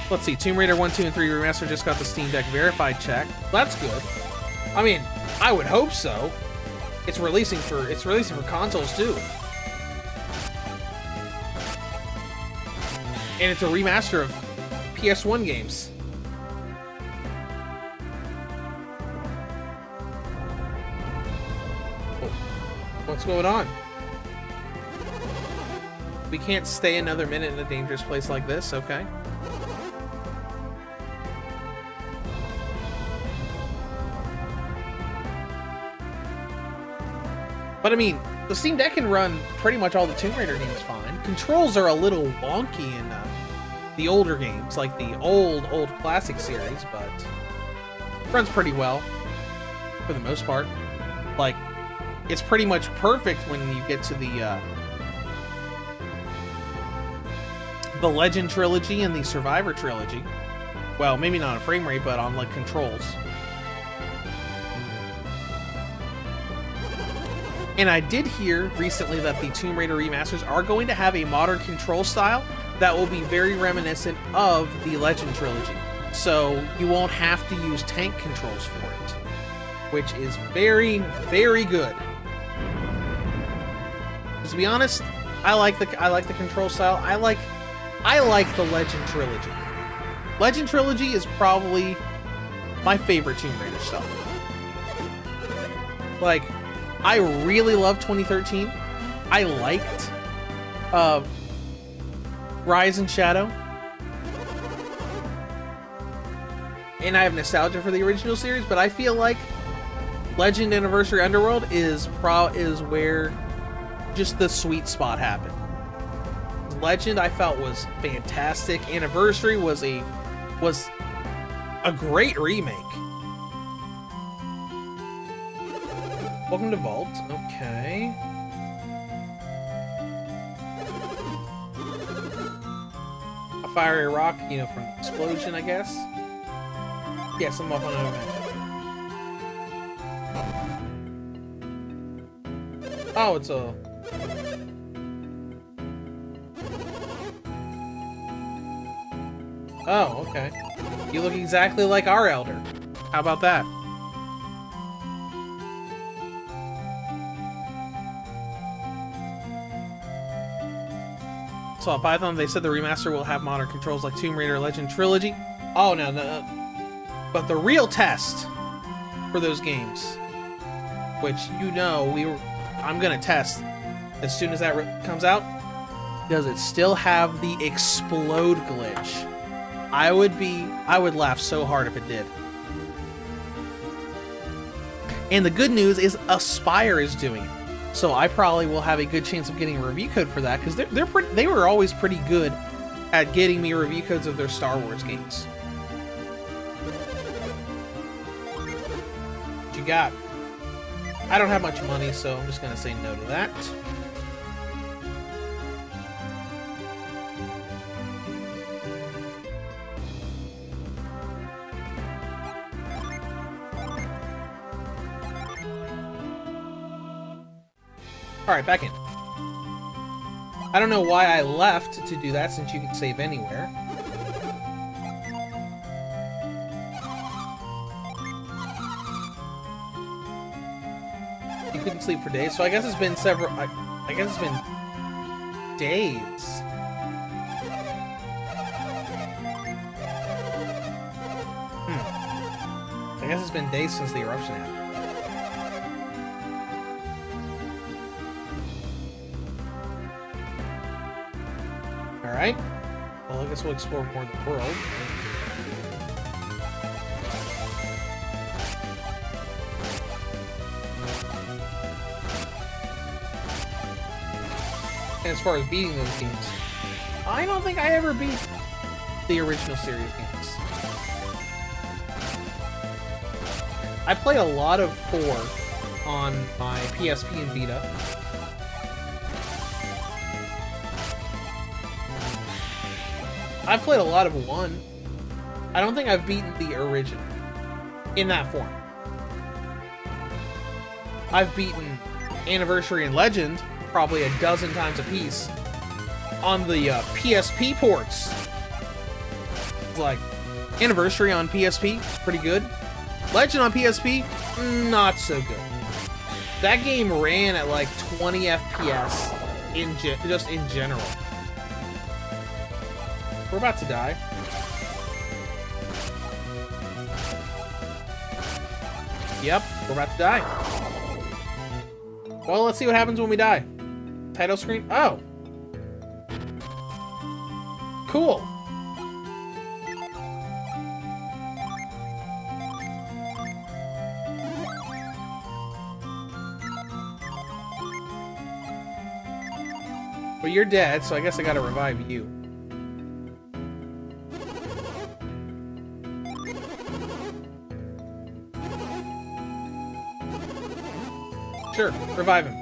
Let's see, Tomb Raider 1, 2, and 3 Remastered just got the Steam Deck verified check. That's good. I mean, I would hope so. It's releasing for consoles too. And it's a remaster of PS1 games. Oh, what's going on? We can't stay another minute in a dangerous place like this, okay? But I mean, the Steam Deck can run pretty much all the Tomb Raider games fine. Controls are a little wonky in the older games, like the old classic series, but it runs pretty well for the most part. Like, it's pretty much perfect when you get to the Legend trilogy and the Survivor trilogy. Well, maybe not on frame rate, but on like controls. And I did hear recently that the Tomb Raider remasters are going to have a modern control style that will be very reminiscent of the Legend trilogy. So you won't have to use tank controls for it, which is very, very good. To be honest, I like the control style. I like the Legend trilogy. Legend trilogy is probably my favorite Tomb Raider stuff. Like, I really loved 2013. I liked Rise and Shadow. And I have nostalgia for the original series, but I feel like Legend Anniversary Underworld is where just the sweet spot happened. Legend I felt was fantastic. Anniversary was a great remake. Welcome to Vault. Okay. A fiery rock, you know, from explosion, I guess. Yes, I'm up on an event. Oh, it's a... Oh, okay. You look exactly like our elder. How about that? So on Python, they said the remaster will have modern controls like Tomb Raider Legend Trilogy. Oh, no. But the real test for those games, which, you know, I'm gonna test as soon as that comes out, does it still have the explode glitch? I would laugh so hard if it did. And the good news is Aspyr is doing it. So I probably will have a good chance of getting a review code for that, because they were always pretty good at getting me review codes of their Star Wars games. What you got? I don't have much money, so I'm just gonna say no to that. Alright, back in. I don't know why I left to do that, since you can save anywhere. You couldn't sleep for days, so I guess it's been several... I guess it's been... days. I guess it's been days since the eruption happened. Alright. Well, I guess we'll explore more of the world. And as far as beating those games, I don't think I ever beat the original series games. I played a lot of 4 on my PSP and Vita. I've played a lot of 1. I don't think I've beaten the original in that form. I've beaten Anniversary and Legend probably a dozen times apiece on the PSP ports. Like, Anniversary on PSP, pretty good. Legend on PSP, not so good. That game ran at like 20 FPS just in general. We're about to die. Yep, we're about to die. Well, let's see what happens when we die. Title screen. Oh. Cool. Well, you're dead, so I guess I gotta revive you. Sure, revive him.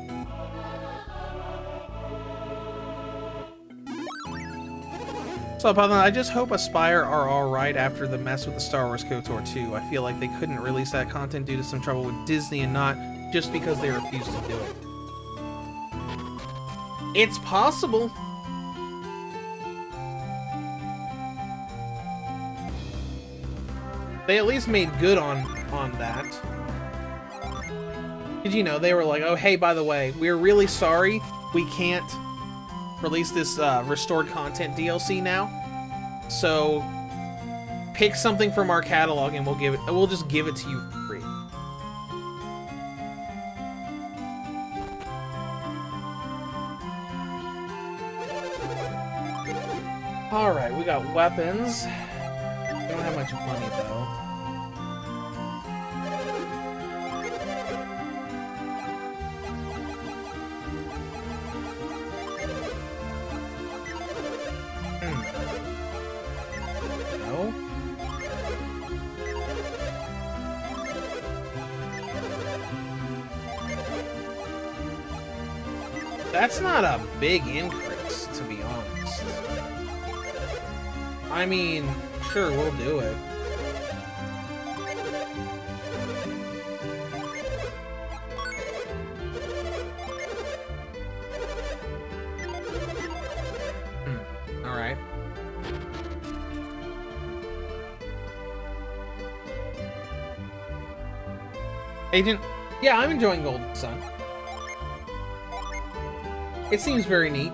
So, I just hope Aspyr are alright after the mess with the Star Wars KOTOR 2. I feel like they couldn't release that content due to some trouble with Disney and not just because they refused to do it. It's possible. They at least made good on that. Did you know, they were like, oh, hey, by the way, we're really sorry we can't release this restored content DLC now. So pick something from our catalog and we'll just give it to you for free. Alright, we got weapons. We don't have much money though. No? That's not a big increase, to be honest. I mean, sure, we'll do it. Alright. Agent? Yeah, I'm enjoying Golden Sun. It seems very neat.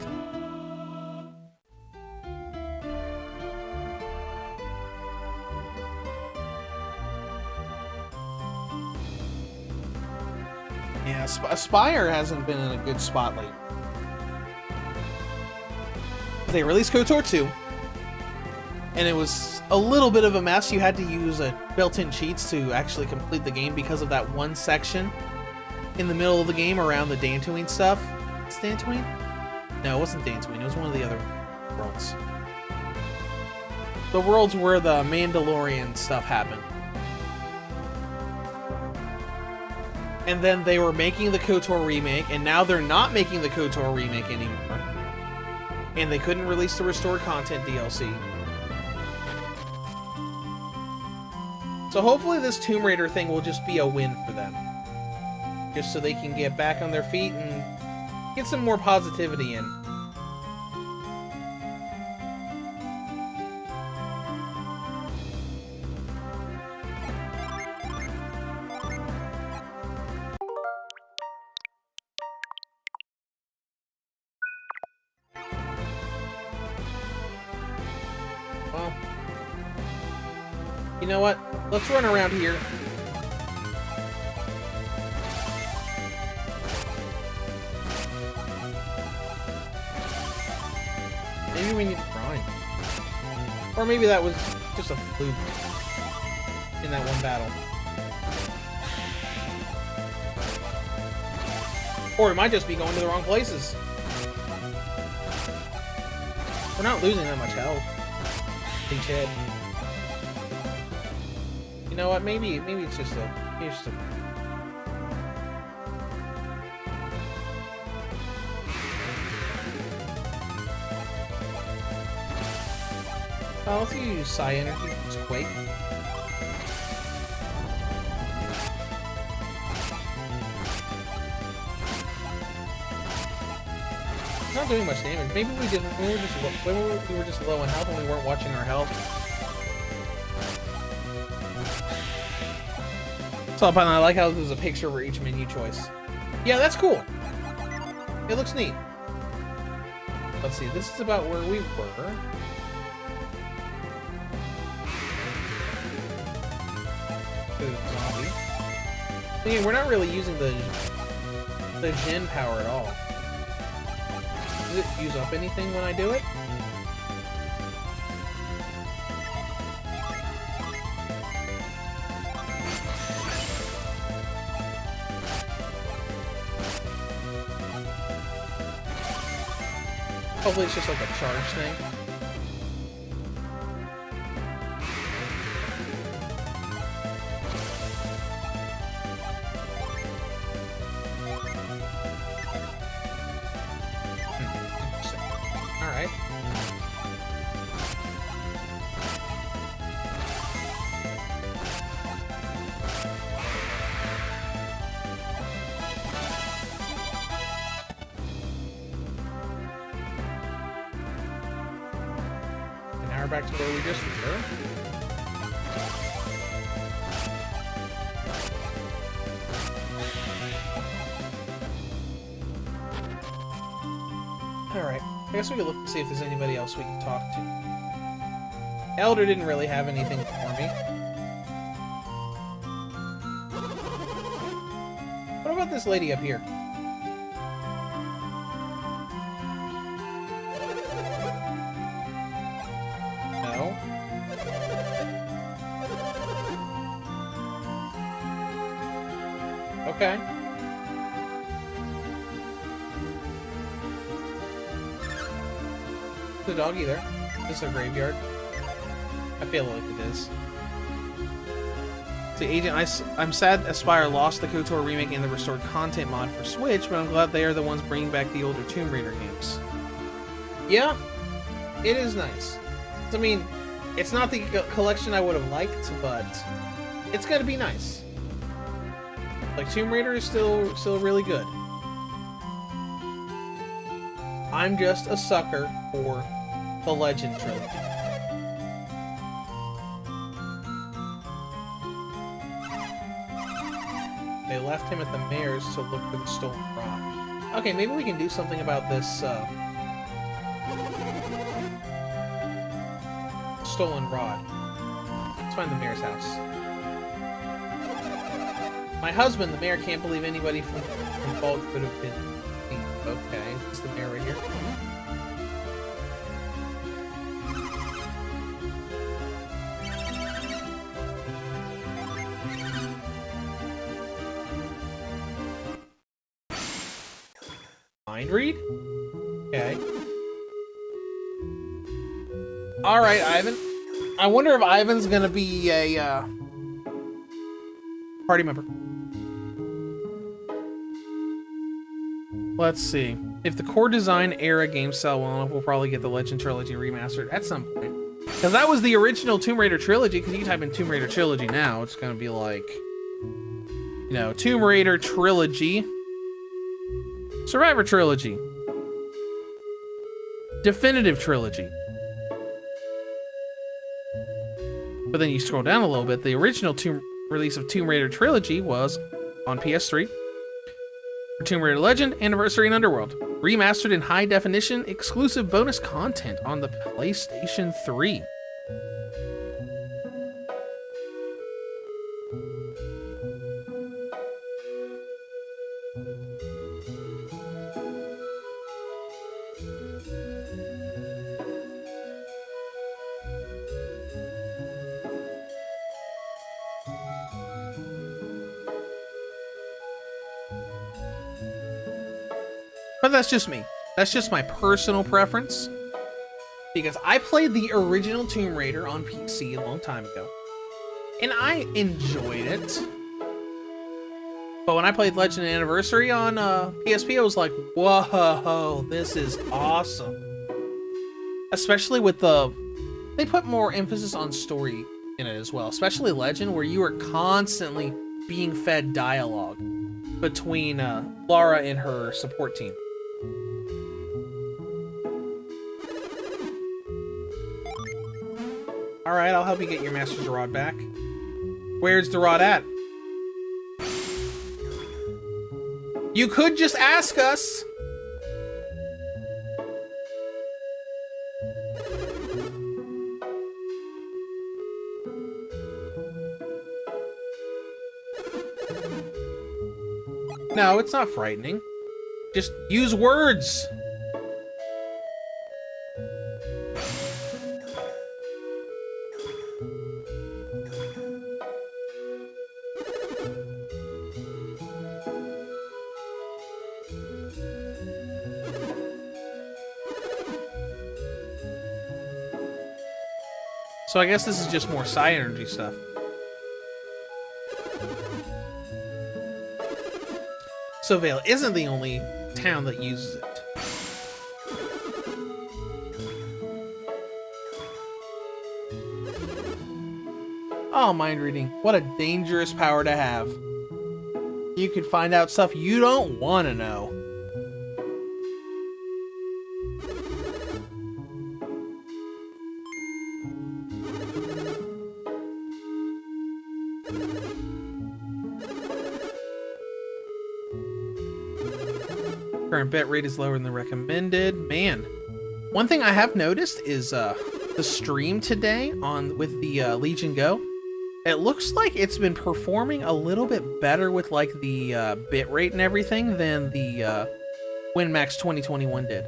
Yeah, Aspyr hasn't been in a good spot lately. They released KOTOR 2, and it was a little bit of a mess. You had to use built-in cheats to actually complete the game because of that one section in the middle of the game around the Dantooine stuff. It's Dantooine? No, it wasn't Dantooine. It was one of the other worlds. The worlds where the Mandalorian stuff happened. And then they were making the KOTOR remake, and now they're not making the KOTOR remake anymore. And they couldn't release the restored content DLC. So hopefully this Tomb Raider thing will just be a win for them. Just so they can get back on their feet and get some more positivity in. Well, you know what? Let's run around here. Maybe we need to grind. Or maybe that was just a fluke in that one battle. Or it might just be going to the wrong places. We're not losing that much health. Big hit. You know what? Maybe it's just a. Let's use Psi Energy. It's Quake. Not doing much damage. Maybe we didn't. We were just low on health and we weren't watching our health. So I like how there's a picture for each menu choice. Yeah, that's cool. It looks neat. Let's see. This is about where we were. Zombie. I mean, we're not really using the Jin power at all. Does it use up anything when I do it? Hopefully it's just like a charge thing. Alright. And now we're back to where we just were. Alright. I guess we could look to see if there's anybody else we can talk to. Elder didn't really have anything for me. What about this lady up here? No. Okay. The doggy there. Is this a graveyard? I feel like it is. See, Agent, I'm sad Aspyr lost the KOTOR remake and the restored content mod for Switch, but I'm glad they are the ones bringing back the older Tomb Raider games. Yeah, it is nice. I mean, it's not the collection I would have liked, but it's gonna be nice. Like, Tomb Raider is still really good. I'm just a sucker for the Legend trilogy. They left him at the mayor's to look for the stolen rod. Okay, maybe we can do something about this, stolen rod. Let's find the mayor's house. My husband, the mayor, can't believe anybody from Vault could have been... Okay, is this the mayor right here? Mind read? Okay. Alright, Ivan. I wonder if Ivan's gonna be a, party member. Let's see. If the core design era games sell well enough, we'll probably get the Legend Trilogy remastered at some point. Because that was the original Tomb Raider trilogy, because you type in Tomb Raider trilogy now, it's gonna be like, you know, Tomb Raider trilogy, Survivor trilogy, Definitive trilogy. But then you scroll down a little bit, the original release of Tomb Raider trilogy was on PS3. For Tomb Raider Legend, Anniversary, and Underworld. Remastered in high definition, exclusive bonus content on the PlayStation 3. But that's just me. That's just my personal preference. Because I played the original Tomb Raider on PC a long time ago. And I enjoyed it. But when I played Legend and Anniversary on PSP, I was like, whoa, this is awesome. Especially with the they put more emphasis on story in it as well, especially Legend, where you are constantly being fed dialogue between Lara and her support team. Alright, I'll help you get your Master's Rod back. Where's the rod at? You could just ask us! No, it's not frightening. Just use words! So I guess this is just more Psi Energy stuff. So Vale isn't the only town that uses it. Oh, mind reading. What a dangerous power to have. You could find out stuff you don't want to know. Current bit rate is lower than the recommended. Man, one thing I have noticed is the stream today with the Legion Go. It looks like it's been performing a little bit better with like the bit rate and everything than the WinMax 2021 did.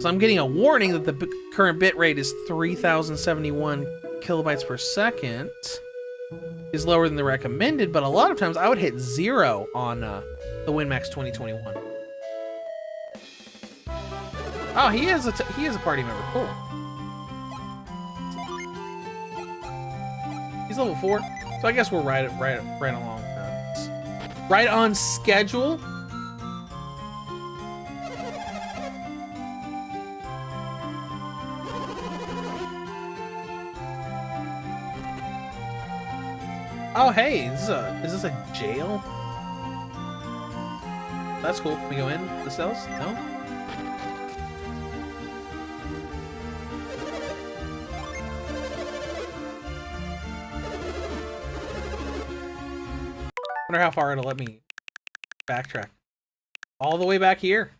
So I'm getting a warning that the current bit rate is 3071 kilobytes per second. Is lower than the recommended, but a lot of times I would hit 0 on the WinMax 2021. Oh, he is a party member. Cool. He's level 4, so I guess we're right along. Right on schedule. Oh, hey, is this a jail? That's cool. Can we go in the cells? No. Wonder how far it'll let me backtrack. All the way back here.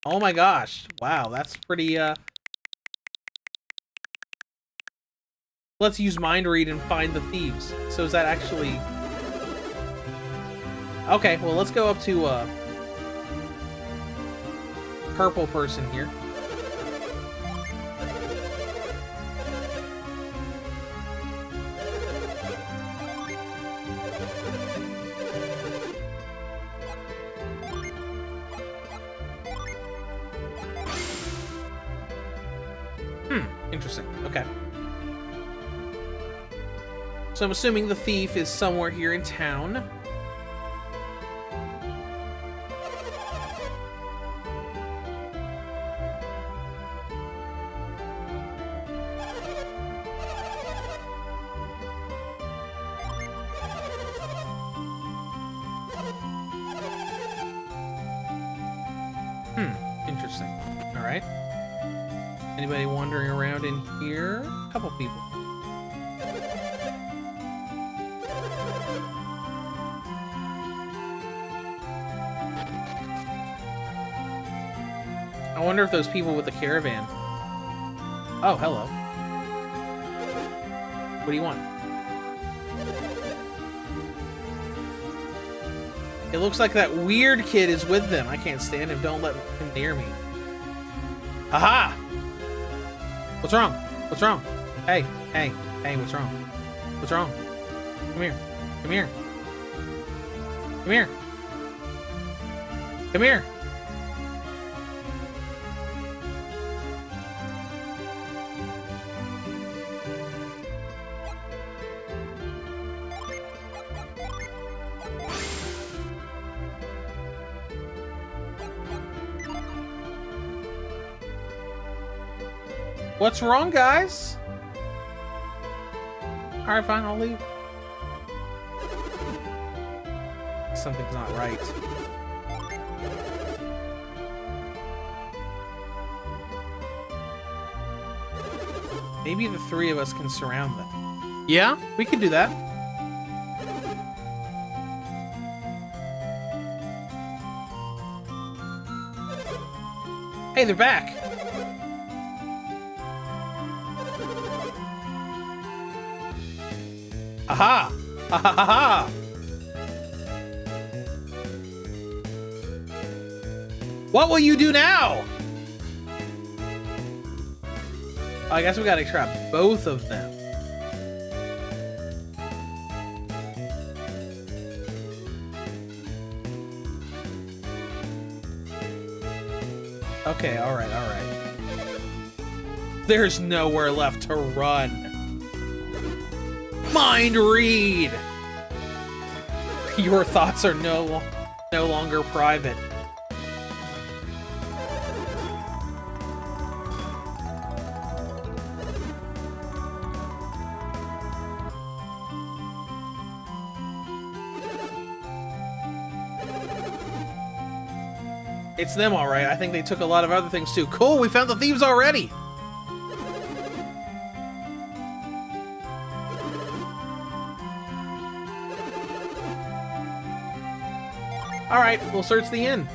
Oh my gosh. Wow, that's pretty, Let's use mind read and find the thieves. So is that actually... Okay, well let's go up to, purple person here. Interesting. Okay. So I'm assuming the thief is somewhere here in town. Interesting. All right. Anybody wandering around in here? A couple people. I wonder if those people with the caravan. Oh, hello. What do you want? It looks like that weird kid is with them. I can't stand him. Don't let him near me. Aha! What's wrong? What's wrong? Hey, hey, hey, what's wrong? What's wrong? Come here. Come here. Come here. Come here. What's wrong, guys? Alright, fine, I'll leave. Something's not right. Maybe the three of us can surround them. Yeah, we could do that. Hey, they're back. Aha! Ha ha ha ha! What will you do now? I guess we gotta trap both of them. Okay, alright, alright. There's nowhere left to run. Mind read! Your thoughts are no longer private. It's them, alright. I think they took a lot of other things too. Cool, we found the thieves already! Alright, we'll search the inn.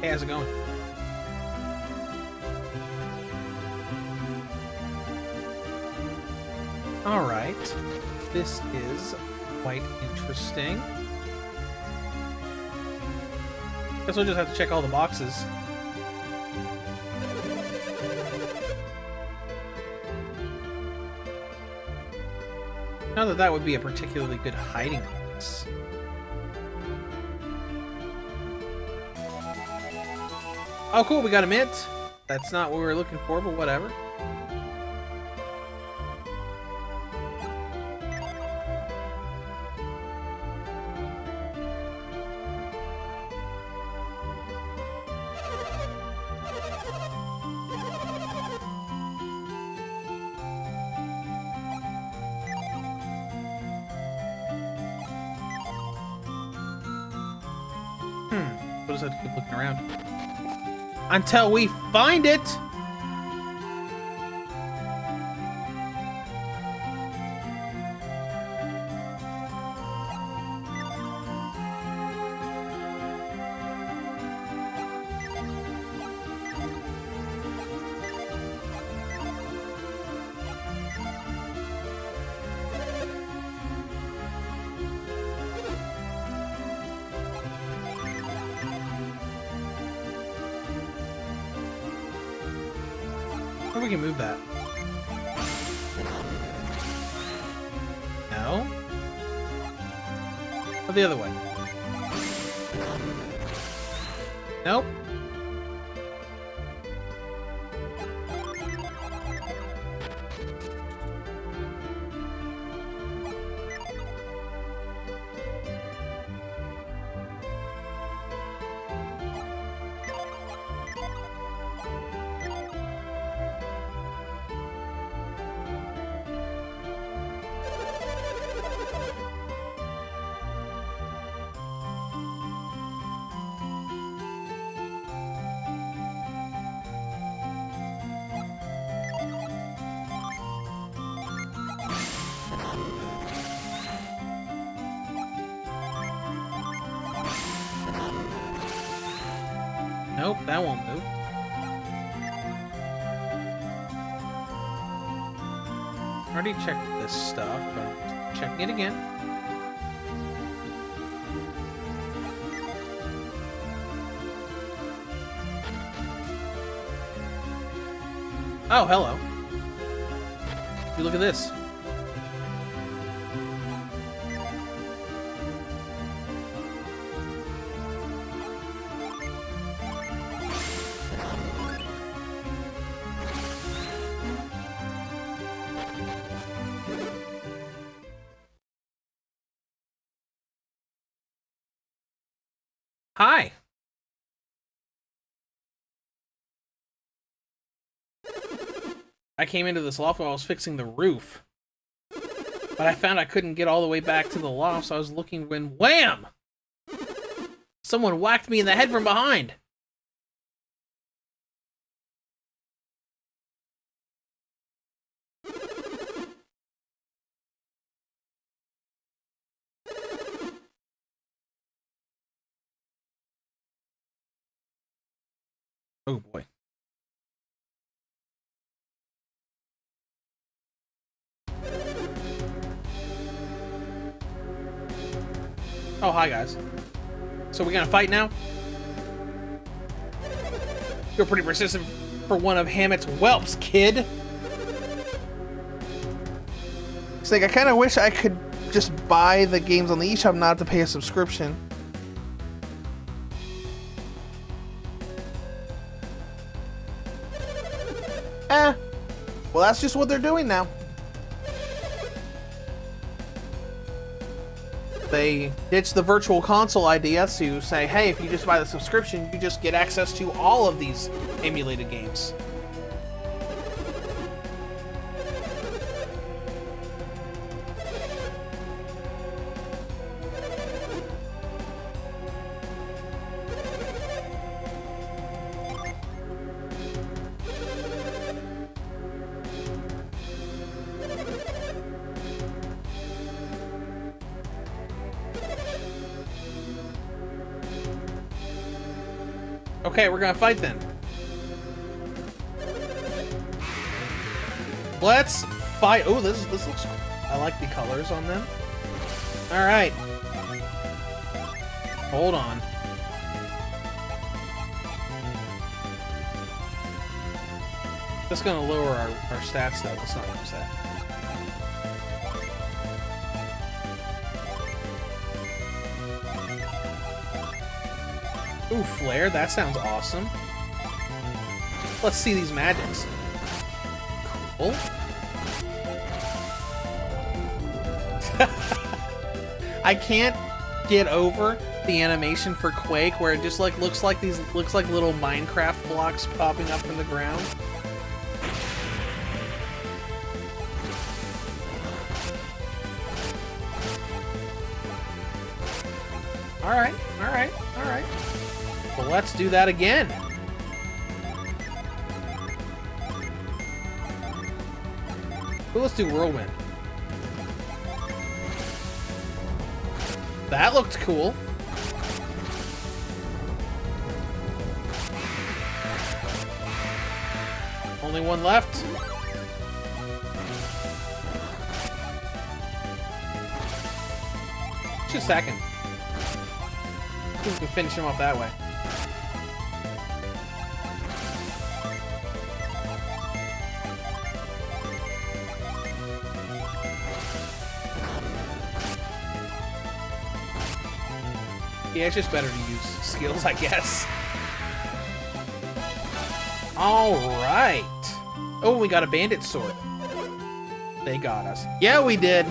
Hey, how's it going? Alright. This is quite interesting. Guess we'll just have to check all the boxes. Not that that would be a particularly good hiding place. Oh, cool, we got a mint. That's not what we were looking for, but whatever. We'll just have to keep looking around. Until we find it! Or we can move that. No? Or the other way? Nope. Nope, that won't move. I already checked this stuff, but I'm checking it again. Oh, hello. You look at this. Hi. I came into this loft while I was fixing the roof. But I found I couldn't get all the way back to the loft, so I was looking when wham! Someone whacked me in the head from behind. Oh boy. Oh, hi guys. So we gonna fight now? You're pretty persistent for one of Hammett's whelps, kid. It's like, I kind of wish I could just buy the games on the eShop, not have to pay a subscription. Well, that's just what they're doing now. They ditched the virtual console idea to say, hey, if you just buy the subscription, you just get access to all of these emulated games. Okay, we're gonna fight then. Let's fight. Oh, this looks cool. I like the colors on them. All right. Hold on. That's gonna lower our stats though. Let's not use that. Ooh, flare. That sounds awesome. Let's see these magics. Cool. I can't get over the animation for Quake where it just like looks like little Minecraft blocks popping up from the ground. All right. Well, let's do that again. Well, let's do Whirlwind. That looked cool. Only one left. Just a second. I think we can finish him off that way. Yeah, it's just better to use skills, I guess. Alright. Oh, we got a bandit sword. They got us. Yeah, we did.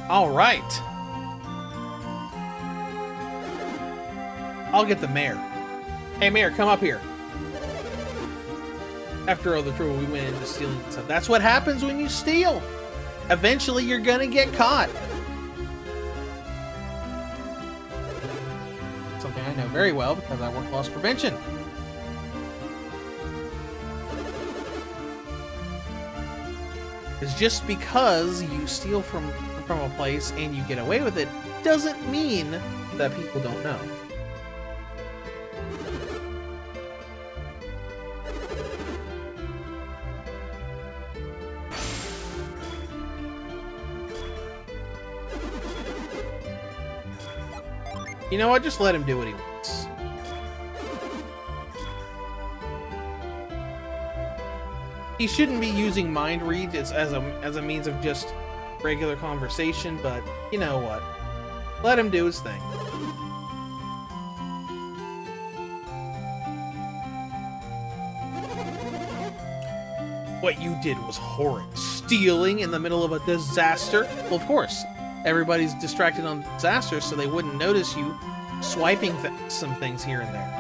Alright. I'll get the mayor. Hey, mayor, come up here. After all the trouble we went into stealing stuff. That's what happens when you steal. Eventually, you're gonna get caught. Something I know very well because I work loss prevention. It's just because you steal from a place and you get away with it doesn't mean that people don't know. You know what? Just let him do what he wants. He shouldn't be using mind read as a means of just regular conversation, but you know what? Let him do his thing. What you did was horrid. Stealing in the middle of a disaster? Well, of course. Everybody's distracted on disaster, so they wouldn't notice you swiping some things here and there.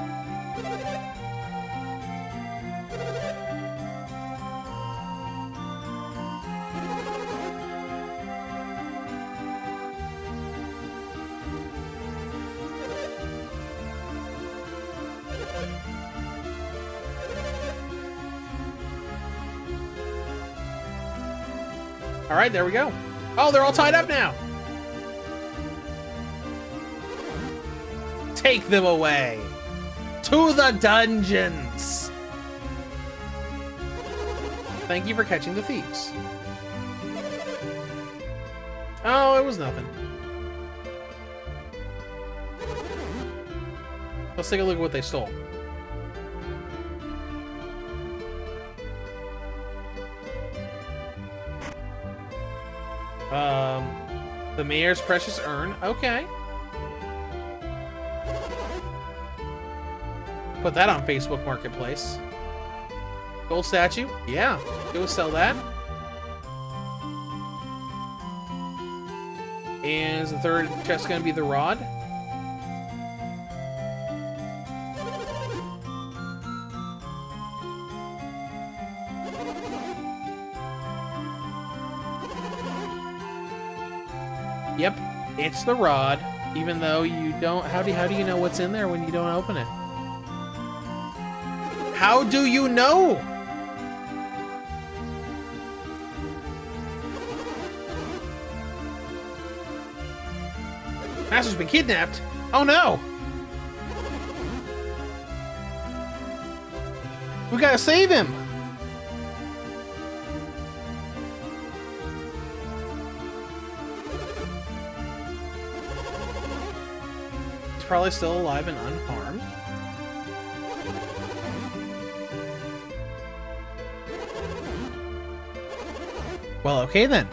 All right, there we go. Oh, they're all tied up now. Take them away to the dungeons. Thank you for catching the thieves. Oh, it was nothing. Let's take a look at what they stole. The mayor's precious urn. Okay. Put that on Facebook Marketplace. Gold statue? Yeah. Go sell that. And is the third chest going to be the rod? Yep, it's the rod, even though you don't... How do you know what's in there when you don't open it? How do you know? Master's been kidnapped. Oh no! We gotta save him! Probably still alive and unharmed. Well, okay then.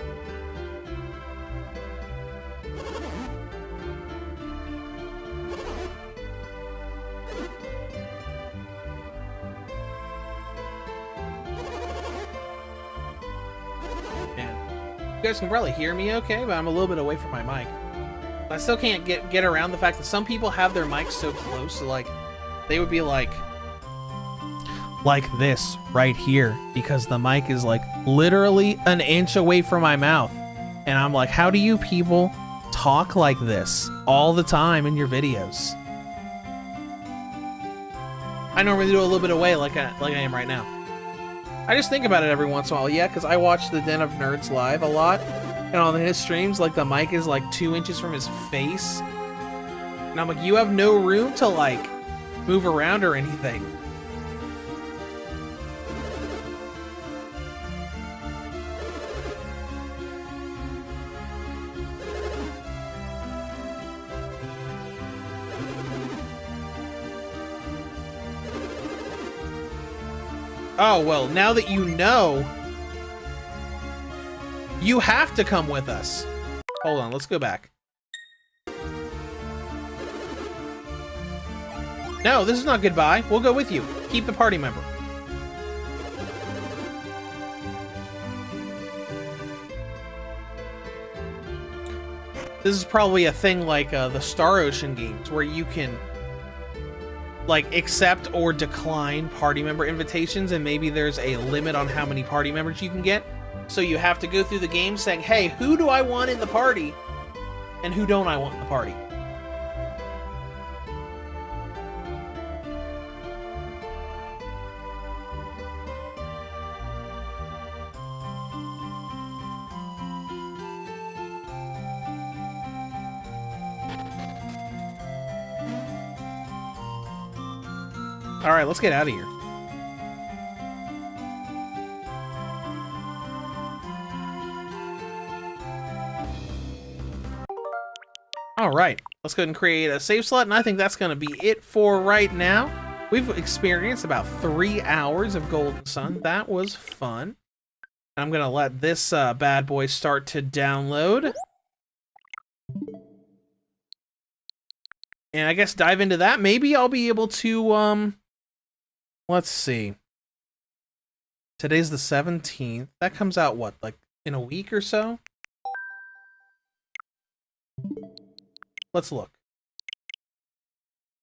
Man, you guys can probably hear me okay, but I'm a little bit away from my mic. I still can't get around the fact that some people have their mics so close, so like they would be like this right here because the mic is like literally an inch away from my mouth. And I'm like, how do you people talk like this all the time in your videos? I normally do a little bit away like I am right now. I just think about it every once in a while, yeah, because I watch the Den of Nerds live a lot. And on his streams, like, the mic is, like, 2 inches from his face. And I'm like, you have no room to, like, move around or anything. Oh, well, now that you know... You have to come with us. Hold on, let's go back. No, this is not goodbye. We'll go with you. Keep the party member. This is probably a thing like the Star Ocean games, where you can like accept or decline party member invitations, and maybe there's a limit on how many party members you can get. So you have to go through the game saying, hey, who do I want in the party? And who don't I want in the party? Alright, let's get out of here. Alright, let's go ahead and create a save slot, and I think that's going to be it for right now. We've experienced about 3 hours of Golden Sun. That was fun. I'm going to let this bad boy start to download. and I guess dive into that. Maybe I'll be able to, let's see. Today's the 17th. That comes out, what, like in a week or so? Let's look.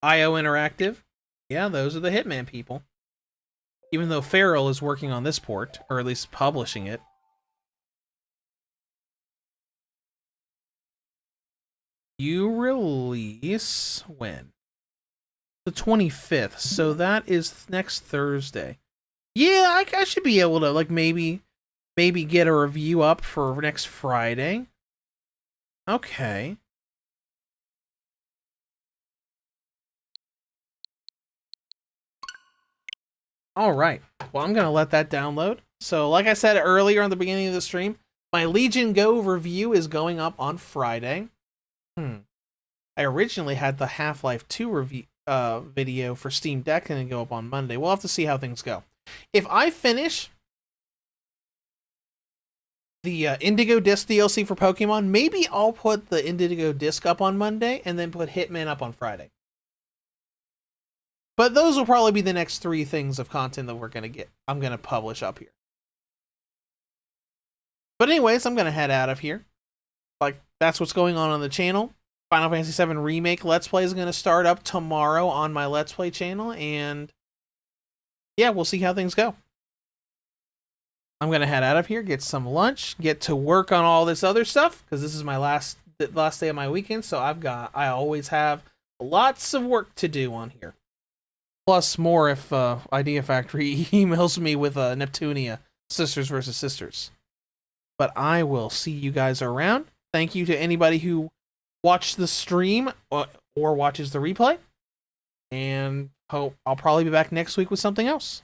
IO Interactive. Yeah, those are the Hitman people. Even though Feral is working on this port, or at least publishing it. You release when? The 25th, so that is next Thursday. Yeah, I should be able to, like, maybe get a review up for next Friday. Okay. Alright, well, I'm going to let that download. So, like I said earlier on the beginning of the stream, my Legion Go review is going up on Friday. I originally had the Half-Life 2 review video for Steam Deck and go up on Monday. We'll have to see how things go. If I finish the Indigo Disc DLC for Pokemon, maybe I'll put the Indigo Disc up on Monday and then put Hitman up on Friday. But those will probably be the next 3 things of content that we're going to get. I'm going to publish up here. But anyways, I'm going to head out of here. Like, that's what's going on the channel. Final Fantasy VII Remake Let's Play is going to start up tomorrow on my Let's Play channel. And yeah, we'll see how things go. I'm going to head out of here, get some lunch, get to work on all this other stuff. Because this is my last day of my weekend. So I always have lots of work to do on here. Plus more if Idea Factory emails me with Neptunia, Sisters vs. Sisters. But I will see you guys around. Thank you to anybody who watched the stream or watches the replay. And I'll probably be back next week with something else.